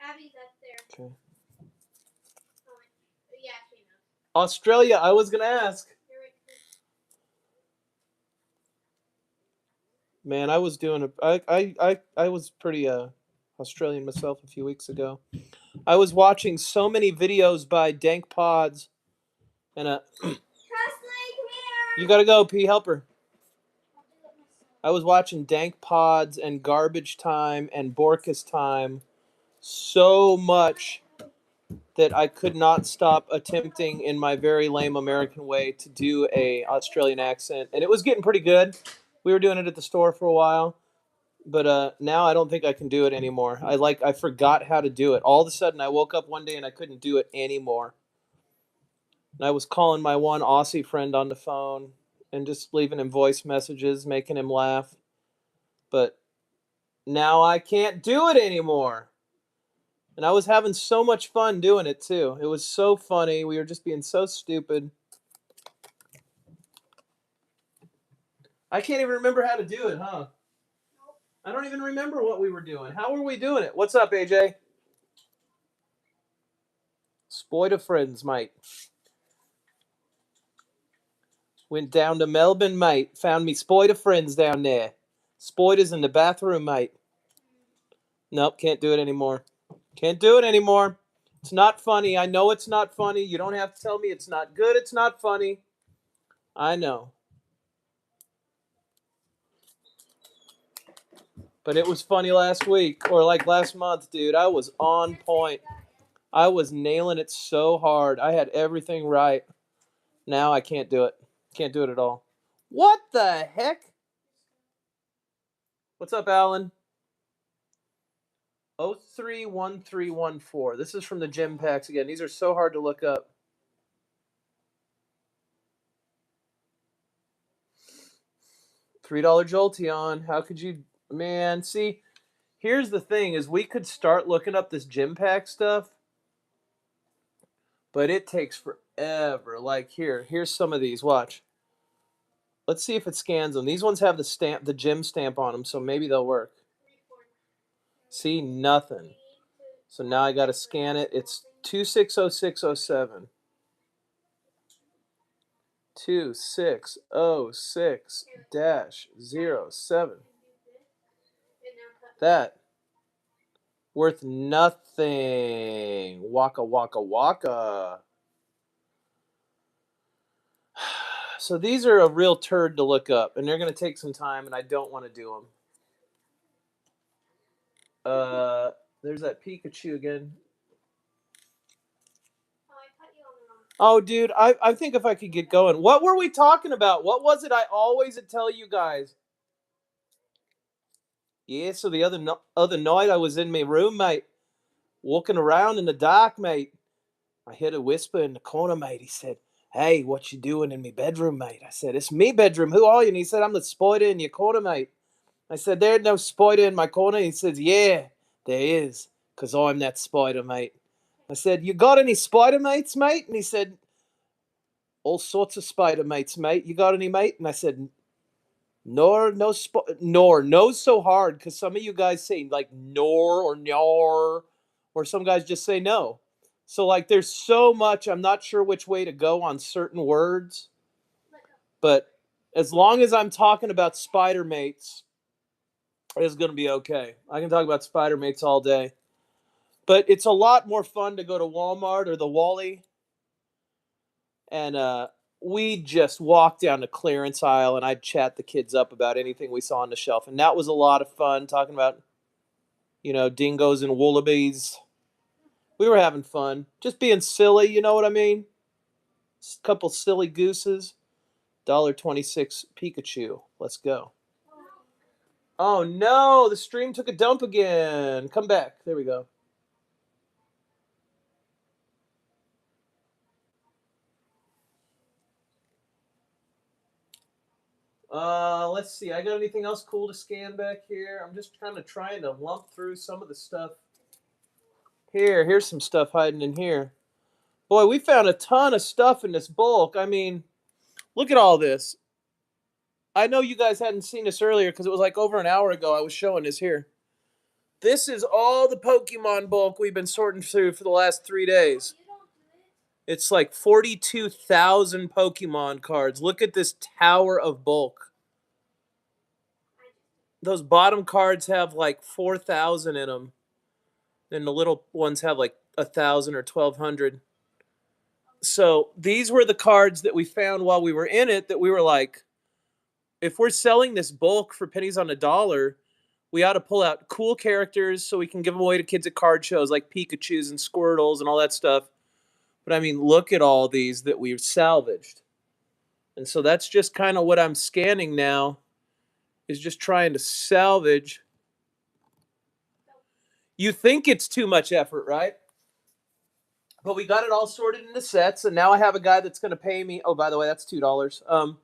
Abby's up there. Okay. Oh, yeah, she knows. Australia, I was going to ask. You're right. Man, I was doing I was pretty Australian myself a few weeks ago. I was watching so many videos by Dank Pods and you got to go, P, help her. I was watching Dank Pods and Garbage Time and Borkus Time so much that I could not stop attempting in my very lame American way to do a Australian accent, and it was getting pretty good. We were doing it at the store for a while, but now I don't think I can do it anymore. I forgot how to do it. All of a sudden, I woke up one day and I couldn't do it anymore. And I was calling my one Aussie friend on the phone and just leaving him voice messages, making him laugh. But now I can't do it anymore. And I was having so much fun doing it, too. It was so funny. We were just being so stupid. I can't even remember how to do it, huh? I don't even remember what we were doing. How were we doing it? What's up, AJ? Spoiled of friends, mate. Went down to Melbourne, mate. Found me spoiled of friends down there. Spoiled is in the bathroom, mate. Nope, can't do it anymore. Can't do it anymore. It's not funny. I know it's not funny. You don't have to tell me it's not good. It's not funny. I know. But it was funny last week, or like last month, dude. I was on point. I was nailing it so hard. I had everything right. Now I can't do it. Can't do it at all. What the heck? What's up, Alan? 031314. This is from the gym packs again. These are so hard to look up. $3 Jolteon. How could you, man? See, here's the thing: is we could start looking up this gym pack stuff, but it takes forever. Like here's some of these. Watch. Let's see if it scans them. These ones have the stamp, the gym stamp on them, so maybe they'll work. See, nothing. So now I got to scan it. It's 260607. 2606-07. That worth nothing. Waka waka waka. So these are a real turd to look up, and they're going to take some time, and I don't want to do them. There's that Pikachu again. Oh, dude, I think if I could get going. What were we talking about? What was it I always tell you guys? Yeah, so the other night I was in my room, mate, walking around in the dark, mate. I heard a whisper in the corner, mate. He said, "Hey, what you doing in my bedroom, mate?" I said, "It's me bedroom. Who are you?" And he said, "I'm the spider in your corner, mate." I said, "There's no spider in my corner." He says, "Yeah, there is, because I'm that spider, mate." I said, "You got any spider mates, mate?" And he said, "All sorts of spider mates, mate. You got any, mate?" And I said, "Nor, no, no so hard, because some of you guys say like nor or nor, or some guys just say no. So like there's so much, I'm not sure which way to go on certain words. But as long as I'm talking about spider mates, it's going to be okay. I can talk about spider mates all day. But it's a lot more fun to go to Walmart or the Wally and we just walked down the clearance aisle and I'd chat the kids up about anything we saw on the shelf. And that was a lot of fun talking about, dingoes and wallabies. We were having fun. Just being silly, you know what I mean? A couple silly gooses. $1.26 Pikachu. Let's go. Oh no, the stream took a dump again. Come back. There we go. Let's see. I got anything else cool to scan back here? I'm just kind of trying to lump through some of the stuff. Here's some stuff hiding in here. Boy, we found a ton of stuff in this bulk. I mean, look at all this. I know you guys hadn't seen this earlier because it was like over an hour ago I was showing this here. This is all the Pokemon bulk we've been sorting through for the last 3 days. It's like 42,000 Pokemon cards. Look at this tower of bulk. Those bottom cards have like 4,000 in them. And the little ones have like 1,000 or 1,200. So these were the cards that we found while we were in it that we were like, if we're selling this bulk for pennies on a dollar, we ought to pull out cool characters so we can give them away to kids at card shows like Pikachus and Squirtles and all that stuff. But I mean, look at all these that we've salvaged. And so that's just kind of what I'm scanning now, is just trying to salvage. You think it's too much effort, right? But we got it all sorted into sets, and now I have a guy that's going to pay me. Oh, by the way, that's $2.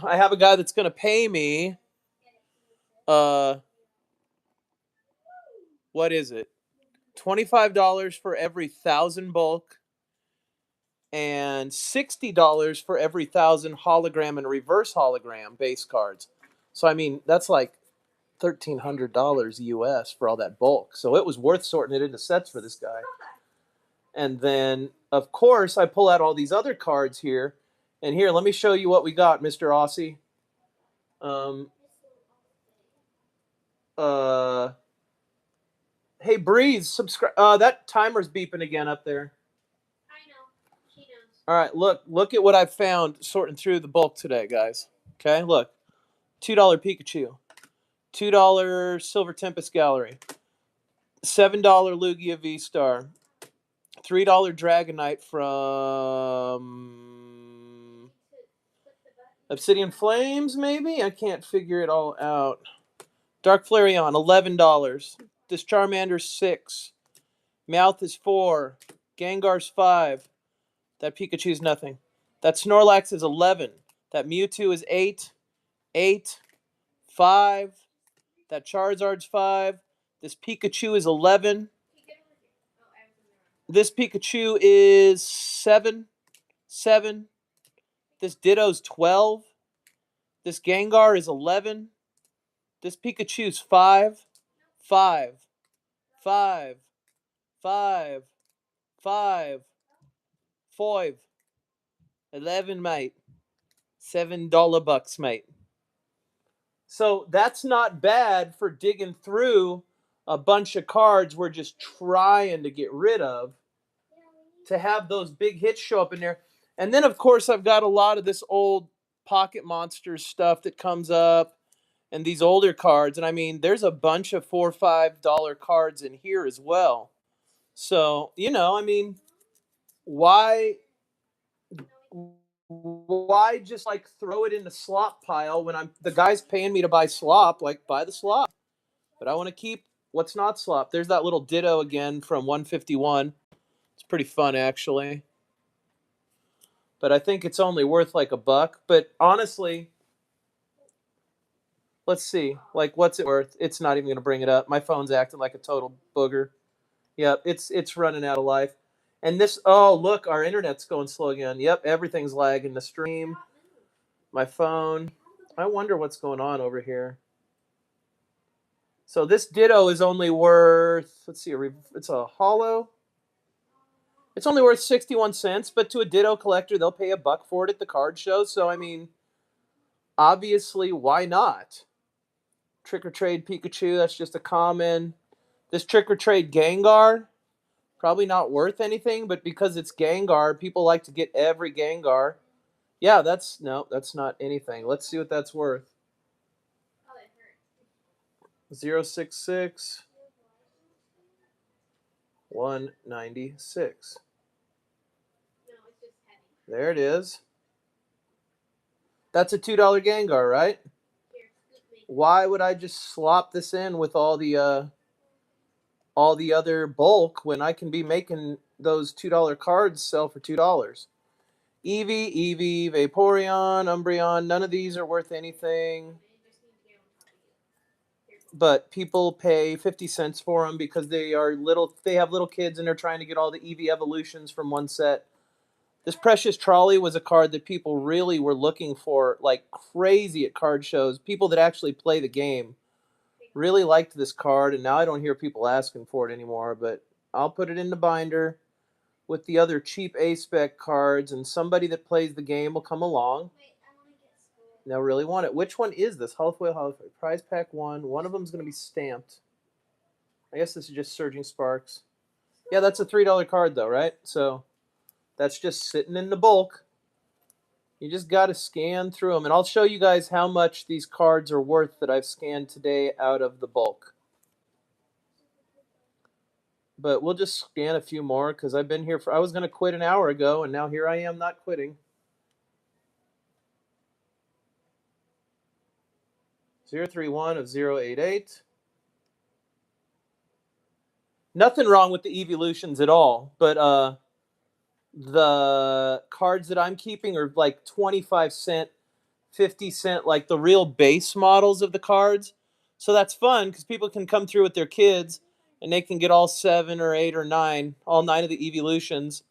I have a guy that's going to pay me. What is it? $25 for every 1,000 bulk, and $60 for every 1,000 hologram and reverse hologram base cards. So I mean, that's like $1,300 US for all that bulk. So it was worth sorting it into sets for this guy. And then, of course, I pull out all these other cards here. And here, let me show you what we got, Mr. Aussie. Hey, Breeze, subscribe. That timer's beeping again up there. I know. She knows. All right, look at what I found sorting through the bulk today, guys. Okay, look. $2 Pikachu. $2 Silver Tempest Gallery, $7 Lugia V-Star, $3 Dragonite from Obsidian Flames, maybe? I can't figure it all out. Dark Flareon, $11. This Charmander's $6. Meowth is $4. Gengar's $5. That Pikachu's nothing. That Snorlax is $11. That Mewtwo is $8. $8. $5. That Charizard's $5. This Pikachu is $11. This Pikachu is $7. $7. This Ditto's $12. This Gengar is $11. This Pikachu's $5. $5. $5. $5. $5. $5. $11, mate. $7 bucks, mate. So that's not bad for digging through a bunch of cards we're just trying to get rid of, to have those big hits show up in there. And then, of course, I've got a lot of this old Pocket Monsters stuff that comes up, and these older cards. And I mean, there's a bunch of $4 or $5 cards in here as well. So, you know, I mean, why just like throw it in the slop pile when the guy's paying me to buy slop? Like, buy the slop. But I want to keep what's not slop. There's that little Ditto again from 151. It's pretty fun, actually. But I think it's only worth like $1. But honestly, let's see. Like, what's it worth? It's not even going to bring it up. My phone's acting like a total booger. Yep, it's running out of life. And this, oh, look, our internet's going slow again. Yep, everything's lagging. The stream, my phone. I wonder what's going on over here. So this Ditto is only worth, let's see, it's a holo. It's only worth 61 cents, but to a Ditto collector, they'll pay $1 for it at the card show. So, I mean, obviously, why not? Trick or Trade Pikachu, that's just a common. This Trick or Trade Gengar, probably not worth anything, but because it's Gengar, people like to get every Gengar. Yeah, that's not anything. Let's see what that's worth. 066 196. There it is. That's a $2 Gengar, right? Why would I just slop this in with all the other bulk when I can be making those $2 cards sell for $2? Eevee, Vaporeon, Umbreon, none of these are worth anything. But people pay 50 cents for them because they have little kids and they're trying to get all the Eevee evolutions from one set. This Precious Trolley was a card that people really were looking for like crazy at card shows. People that actually play the game really liked this card, and now I don't hear people asking for it anymore, but I'll put it in the binder with the other cheap A-Spec cards, and somebody that plays the game will come along. Now really want it. Which one is this? Holofoil. Prize Pack 1. One of them is going to be stamped. I guess this is just Surging Sparks. Yeah, that's a $3 card though, right? So that's just sitting in the bulk. You just got to scan through them. And I'll show you guys how much these cards are worth that I've scanned today out of the bulk. But we'll just scan a few more because I've been here I was going to quit an hour ago, and now here I am not quitting. 031 of 088. Nothing wrong with the evolutions at all, but the cards that I'm keeping are like 25 cent, 50 cent, like the real base models of the cards. So that's fun because people can come through with their kids and they can get all 7 or 8 or 9, all 9 of the evolutions,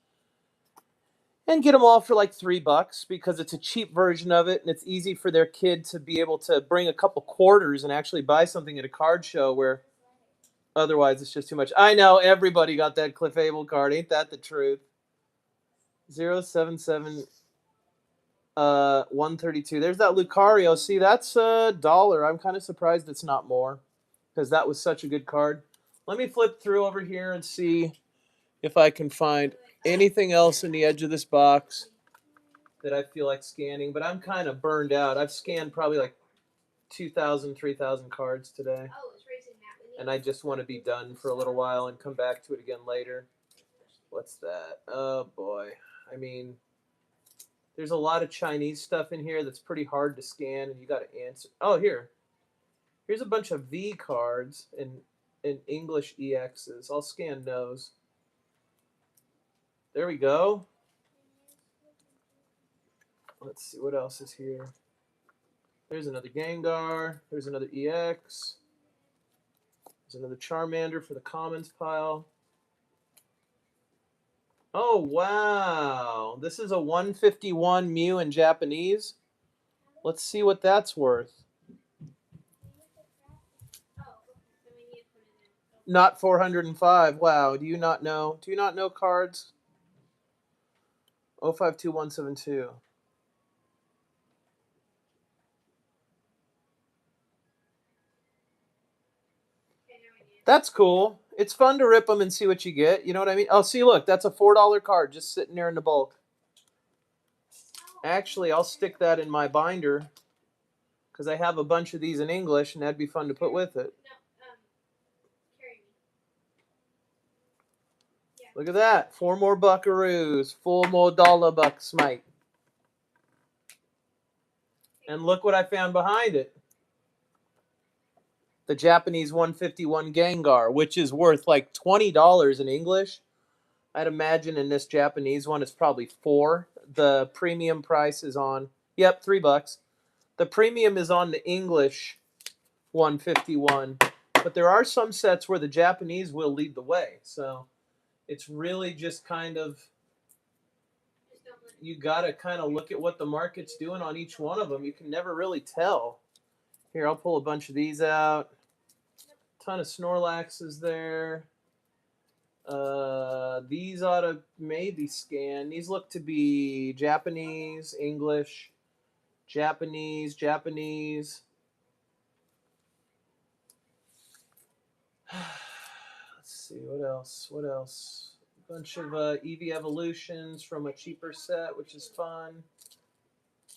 and get them all for like $3 because it's a cheap version of it and it's easy for their kid to be able to bring a couple quarters and actually buy something at a card show where otherwise it's just too much. I know everybody got that Cliff Abel card. Ain't that the truth? 077 132. There's that Lucario. See, that's $1. I'm kind of surprised it's not more because that was such a good card. Let me flip through over here and see if I can find anything else in the edge of this box that I feel like scanning, but I'm kind of burned out. I've scanned probably like 2,000, 3,000 cards today. Oh, it's raising that. And I just want to be done for a little while and come back to it again later. What's that? Oh boy. I mean, there's a lot of Chinese stuff in here that's pretty hard to scan, and you got to answer. Oh, here's a bunch of V cards in English EXs. I'll scan those. There we go. Let's see what else is here. There's another Gengar. There's another EX. There's another Charmander for the commons pile. Oh, wow. This is a 151 Mew in Japanese. Let's see what that's worth. Not 405. Wow. Do you not know? Do you not know cards? 052172. That's cool. It's fun to rip them and see what you get. You know what I mean? Oh, see, look. That's a $4 card just sitting there in the bulk. Actually, I'll stick that in my binder because I have a bunch of these in English, and that'd be fun to put with it. Look at that. 4 more buckaroos. 4 more dollar bucks, mate. And look what I found behind it. The Japanese 151 Gengar, which is worth like $20 in English. I'd imagine in this Japanese one it's probably $4. The premium price is on, yep, $3. The premium is on the English 151. But there are some sets where the Japanese will lead the way. So it's really just kind of, you got to kind of look at what the market's doing on each one of them. You can never really tell. Here, I'll pull a bunch of these out. Ton of Snorlaxes there. These ought to maybe scan. These look to be Japanese, English, Japanese, Japanese. Let's see, what else? What else? A bunch of Eevee evolutions from a cheaper set, which is fun.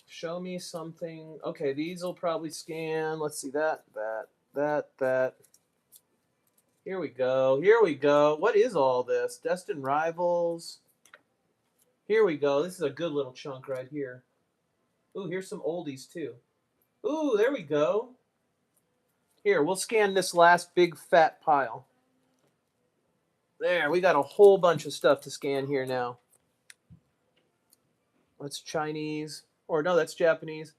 Show me something. Okay, these will probably scan. Let's see, that. Here we go. Here we go. What is all this? Destined Rivals. Here we go. This is a good little chunk right here. Ooh, here's some oldies too. Ooh, there we go. Here, we'll scan this last big fat pile. There, we got a whole bunch of stuff to scan here now. That's Chinese. Or no, that's Japanese.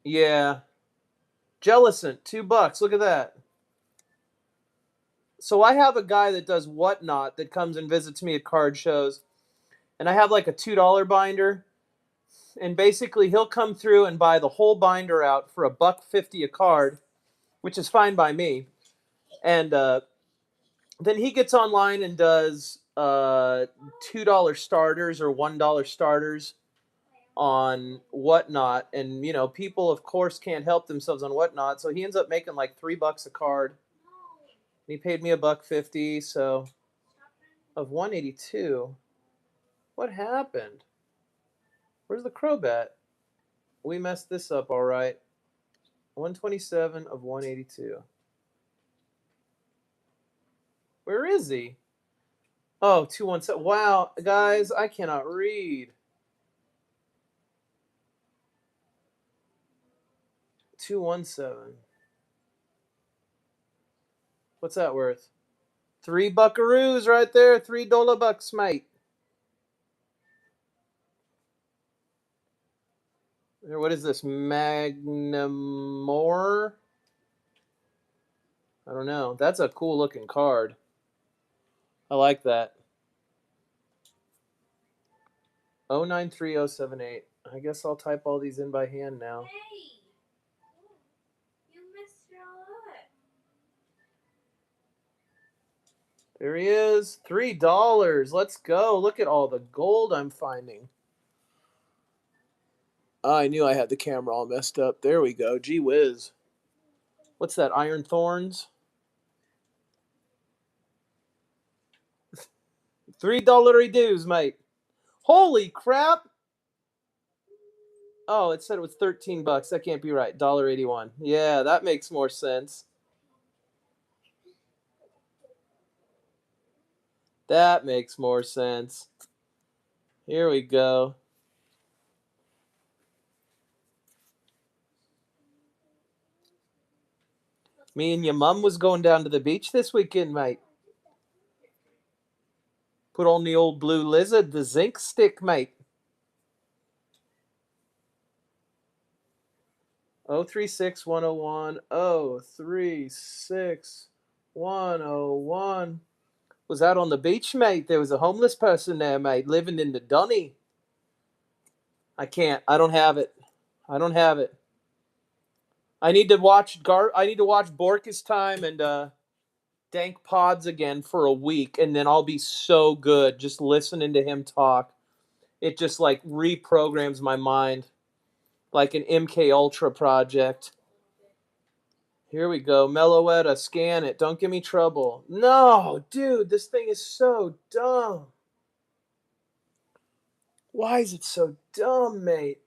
Yeah. Jellicent, $2. Look at that. So I have a guy that does Whatnot that comes and visits me at card shows. And I have like a $2 binder. And basically he'll come through and buy the whole binder out for $1.50 a card, which is fine by me. And then he gets online and does $2 starters or $1 starters on Whatnot. And, you know, people, of course, can't help themselves on Whatnot. So he ends up making like $3 a card. And he paid me $1.50, so of 182. What happened? Where's the Crobat? We messed this up all right. 127 of 182. Where is he? Oh, 217. Wow, guys, I cannot read. 217. What's that worth? 3 buckaroos right there. $3 bucks, mate. What is this? Magnamore? I don't know. That's a cool looking card. I like that. 093078. I guess I'll type all these in by hand now. Hey, you missed your lot. There he is. $3. Let's go. Look at all the gold I'm finding. Oh, I knew I had the camera all messed up. There we go. Gee whiz. What's that? Iron Thorns? $3 dues, mate. Holy crap. Oh, it said it was 13 bucks. That can't be right. $1.81. Yeah, that makes more sense. That makes more sense. Here we go. Me and your mum was going down to the beach this weekend, mate. Put on the old blue lizard, the zinc stick, mate. 036101 036101. Was out on the beach, mate. There was a homeless person there, mate, living in the dunny. I can't. I don't have it. I don't have it. I need to watch Borkus Time and Dank Pods again for a week, and then I'll be so good just listening to him talk. It just like reprograms my mind like an MK Ultra project. Here we go. Meloetta, scan it. Don't give me trouble. No, dude, this thing is so dumb. Why is it so dumb, mate?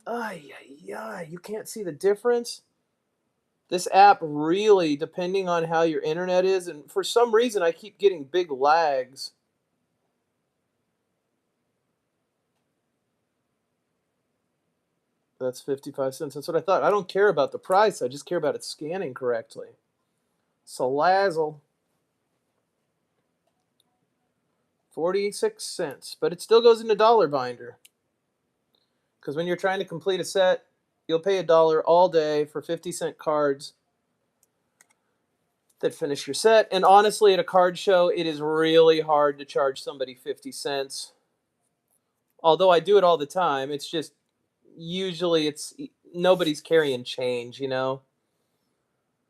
Ay, ay, ay. You can't see the difference? This app really, depending on how your internet is, and for some reason I keep getting big lags. That's 55 cents. That's what I thought. I don't care about the price. I just care about it scanning correctly. Salazzle. 46 cents. But it still goes in the dollar binder. Because when you're trying to complete a set, you'll pay $1 all day for 50-cent cards that finish your set. And honestly, at a card show, it is really hard to charge somebody 50 cents. Although I do it all the time. It's just usually nobody's carrying change, you know.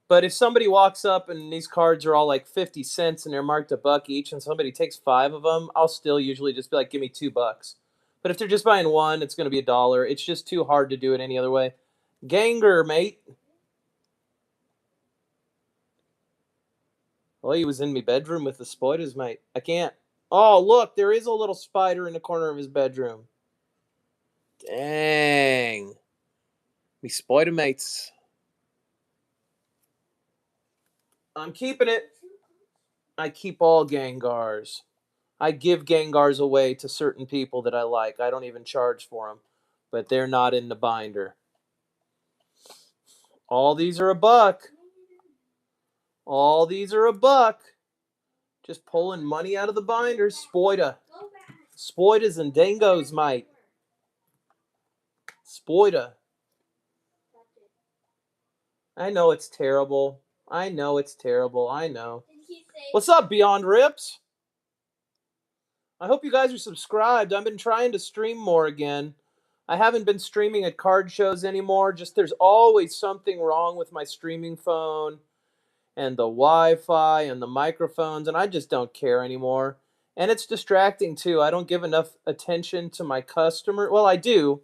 But if somebody walks up and these cards are all like 50 cents and they're marked $1 each and somebody takes 5 of them, I'll still usually just be like, give me $2. But if they're just buying one, it's going to be $1. It's just too hard to do it any other way. Ganger, mate. Well, he was in my bedroom with the spiders, mate. I can't. Oh, look, there is a little spider in the corner of his bedroom. Dang. Me spider mates. I'm keeping it. I keep all Gengars. I give Gengars away to certain people that I like. I don't even charge for them, but they're not in the binder. All these are $1. All these are $1. Just pulling money out of the binders. Spoidas and dangos, mate. Spoida. I know it's terrible. I know it's terrible. I know. What's up, Beyond Rips? I hope you guys are subscribed. I've been trying to stream more again. I haven't been streaming at card shows anymore. Just there's always something wrong with my streaming phone and the Wi-Fi and the microphones, and I just don't care anymore. And it's distracting too. I don't give enough attention to my customer. Well, I do,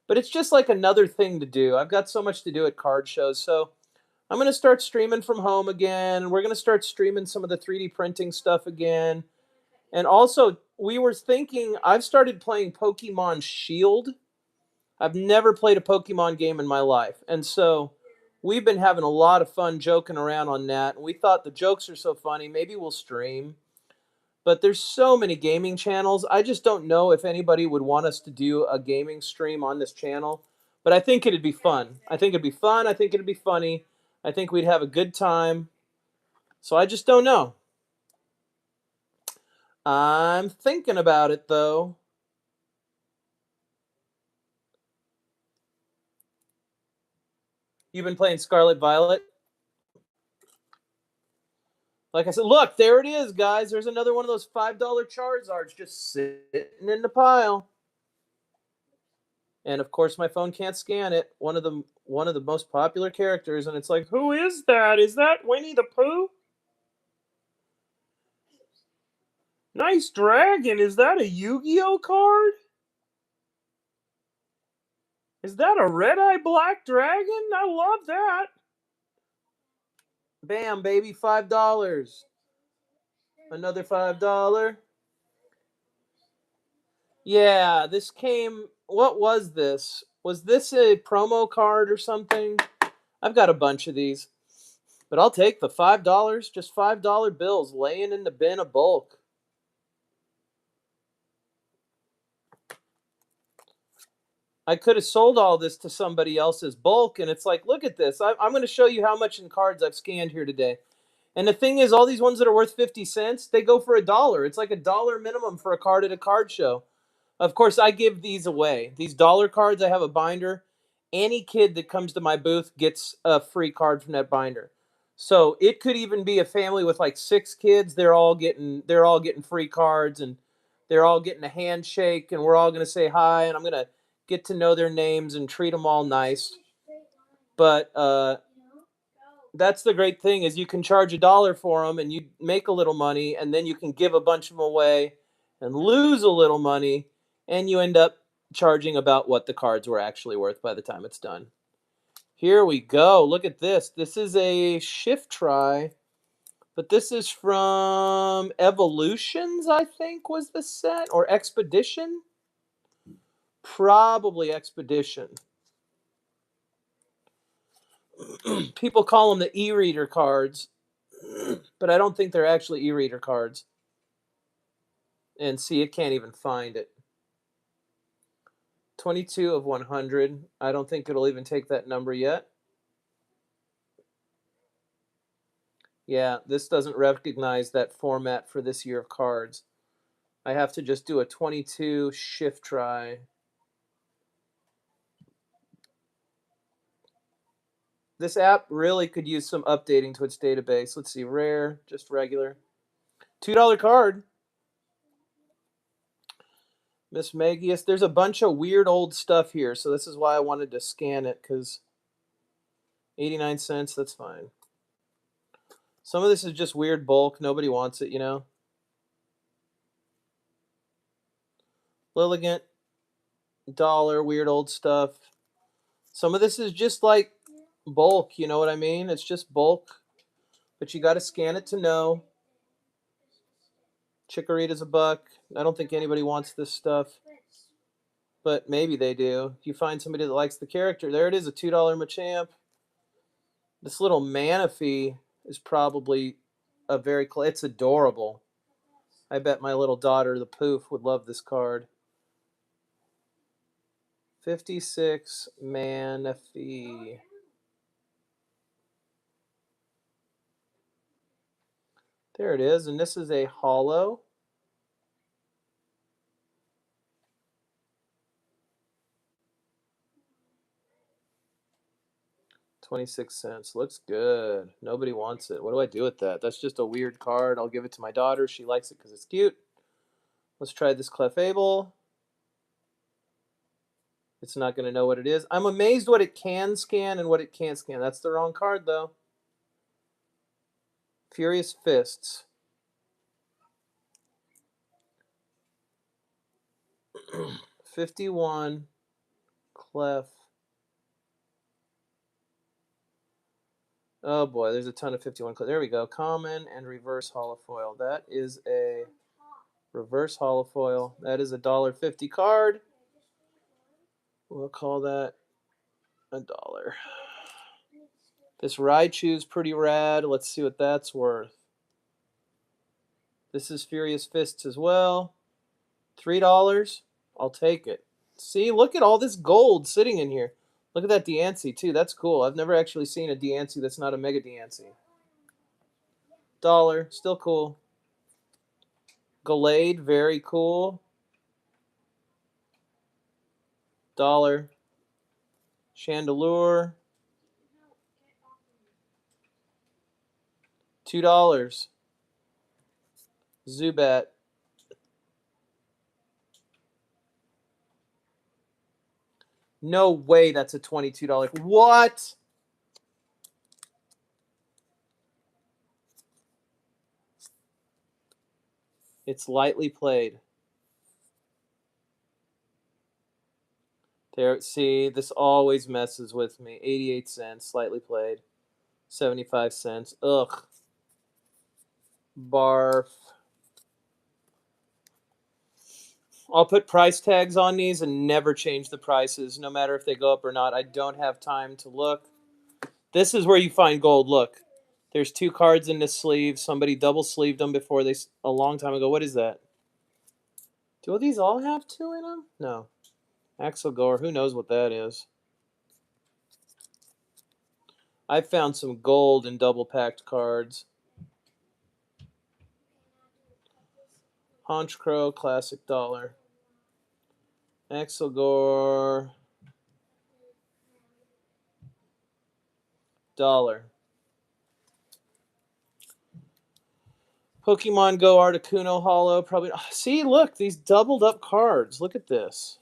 but it's just like another thing to do. I've got so much to do at card shows, so I'm going to start streaming from home again. We're going to start streaming some of the 3D printing stuff again. And also, we were thinking, I've started playing Pokemon Shield. I've never played a Pokemon game in my life. And so we've been having a lot of fun joking around on that. And we thought the jokes are so funny, maybe we'll stream. But there's so many gaming channels. I just don't know if anybody would want us to do a gaming stream on this channel. But I think it'd be fun. I think it'd be fun. I think it'd be funny. I think we'd have a good time. So I just don't know. I'm thinking about it, though. You've been playing Scarlet Violet? Like I said, look, there it is, guys. There's another one of those $5 Charizards just sitting in the pile. And of course, my phone can't scan it. One of the most popular characters, and it's like, who is that? Is that Winnie the Pooh? Nice dragon. Is that a Yu-Gi-Oh card? Is that a red-eye black dragon? I love that. Bam, baby, $5. Another $5. Yeah, this came. What was this? Was this a promo card or something? I've got a bunch of these, but I'll take the $5. Just $5 bills laying in the bin of bulk. I could have sold all this to somebody else's bulk, and it's like, look at this. I'm going to show you how much in cards I've scanned here today. And the thing is, all these ones that are worth 50 cents, they go for $1. It's like $1 minimum for a card at a card show. Of course, I give these away. These dollar cards, I have a binder. Any kid that comes to my booth gets a free card from that binder. So it could even be a family with like 6 kids. They're all getting free cards, and they're all getting a handshake, and we're all going to say hi, and I'm going to get to know their names and treat them all nice. But that's the great thing is you can charge $1 for them, and you make a little money, and then you can give a bunch of them away and lose a little money, and you end up charging about what the cards were actually worth by the time it's done. Here we go. Look at this. This is a shift try, but this is from Evolutions, I think was the set, or Expedition? Probably Expedition. People call them the e-reader cards, but I don't think they're actually e-reader cards. And see, it can't even find it. 22 of 100. I don't think it'll even take that number yet. Yeah, this doesn't recognize that format for this year of cards. I have to just do a 22 shift try. This app really could use some updating to its database. Let's see, rare, just regular. $2 card. Miss Magius. There's a bunch of weird old stuff here, so this is why I wanted to scan it, because 89 cents, that's fine. Some of this is just weird bulk. Nobody wants it, you know? Lilligant, dollar, weird old stuff. Some of this is just like bulk, you know what I mean? It's just bulk, but you got to scan it to know. Chikorita's $1. I don't think anybody wants this stuff, but maybe they do. If you find somebody that likes the character, there it is, a $2 Machamp. This little Manaphy is probably a very it's adorable. I bet my little daughter, the Poof, would love this card. 56 Manaphy. There it is, and this is a holo. $0.26. Looks good. Nobody wants it. What do I do with that? That's just a weird card. I'll give it to my daughter. She likes it because it's cute. Let's try this Clefable. It's not going to know what it is. I'm amazed what it can scan and what it can't scan. That's the wrong card, though. Furious Fists. 51 Clef. Oh boy, there's a ton of 51 Clef. There we go. Common and reverse holofoil. That is a reverse holofoil. That is a $1.50 card. We'll call that $1. This Raichu's pretty rad. Let's see what that's worth. This is Furious Fists as well. $3. I'll take it. See, look at all this gold sitting in here. Look at that Deancey, too. That's cool. I've never actually seen a Deancey that's not a Mega Deancey. $1. Still cool. Gallade, very cool. $1. Chandelure. $2. Zubat. No way that's a $22. What? It's lightly played. There, see, this always messes with me. 88 cents, slightly played. 75 cents. Ugh. Barf. I'll put price tags on these and never change the prices, no matter if they go up or not. I don't have time to look. This is where you find gold. Look, there's 2 cards in this sleeve. Somebody double sleeved them before they a long time ago. What is that? Do these all have 2 in them? No. Axelgore, who knows what that is? I found some gold in double packed cards. Honchcrow, classic dollar. Axelgore, dollar. Pokemon Go Articuno Hollow, probably. See, look, these doubled up cards. Look at this.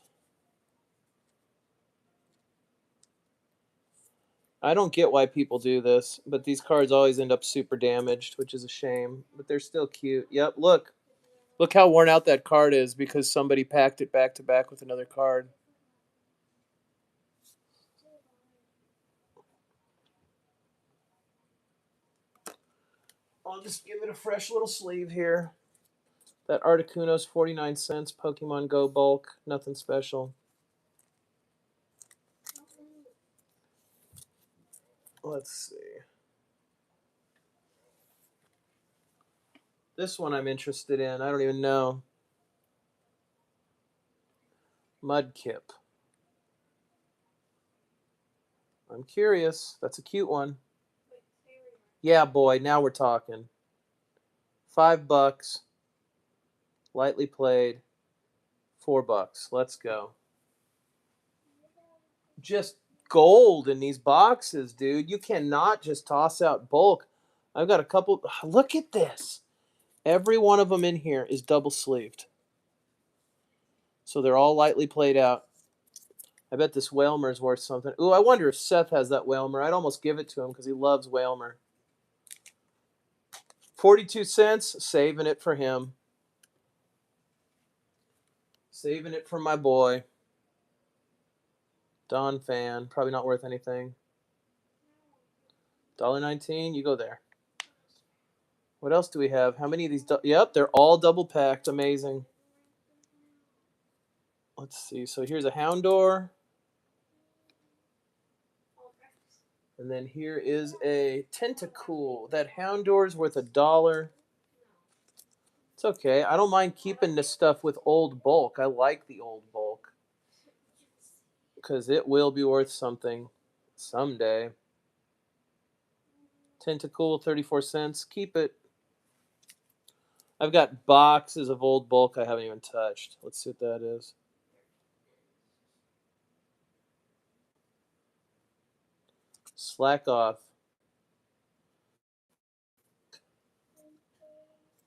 I don't get why people do this, but these cards always end up super damaged, which is a shame. But they're still cute. Yep, look. Look how worn out that card is because somebody packed it back to back with another card. I'll just give it a fresh little sleeve here. That Articuno's 49 cents. Pokemon Go bulk. Nothing special. Let's see. This one I'm interested in. I don't even know. Mudkip. I'm curious. That's a cute one. Yeah, boy. Now we're talking. $5. Lightly played. $4. Let's go. Just gold in these boxes, dude. You cannot just toss out bulk. I've got a couple. Look at this. Every one of them in here is double sleeved. So they're all lightly played out. I bet this Whalmer's worth something. Ooh, I wonder if Seth has that Whalmer. I'd almost give it to him because he loves Whalmer. 42 cents, saving it for him. Saving it for my boy. Don fan, probably not worth anything. $1.19, you go there. What else do we have? How many of these? Yep, they're all double packed. Amazing. Let's see. So here's a Houndour. And then here is a Tentacool. That Houndour's worth $1. It's okay. I don't mind keeping this stuff with old bulk. I like the old bulk. Because it will be worth something someday. Tentacool, 34 cents. Keep it. I've got boxes of old bulk I haven't even touched. Let's see what that is. Slack off.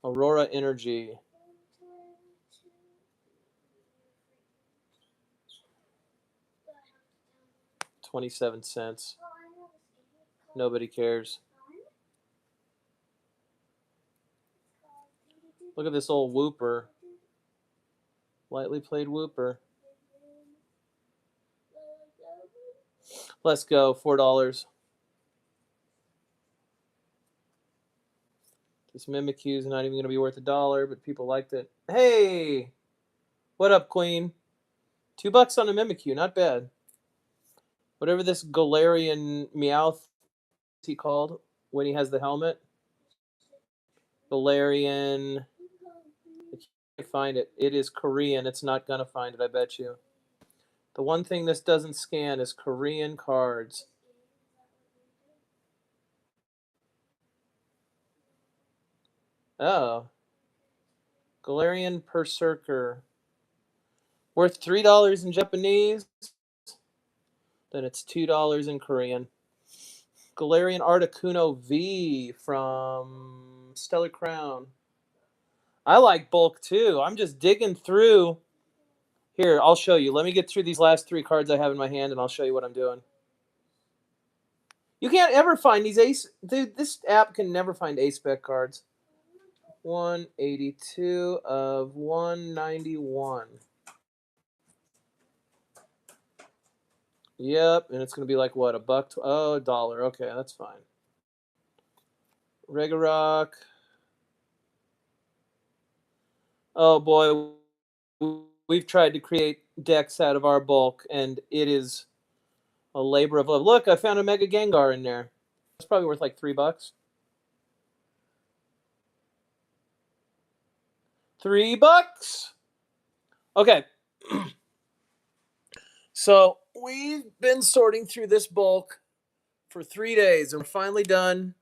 Aurora Energy. $0.27. Nobody cares. Look at this old Whooper. Lightly played Whooper. Let's go. $4. This Mimikyu's not even going to be worth $1, but people liked it. Hey! What up, Queen? $2 on a Mimikyu. Not bad. Whatever this Galarian Meowth is he called when he has the helmet. Galarian. I can't find it. It is Korean. It's not going to find it, I bet you. The one thing this doesn't scan is Korean cards. Oh. Galarian Berserker. Worth $3 in Japanese. Then it's $2 in Korean. Galarian Articuno V from Stellar Crown. I like bulk too. I'm just digging through. Here, I'll show you. Let me get through these last 3 cards I have in my hand, and I'll show you what I'm doing. You can't ever find these ace. Dude, this app can never find ace spec cards. 182 of 191. Yep, and it's going to be like what, $1? Oh, $1. Okay, that's fine. Regarock. Oh boy, we've tried to create decks out of our bulk, and it is a labor of love. Look, I found a Mega Gengar in there. It's probably worth like $3. $3. Okay. So we've been sorting through this bulk for 3 days, and we're finally done.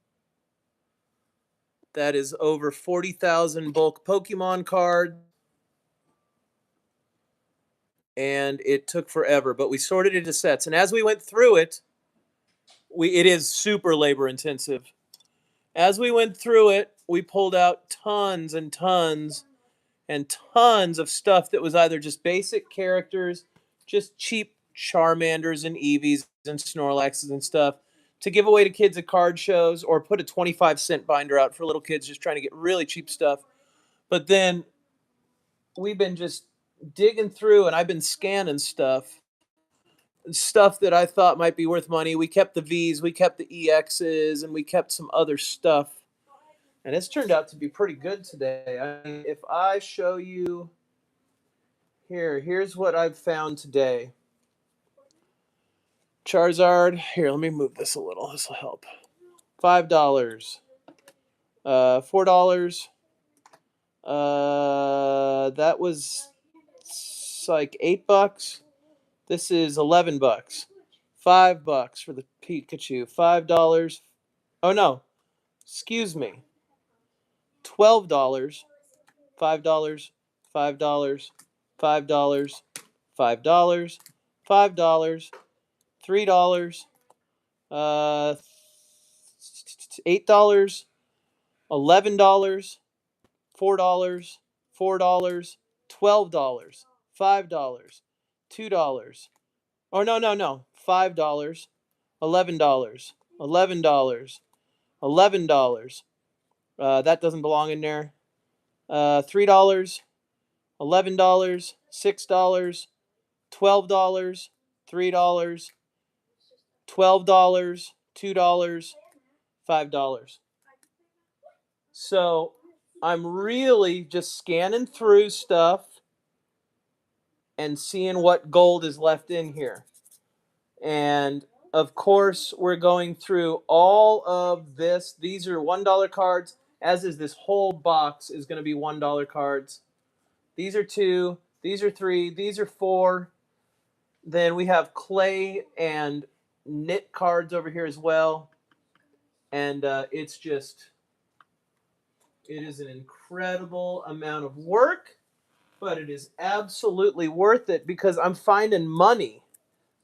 That is over 40,000 bulk Pokemon cards. And it took forever, but we sorted it into sets. And as we went through it, it is super labor intensive. As we went through it, we pulled out tons and tons and tons of stuff that was either just basic characters, just cheap Charmanders and Eevees and Snorlaxes and stuff to give away to kids at card shows, or put a 25-cent binder out for little kids just trying to get really cheap stuff. But then we've been just digging through, and I've been scanning stuff that I thought might be worth money. We kept the V's, we kept the EXs, and we kept some other stuff. And it's turned out to be pretty good today. I mean, if I show you here's what I've found today. Charizard. Here, let me move this a little. This will help. $5. $4. That was like $8. This is $11. $5 for the Pikachu. $5. Oh no, excuse me. $12. $5. $5. $5. $5. $5. $3. $8. $11. $4. $4. $12. $5. $2. Oh no. $5. $11. $11. $11. That doesn't belong in there. $3. $11. $6. $12. $3. $12. $2. $5. So I'm really just scanning through stuff and seeing what gold is left in here. And of course, we're going through all of this. These are $1 cards, as is this whole box is going to be $1 cards. These are 2, these are 3, these are 4. Then we have clay and knit cards over here as well. And it is an incredible amount of work, but it is absolutely worth it because I'm finding money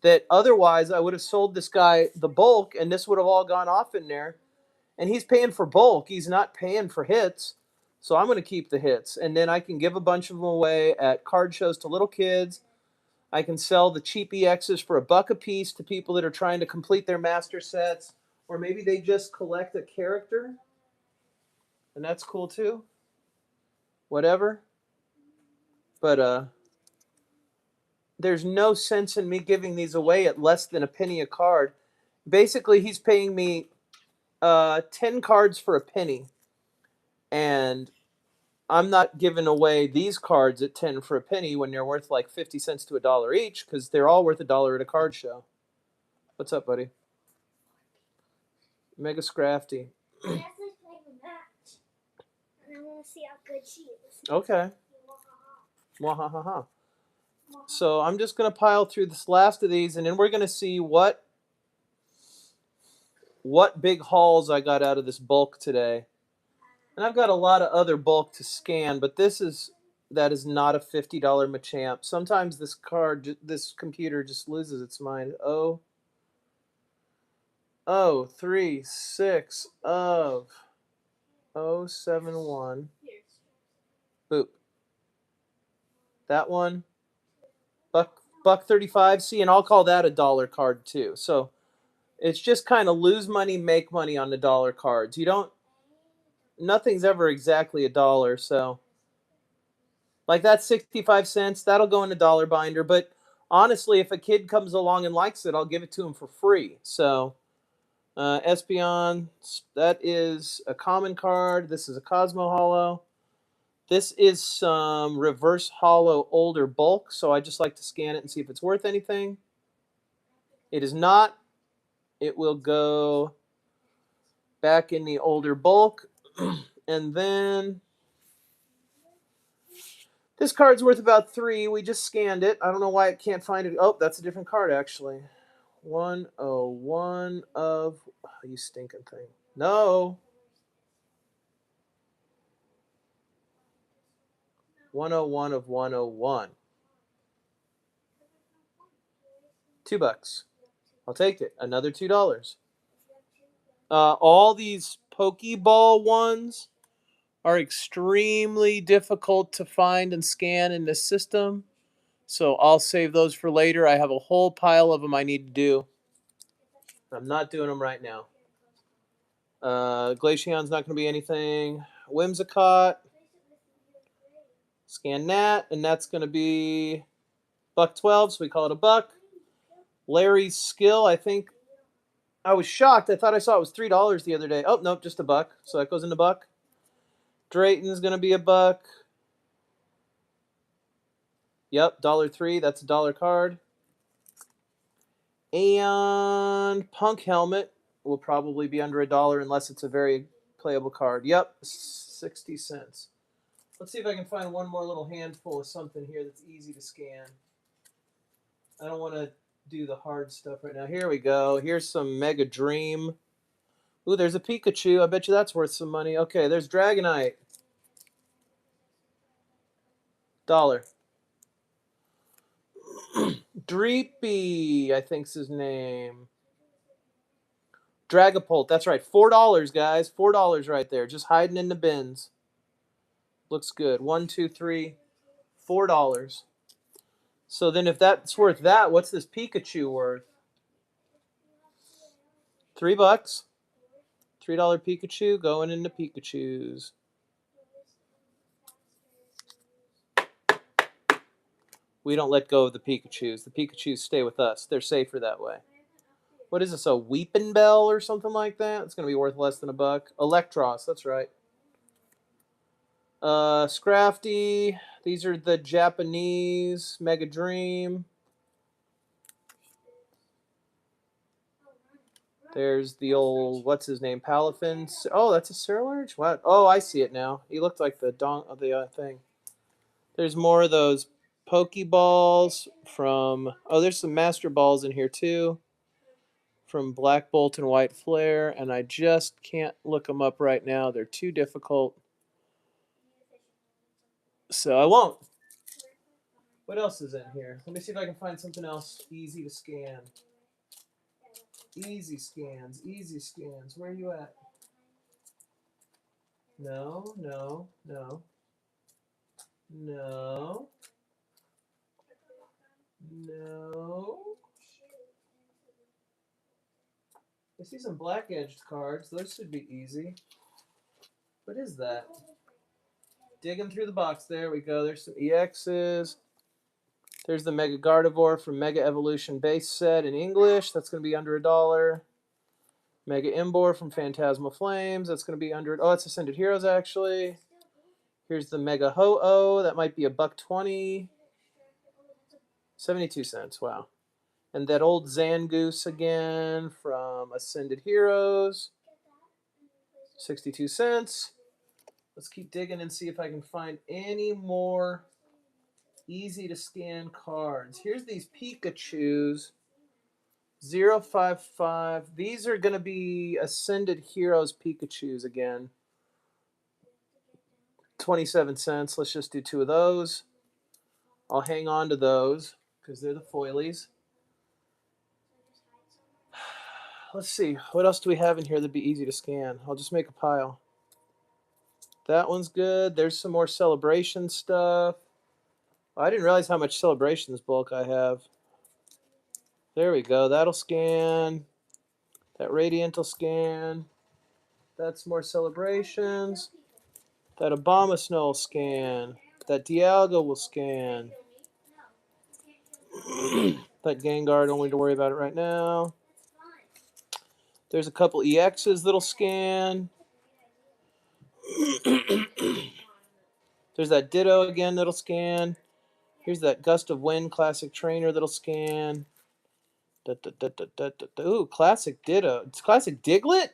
that otherwise I would have sold this guy the bulk and this would have all gone off in there. And he's paying for bulk. He's not paying for hits. So I'm going to keep the hits. And then I can give a bunch of them away at card shows to little kids. I can sell the cheap EXs for $1 a piece to people that are trying to complete their master sets. Or maybe they just collect a character. And that's cool too. Whatever. But there's no sense in me giving these away at less than a penny a card. Basically, he's paying me 10 cards for a penny. And I'm not giving away these cards at 10 for a penny when they're worth like 50 cents to $1 each, because they're all worth $1 at a card show. What's up, buddy? Mega Scrafty. I actually played a match, and I want to see how good she is. Okay. Wahahaha. So I'm just going to pile through this last of these, and then we're going to see what big hauls I got out of this bulk today. And I've got a lot of other bulk to scan, but that is not a $50 Machamp. Sometimes this computer just loses its mind. 36 of 071. Boop. That one. Buck 35. See, and I'll call that a dollar card too. So it's just kind of lose money, make money on the dollar cards. Nothing's ever exactly $1. So like that's 65 cents. That'll go in a dollar binder. But honestly, if a kid comes along and likes it, I'll give it to him for free. So SYLVEON, that is a common card. This is a Cosmo Holo. This is some reverse hollow older bulk, so I just like to scan it and see if it's worth anything. It is not. It will go back in the older bulk. And then this card's worth about 3. We just scanned it. I don't know why it can't find it. Oh, that's a different card, actually. 101 of... Oh, you stinking thing. No. 101 of 101. $2. I'll take it. Another $2. All these Pokeball ones are extremely difficult to find and scan in this system. So I'll save those for later. I have a whole pile of them I need to do. I'm not doing them right now. Glaceon's not going to be anything. Whimsicott. Scan that, and that's going to be $1.12, so we call it a buck. Larry's skill, I think. I was shocked. I thought I saw it was $3 the other day. Oh, nope, just a buck. So that goes in a buck. Drayton's going to be a buck. Yep, $1.03. That's a $1 card. And Punk Helmet will probably be under $1 unless it's a very playable card. Yep, 60 cents. Let's see if I can find one more little handful of something here that's easy to scan. I don't want to do the hard stuff right now. Here we go. Here's some Mega Dream. Ooh, there's a Pikachu. I bet you that's worth some money. Okay, there's Dragonite. $1. Dreepy, I think's his name. Dragapult, that's right. $4, guys. $4 right there. Just hiding in the bins. Looks good. 1, 2, 3, $4. So then if that's worth that, what's this Pikachu worth? $3. $3 Pikachu going into Pikachus. We don't let go of the Pikachus. The Pikachus stay with us. They're safer that way. What is this, a Weepin' Bell or something like that? It's going to be worth less than a buck. Electros, that's right. Scrafty. These are the Japanese Mega Dream. There's the old, what's his name, Palafin. Oh, that's a Surge? What? Oh, I see it now. He looked like the thing. There's more of those Pokeballs from... Oh, there's some Master Balls in here, too. From Black Bolt and White Flare. And I just can't look them up right now. They're too difficult. So I won't. What else is in here? Let me see if I can find something else easy to scan. Easy scans. Easy scans. Where are you at? No, no, no. No. No. I see some black-edged cards. Those should be easy. What is that? Digging through the box. There we go. There's some EXs. There's the Mega Gardevoir from Mega Evolution base set in English. That's going to be under $1. Mega Imbor from Phantasmal Flames. That's going to be under... Oh, it's Ascended Heroes, actually. Here's the Mega Ho-Oh. That might be a $1.20. 72 cents. Wow. And that old Zangoose again from Ascended Heroes. 62 cents. Let's keep digging and see if I can find any more easy to scan cards. Here's these Pikachus. 055. These are going to be Ascended Heroes Pikachus again. 27 cents. Let's just do 2 of those. I'll hang on to those because they're the foilies. Let's see. What else do we have in here that'd be easy to scan? I'll just make a pile. That one's good. There's some more Celebration stuff. I didn't realize how much Celebrations bulk I have. There we go. That'll scan. That Radiant will scan. That's more Celebrations. That Abomasnow will scan. That Dialga will scan. That Gengar, don't need to worry about it right now. There's a couple EXs that'll scan. There's that Ditto again that'll scan. Here's that Gust of Wind Classic Trainer that'll scan. Ooh, Classic Ditto. It's Classic Diglett?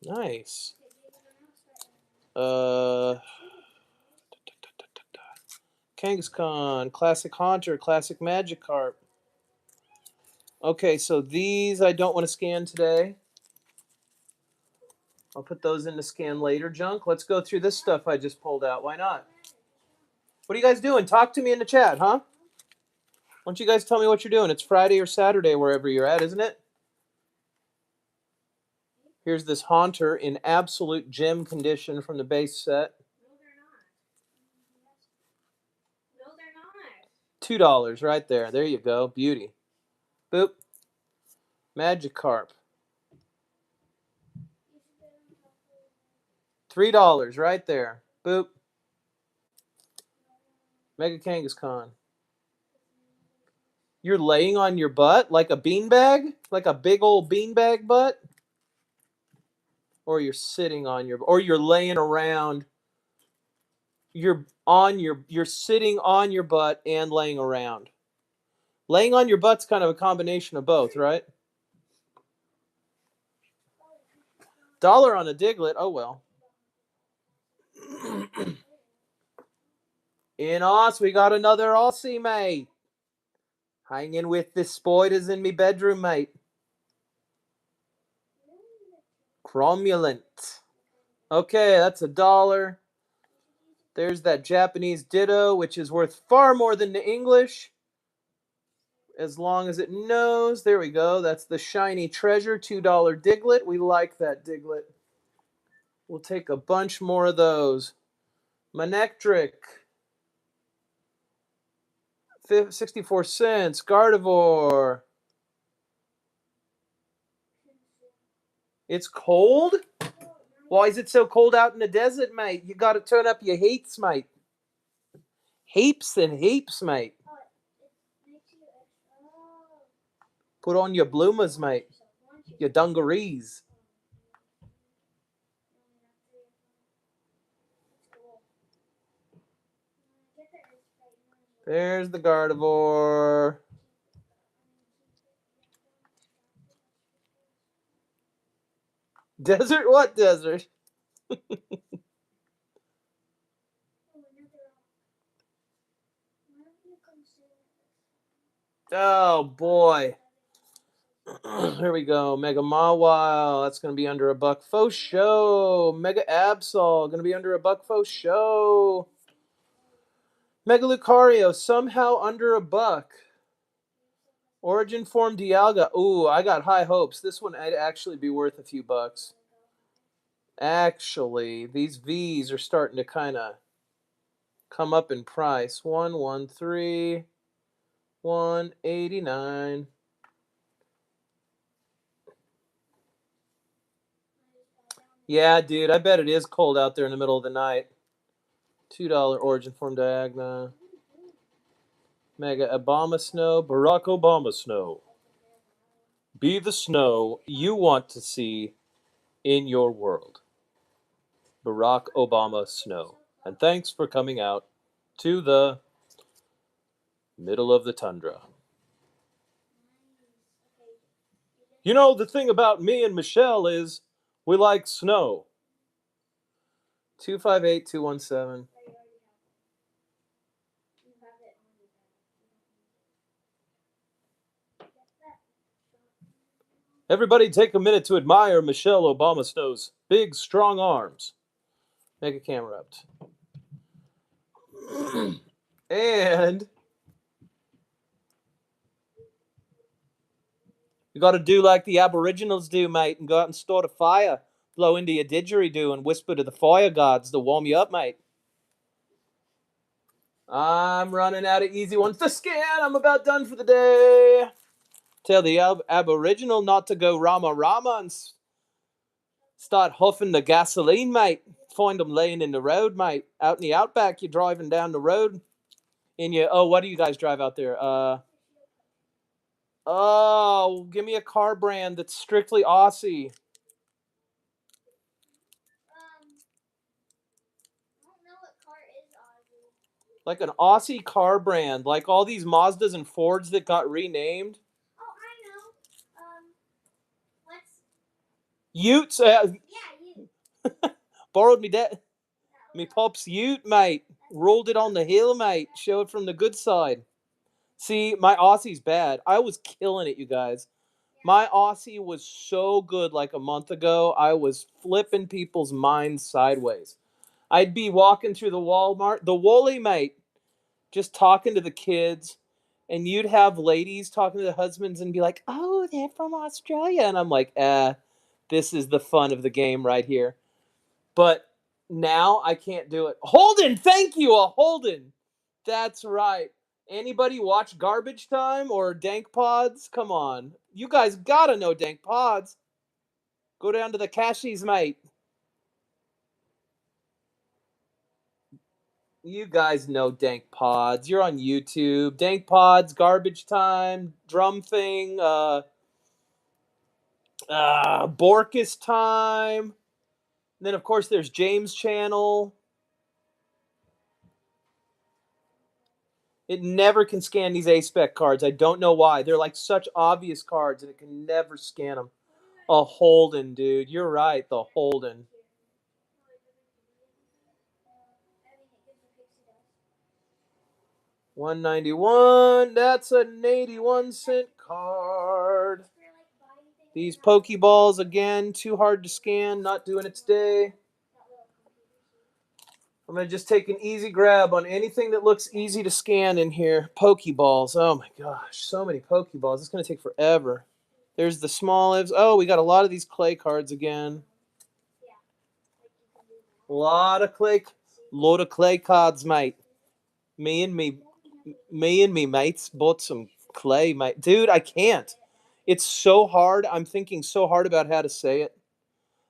Nice. Kangaskhan, Classic Haunter, Classic Magikarp. Okay, so these I don't want to scan today. I'll put those in the scan later junk. Let's go through this stuff I just pulled out. Why not? What are you guys doing? Talk to me in the chat, huh? Why don't you guys tell me what you're doing? It's Friday or Saturday, wherever you're at, isn't it? Here's this Haunter in absolute gem condition from the base set. No, they're not. $2 right there. There you go. Beauty. Boop. Magikarp. $3 right there. Boop. Mega Kangaskhan. You're laying on your butt like a beanbag? Like a big old beanbag butt? Or you're sitting on your, or you're laying around. You're sitting on your butt and laying around. Laying on your butt's kind of a combination of both, right? $1 on a Diglett. Oh well. In us, we got another Aussie, mate. Hanging with the spiders in me bedroom, mate. Cromulent. Okay, that's $1. There's that Japanese Ditto, which is worth far more than the English. As long as it knows. There we go. That's the Shiny Treasure, $2 Diglett. We like that Diglett. We'll take a bunch more of those. Manectric. 64 cents. Gardevoir. It's cold? Why is it so cold out in the desert, mate? You got to turn up your heats, mate. Heaps and heaps, mate. Put on your bloomers, mate. Your dungarees. There's the Gardevoir. Desert? What desert? Oh, boy. Here we go. Mega Mawile. That's going to be under $1 faux show. Mega Absol. Going to be under $1 faux show. Mega Lucario. Somehow under $1. Origin Form Dialga. Ooh, I got high hopes. This one might actually be worth a few bucks. Actually, these V's are starting to kind of come up in price. 113, 189. Yeah, dude, I bet it is cold out there in the middle of the night. $2 Origin Form Dialga. Mega Obama Snow. Barack Obama Snow. Be the snow you want to see in your world. Barack Obama Snow. And thanks for coming out to the middle of the tundra. You know, the thing about me and Michelle is we like snow. 258217. Everybody take a minute to admire Michelle Obama Snow's big, strong arms. Make a camera up. And you got to do like the Aboriginals do, mate, and go out and start a fire. Blow into your didgeridoo and whisper to the fire gods to warm you up, mate. I'm running out of easy ones to scan. I'm about done for the day. Tell the Aboriginal not to go Rama Rama and start huffing the gasoline, mate. Find them laying in the road, mate. Out in the outback, you're driving down the road. And what do you guys drive out there? Give me a car brand that's strictly Aussie. I don't know what car is Like an Aussie car brand, like all these Mazdas and Fords that got renamed. Oh, I know. What's? Utes. Yeah, you. Borrowed me me pop's Ute, mate. Rolled it on the hill, mate. Show it from the good side. See, my Aussie's bad. I was killing it, you guys. My Aussie was so good like a month ago. I was flipping people's minds sideways. I'd be walking through the Walmart, the Wooly, mate, just talking to the kids, and you'd have ladies talking to the husbands and be like, "Oh, they're from Australia," and I'm like, this is the fun of the game right here." But now I can't do it. Holden, thank you, a Holden. That's right. Anybody watch Garbage Time or Dank Pods? Come on, you guys gotta know Dank Pods. Go down to the Cashies, mate. You guys know Dank Pods. You're on YouTube. Dank Pods, Garbage Time, Drum Thing, Borkus Time. And then, of course, there's James' channel. It never can scan these A-Spec cards. I don't know why. They're like such obvious cards, and it can never scan them. A Holden, dude. You're right, the Holden. $191. That's an 81-cent card. These Pokeballs, again, too hard to scan. Not doing it today. I'm going to just take an easy grab on anything that looks easy to scan in here. Pokeballs. Oh, my gosh. So many Pokeballs. It's going to take forever. There's the small Evs. Oh, we got a lot of these clay cards again. A lot of clay cards, mate. Me and me mates bought some clay, mate. Dude, I can't. It's so hard. I'm thinking so hard about how to say it.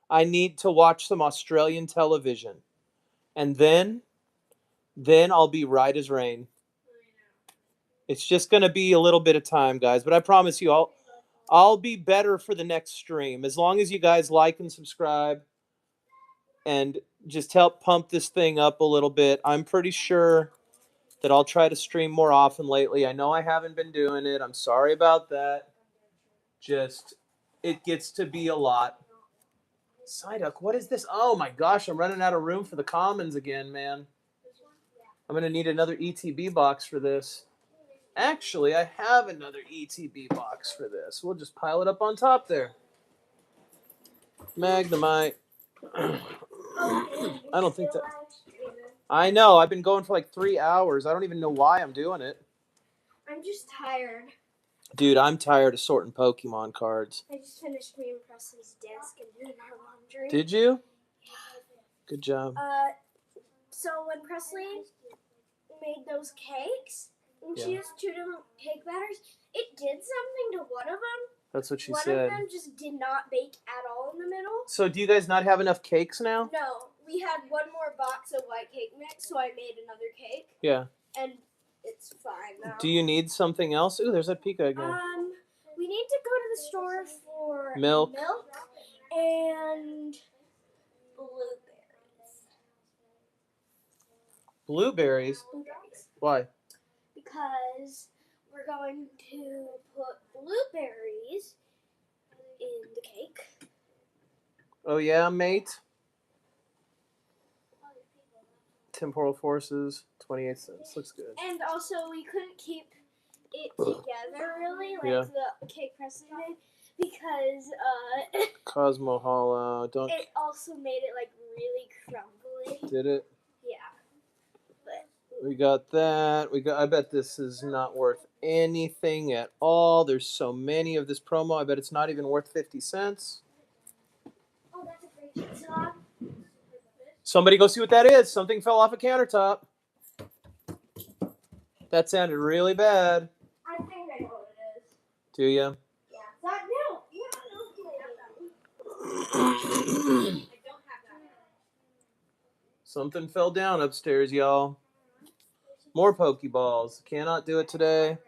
I need to watch some Australian television. And then I'll be right as rain. It's just going to be a little bit of time, guys. But I promise you, I'll be better for the next stream. As long as you guys like and subscribe and just help pump this thing up a little bit. I'm pretty sure that I'll try to stream more often lately. I know I haven't been doing it. I'm sorry about that. Just, it gets to be a lot. Psyduck, what is this? Oh my gosh, I'm running out of room for the commons again, man. I'm going to need another ETB box for this. Actually, I have another ETB box for this. We'll just pile it up on top there. Magnemite. I don't think that... I know, I've been going for like 3 hours. I don't even know why I'm doing it. I'm just tired. Dude, I'm tired of sorting Pokemon cards. I just finished me and Presley's desk and doing our laundry. Did you? Yeah. Good job. So when Presley made those cakes, and she used 2 different cake batters, it did something to one of them. That's what she said. One of them just did not bake at all in the middle. So do you guys not have enough cakes now? No. We had one more box of white cake mix, so I made another cake. Yeah. And it's fine now. Do you need something else? Ooh, there's that Pika again. We need to go to the store for milk and blueberries. Blueberries. Why? Because we're going to put blueberries in the cake. Oh yeah, mate. Temporal forces, 28 cents. Looks good. And also, we couldn't keep it together really, like the cake Presley made, because Cosmo Hollow. Don't. It also made it like really crumbly. Did it? Yeah. But we got that. I bet this is not worth anything at all. There's so many of this promo. I bet it's not even worth 50 cents. Oh, that's a great pizza. Somebody go see what that is. Something fell off a countertop. That sounded really bad. I think I know what it is. Do you? Yeah. That no. I don't have that. Something fell down upstairs, y'all. More Pokeballs. Cannot do it today.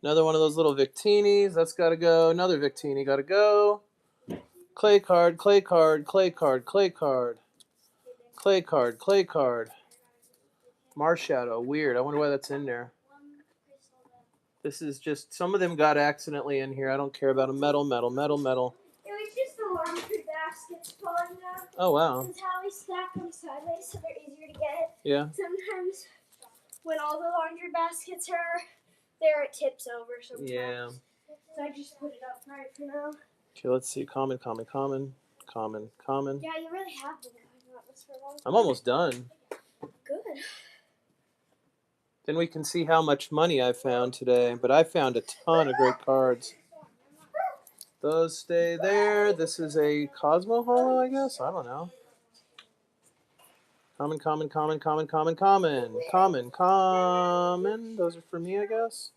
Another one of those little Victinis. That's got to go. Another Victini. Got to go. Clay card, clay card, clay card, clay card. Clay card, clay card. Marshadow. Weird. I wonder why that's in there. This is just, some of them got accidentally in here. I don't care about them. Metal, metal, metal, metal. It was just the laundry baskets falling down. Oh, wow. This is how we stack them sideways so they're easier to get. Yeah. Sometimes when all the laundry baskets are there, it tips over sometimes. Yeah. So I just put it upright for now. Okay, let's see. Common, common, common, common, common. Yeah, you really have been going on this for a long time. I'm almost done. Good. Then we can see how much money I found today. But I found a ton of great cards. Those stay there. This is a Cosmo Holo, I guess. I don't know. Common, common, common, common, common, common, common, common. Those are for me, I guess.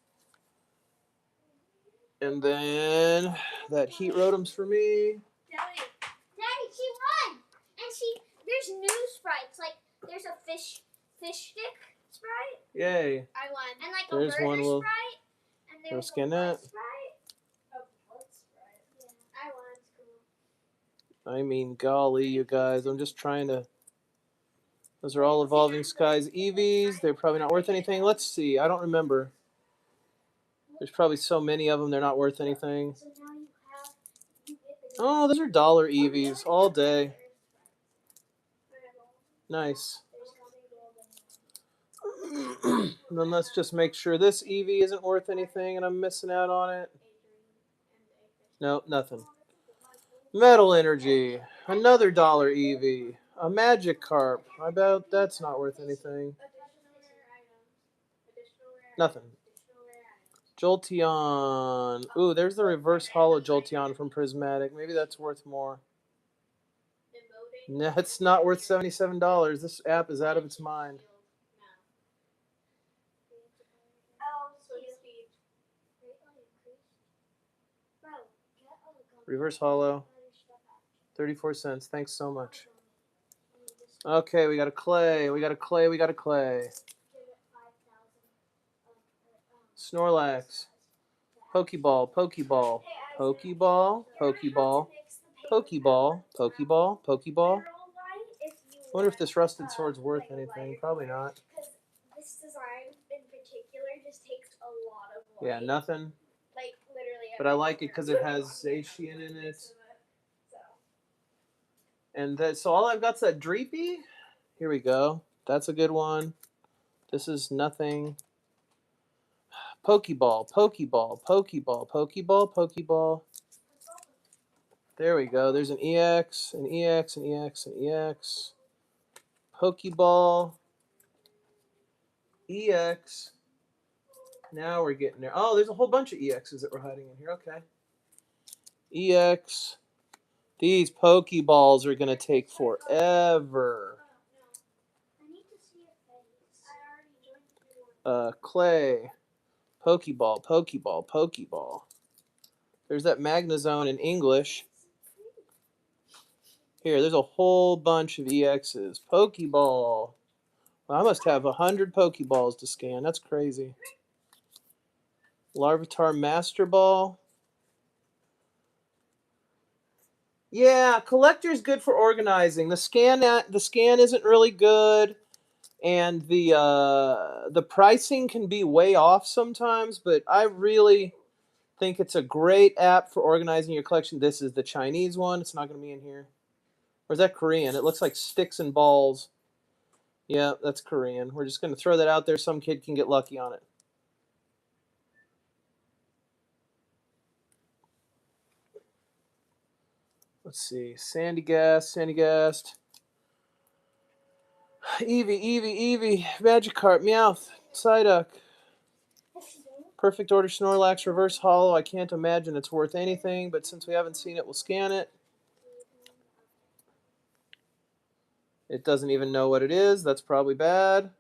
And then that Heat Rotom's for me. Daddy, she won! And there's new sprites. Like, there's a fish stick sprite. Yay. I won. And like There's a burger one we'll- sprite. And we'll there's scan a blood that. sprite. A blood sprite. Yeah. I won. It's cool. I mean, golly, you guys. I'm just trying to... Those are all Evolving Skies Eevees. They're probably not worth anything. Let's see. I don't remember. There's probably so many of them, they're not worth anything. So now you get the Oh, those are dollar Eevees all day. Nice. And then let's just make sure this Eevee isn't worth anything and I'm missing out on it. Nope, nothing. Metal Energy. Another dollar Eevee. A Magikarp. I bet that's not worth anything. Nothing. Jolteon. Ooh, there's the reverse holo Jolteon from Prismatic. Maybe that's worth more. No, it's not worth $77. This app is out of its mind. Reverse holo. 34 cents. Thanks so much. Okay, we got a clay. We got a clay. We got a clay. Snorlax. Pokeball. Pokeball. Pokeball. Pokeball. Pokeball. Pokeball. Pokeball. I wonder if this rusted sword's worth anything. Probably not. Because this design in particular just takes a lot of light. Yeah, nothing. Like, literally. But I like it because it has Zacian in it. And so all I've got's that Dreepy. Here we go. That's a good one. This is nothing. Pokeball, Pokeball, Pokeball, Pokeball, Pokeball. There we go. There's an EX, an EX, an EX, an EX. Pokeball. EX. Now we're getting there. Oh, there's a whole bunch of EXs that we're hiding in here. Okay. EX. These Pokeballs are going to take forever. Clay. Pokeball, Pokeball, Pokeball. There's that Magnezone in English. Here, there's a whole bunch of EXs. Pokeball. Well, I must have 100 Pokeballs to scan. That's crazy. Larvitar Master Ball. Yeah, collector's good for organizing. The scan isn't really good, and the pricing can be way off sometimes. But I really think it's a great app for organizing your collection. This is the Chinese one. It's not going to be in here. Or is that Korean? It looks like sticks and balls. Yeah, that's Korean. We're just going to throw that out there. Some kid can get lucky on it. Let's see. Sandygast, Sandygast. Eevee, Eevee, Eevee. Magikarp, Meowth, Psyduck. Perfect Order Snorlax, Reverse Holo. I can't imagine it's worth anything, but since we haven't seen it, we'll scan it. It doesn't even know what it is. That's probably bad.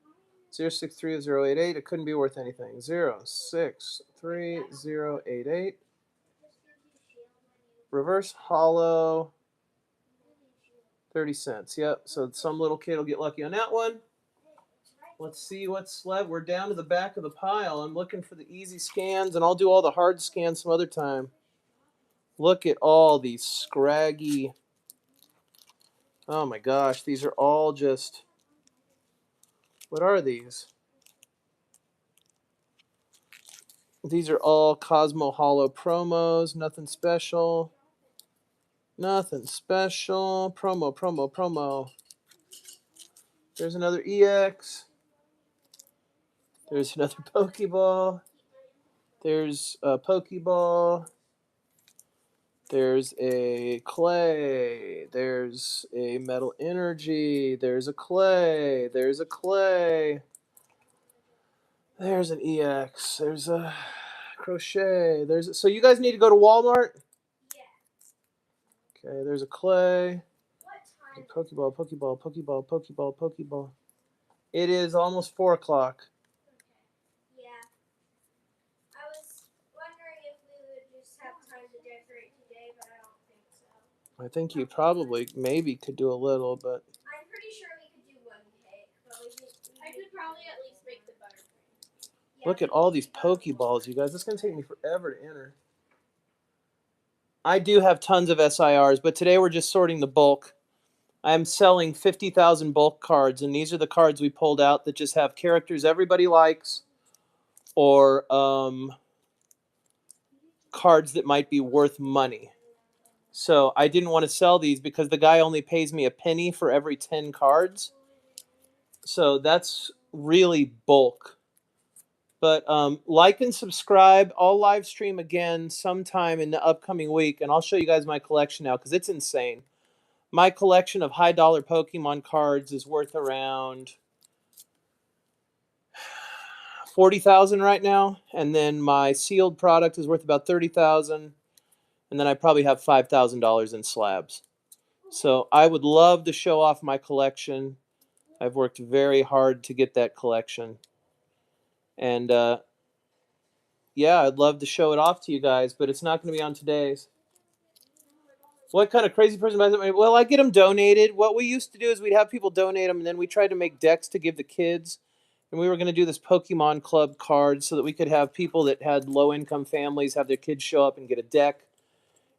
063088. It couldn't be worth anything. 063088. Reverse Holo. 30 cents. Yep. So some little kid will get lucky on that one. Let's see what's left. We're down to the back of the pile. I'm looking for the easy scans, and I'll do all the hard scans some other time. Look at all these scraggy. Oh my gosh, these are all just What are these? These are all Cosmo Holo promos. Nothing special. Nothing special. Promo, promo, promo. There's another EX. There's another Pokeball. There's a Pokeball. There's a Clay. There's a Metal Energy. There's a Clay. There's a Clay. There's an EX. There's a Crochet. So you guys need to go to Walmart? Yeah. Okay, there's a Clay. What time? Pokeball, Pokeball, Pokeball, Pokeball, Pokeball. It is almost 4 o'clock. Okay. Yeah. I was wondering if we would just have time to decorate today, but I don't think so. I think you probably maybe could do a little, but I'm pretty sure we could do one cake, but I could probably at least make the buttercream. Yeah, look at all these Pokeballs, you guys. It's going to take me forever to enter. I do have tons of SIRs, but today we're just sorting the bulk. I'm selling 50,000 bulk cards, and these are the cards we pulled out that just have characters everybody likes or cards that might be worth money. So I didn't want to sell these because the guy only pays me a penny for every 10 cards. So that's really bulk. But like and subscribe. I'll live stream again sometime in the upcoming week, and I'll show you guys my collection now because it's insane. My collection of high dollar Pokemon cards is worth around 40,000 right now, and then my sealed product is worth about 30,000, and then I probably have $5,000 in slabs. So I would love to show off my collection. I've worked very hard to get that collection, and yeah, I'd love to show it off to you guys, but it's not going to be on today's. What kind of crazy person buys it? Well, I get them donated. What we used to do is we'd have people donate them, and then we tried to make decks to give the kids. And we were going to do this Pokemon Club card so that we could have people that had low-income families have their kids show up and get a deck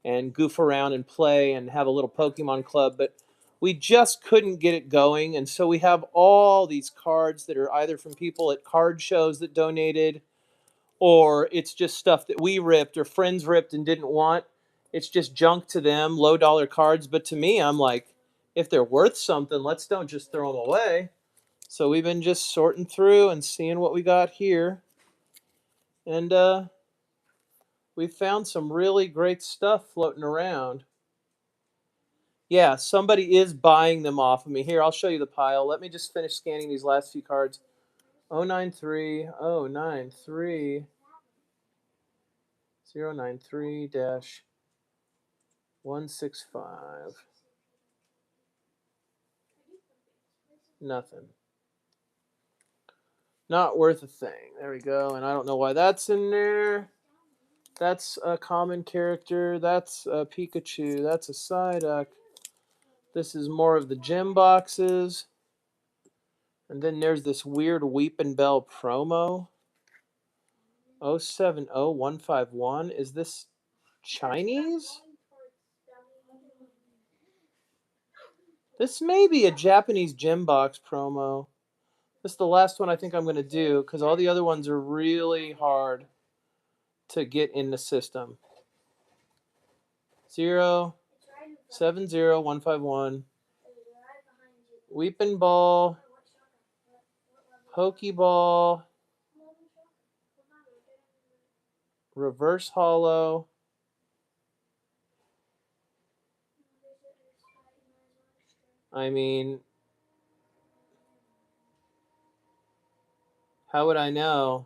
and goof around and play and have a little Pokemon Club. But we just couldn't get it going, and so we have all these cards that are either from people at card shows that donated, or it's just stuff that we ripped or friends ripped and didn't want. It's just junk to them, low dollar cards. But to me, I'm like, if they're worth something, let's don't just throw them away. So we've been just sorting through and seeing what we got here. And we found some really great stuff floating around. Yeah, somebody is buying them off of me. Here, I'll show you the pile. Let me just finish scanning these last few cards. 093, 093, 093-165. Nothing. Not worth a thing. There we go. And I don't know why that's in there. That's a common character. That's a Pikachu. That's a Psyduck. This is more of the gym boxes. And then there's this weird Weepin' Bell promo. 070151. Is this Chinese? This may be a Japanese gym box promo. This is the last one I think I'm going to do because all the other ones are really hard to get in the system. 070151. Weepin' Ball. Pokeball. Reverse Holo. I mean, how would I know?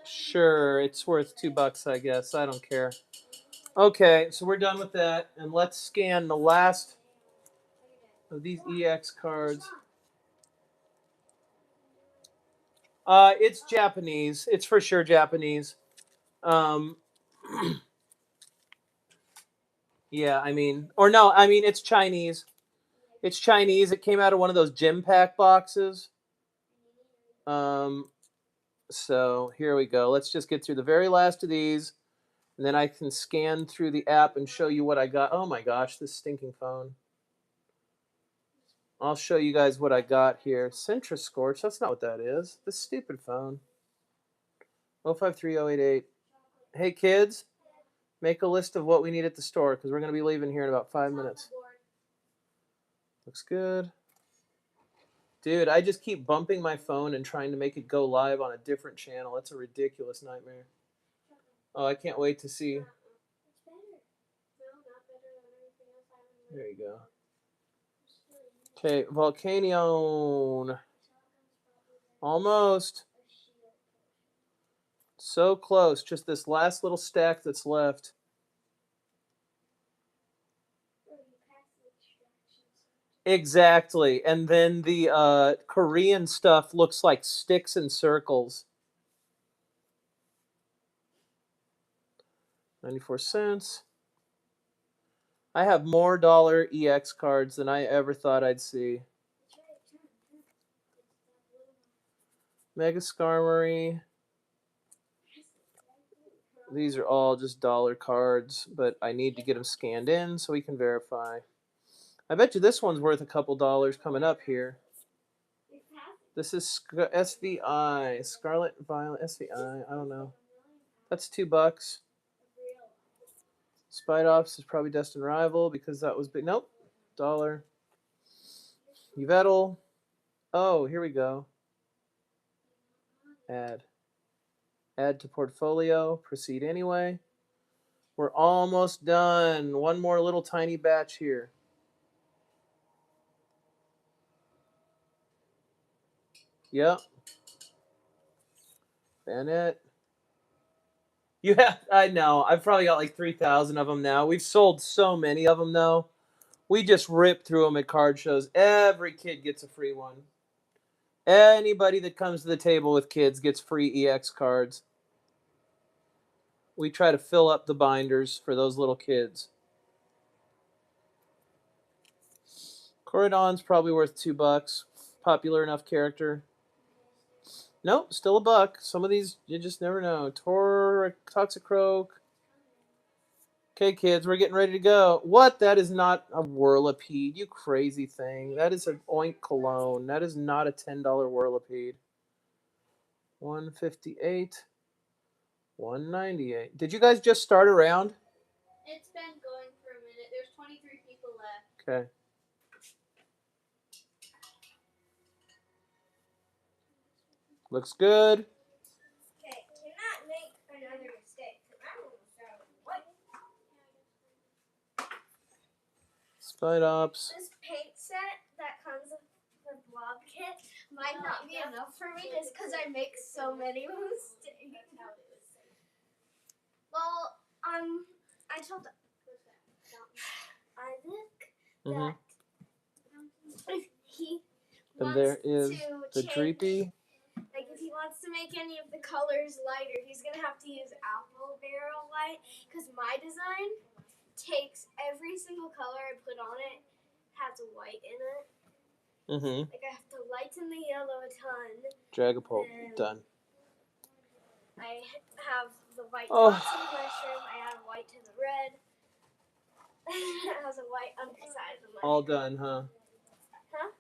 Sure, it's worth $2, I guess. I don't care. Okay, so we're done with that, and let's scan the last of these EX cards. It's Japanese. It's for sure Japanese. Yeah, I mean, or no, I mean, it's Chinese. It's Chinese. It came out of one of those gym pack boxes. So here we go. Let's just get through the very last of these. And then I can scan through the app and show you what I got. Oh my gosh, this stinking phone. I'll show you guys what I got here. Centra Scorch, that's not what that is. This stupid phone. 053088. Hey kids, make a list of what we need at the store because we're going to be leaving here in about 5 minutes. Looks good. Dude, I just keep bumping my phone and trying to make it go live on a different channel. That's a ridiculous nightmare. Oh, I can't wait to see. There you go. Okay, Volcanion. Almost. So close. Just this last little stack that's left. Exactly. And then the Korean stuff looks like sticks and circles. 94 cents. I have more dollar EX cards than I ever thought I'd see. Mega Skarmory. These are all just dollar cards, but I need to get them scanned in so we can verify. I bet you this one's worth a couple dollars coming up here. This is SVI. Scarlet Violet SVI. I don't know. That's $2. Spidops is probably Destined Rival because that was big. Nope. Dollar. Yvettle. Oh, here we go. Add. Add to portfolio. Proceed anyway. We're almost done. One more little tiny batch here. Yep. Bennett. Yeah, I know. I've probably got like 3,000 of them now. We've sold so many of them, though. We just rip through them at card shows. Every kid gets a free one. Anybody that comes to the table with kids gets free EX cards. We try to fill up the binders for those little kids. Corridon's probably worth $2. Popular enough character. Nope, still $1. Some of these, you just never know. Toxicroak. Okay, kids, we're getting ready to go. What? That is not a Whirlipede, you crazy thing. That is an Oink Cologne. That is not a $10 Whirlipede. 158. 198. Did you guys just start a round? It's been going for a minute. There's 23 people left. Okay. Looks good. Okay, cannot make another mistake because I'm almost out of white. Spidops. This paint set that comes with the blob kit might not be enough for me just because I make so many mistakes. Well, I told Isaac that if he And wants there is to the change, Dreepy. like if he wants to make any of the colors lighter, he's gonna have to use apple barrel white because my design takes every single color I put on it has white in it. Like I have to lighten the yellow a ton. Dragapult. Done. I have the white dots in the mushroom. I add white to the red. It has a white underside of the mushroom. All done, huh? Huh?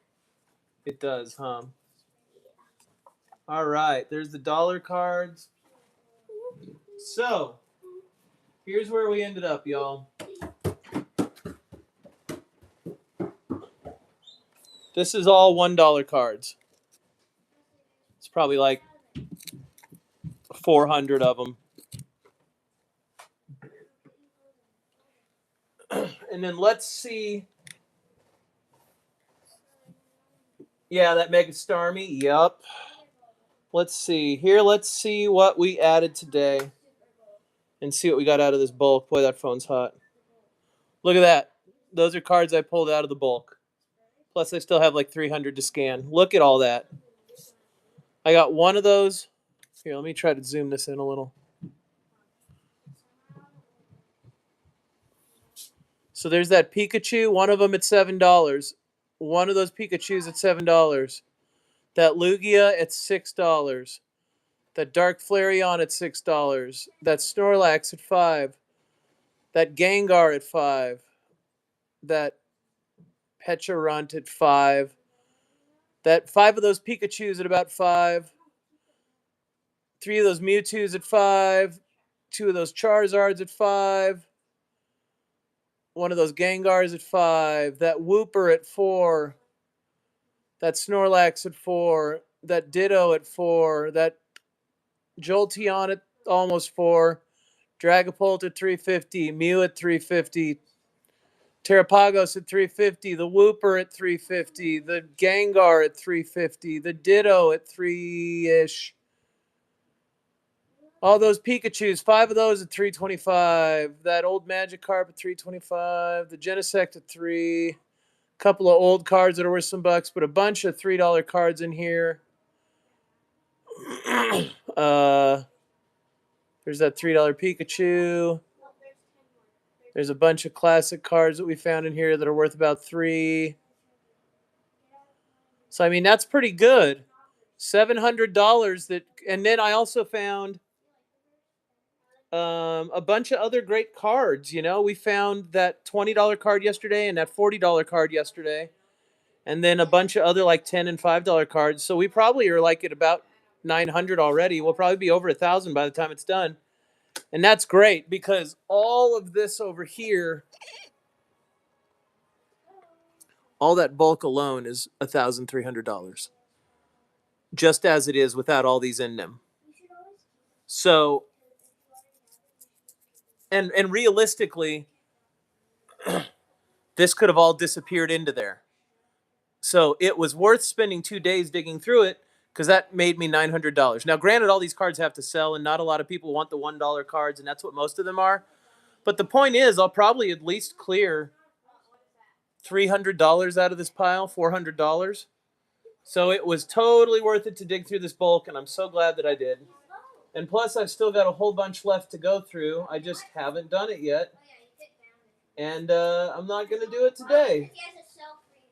It does, huh? All right, there's the dollar cards. So, here's where we ended up, y'all. This is all $1 cards. It's probably like 400 of them. And then let's see. Yeah, that Mega Starmie. Yup. Let's see. Here, let's see what we added today. And see what we got out of this bulk. Boy, that phone's hot. Look at that. Those are cards I pulled out of the bulk. Plus, I still have like 300 to scan. Look at all that. I got one of those. Here, let me try to zoom this in a little. So there's that Pikachu. One of them at $7. One of those Pikachus at $7. That Lugia at $6. That Dark Flareon at $6. That Snorlax at $5. That Gengar at $5. That Pecharunt at $5. That 5 of those Pikachus at about $5. 3 of those Mewtwo's at $5. 2 of those Charizards at $5. 1 of those Gengars at $5. That Wooper at $4. That Snorlax at $4. That Ditto at $4. That Jolteon at almost $4. Dragapult at $350. Mew at $350. Terrapagos at $350. The Wooper at $350. The Gengar at $350. The Ditto at $3-ish. All those Pikachus, 5 of those at $325. That old Magikarp at $325. The Genesect at $3. Couple of old cards that are worth some bucks, but a bunch of $3 cards in here. There's that $3 Pikachu. There's a bunch of classic cards that we found in here that are worth about $3. So I mean that's pretty good. $700 that, and then I also found a bunch of other great cards. You know, we found that $20 card yesterday and that $40 card yesterday, and then a bunch of other like $10 and $5 cards. So we probably are like at about 900 already. We'll probably be over 1,000 by the time it's done, and that's great because all of this over here, all that bulk alone is $1,300, just as it is without all these in them. So. And realistically, this could have all disappeared into there. So it was worth spending 2 days digging through it because that made me $900. Now, granted, all these cards have to sell, and not a lot of people want the $1 cards, and that's what most of them are. But the point is, I'll probably at least clear $300 out of this pile, $400. So it was totally worth it to dig through this bulk, and I'm so glad that I did. And plus, I've still got a whole bunch left to go through. I just haven't done it yet. And I'm not going to do it today.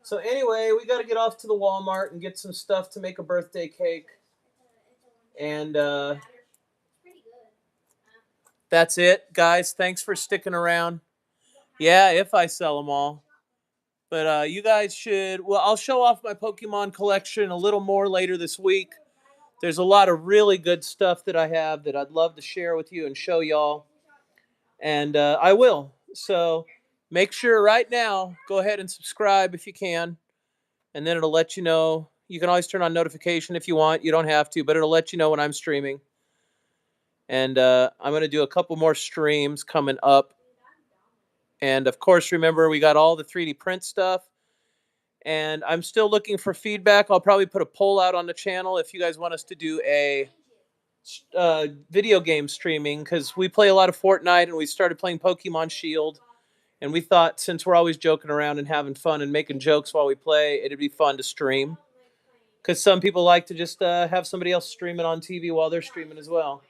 So anyway, we got to get off to the Walmart and get some stuff to make a birthday cake. And that's it, guys. Thanks for sticking around. Yeah, if I sell them all. But you guys should... Well, I'll show off my Pokemon collection a little more later this week. There's a lot of really good stuff that I have that I'd love to share with you and show y'all. And I will. So make sure right now, go ahead and subscribe if you can. And then it'll let you know. You can always turn on notification if you want. You don't have to, but it'll let you know when I'm streaming. And I'm going to do a couple more streams coming up. And of course, remember, we got all the 3D print stuff. And I'm still looking for feedback. I'll probably put a poll out on the channel if you guys want us to do a video game streaming, because we play a lot of Fortnite and we started playing Pokemon Shield. And we thought, since we're always joking around and having fun and making jokes while we play, it'd be fun to stream. Because some people like to just have somebody else streaming on TV while they're streaming as well.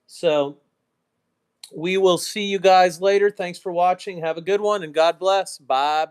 So we will see you guys later. Thanks for watching. Have a good one, and God bless. Bye-bye.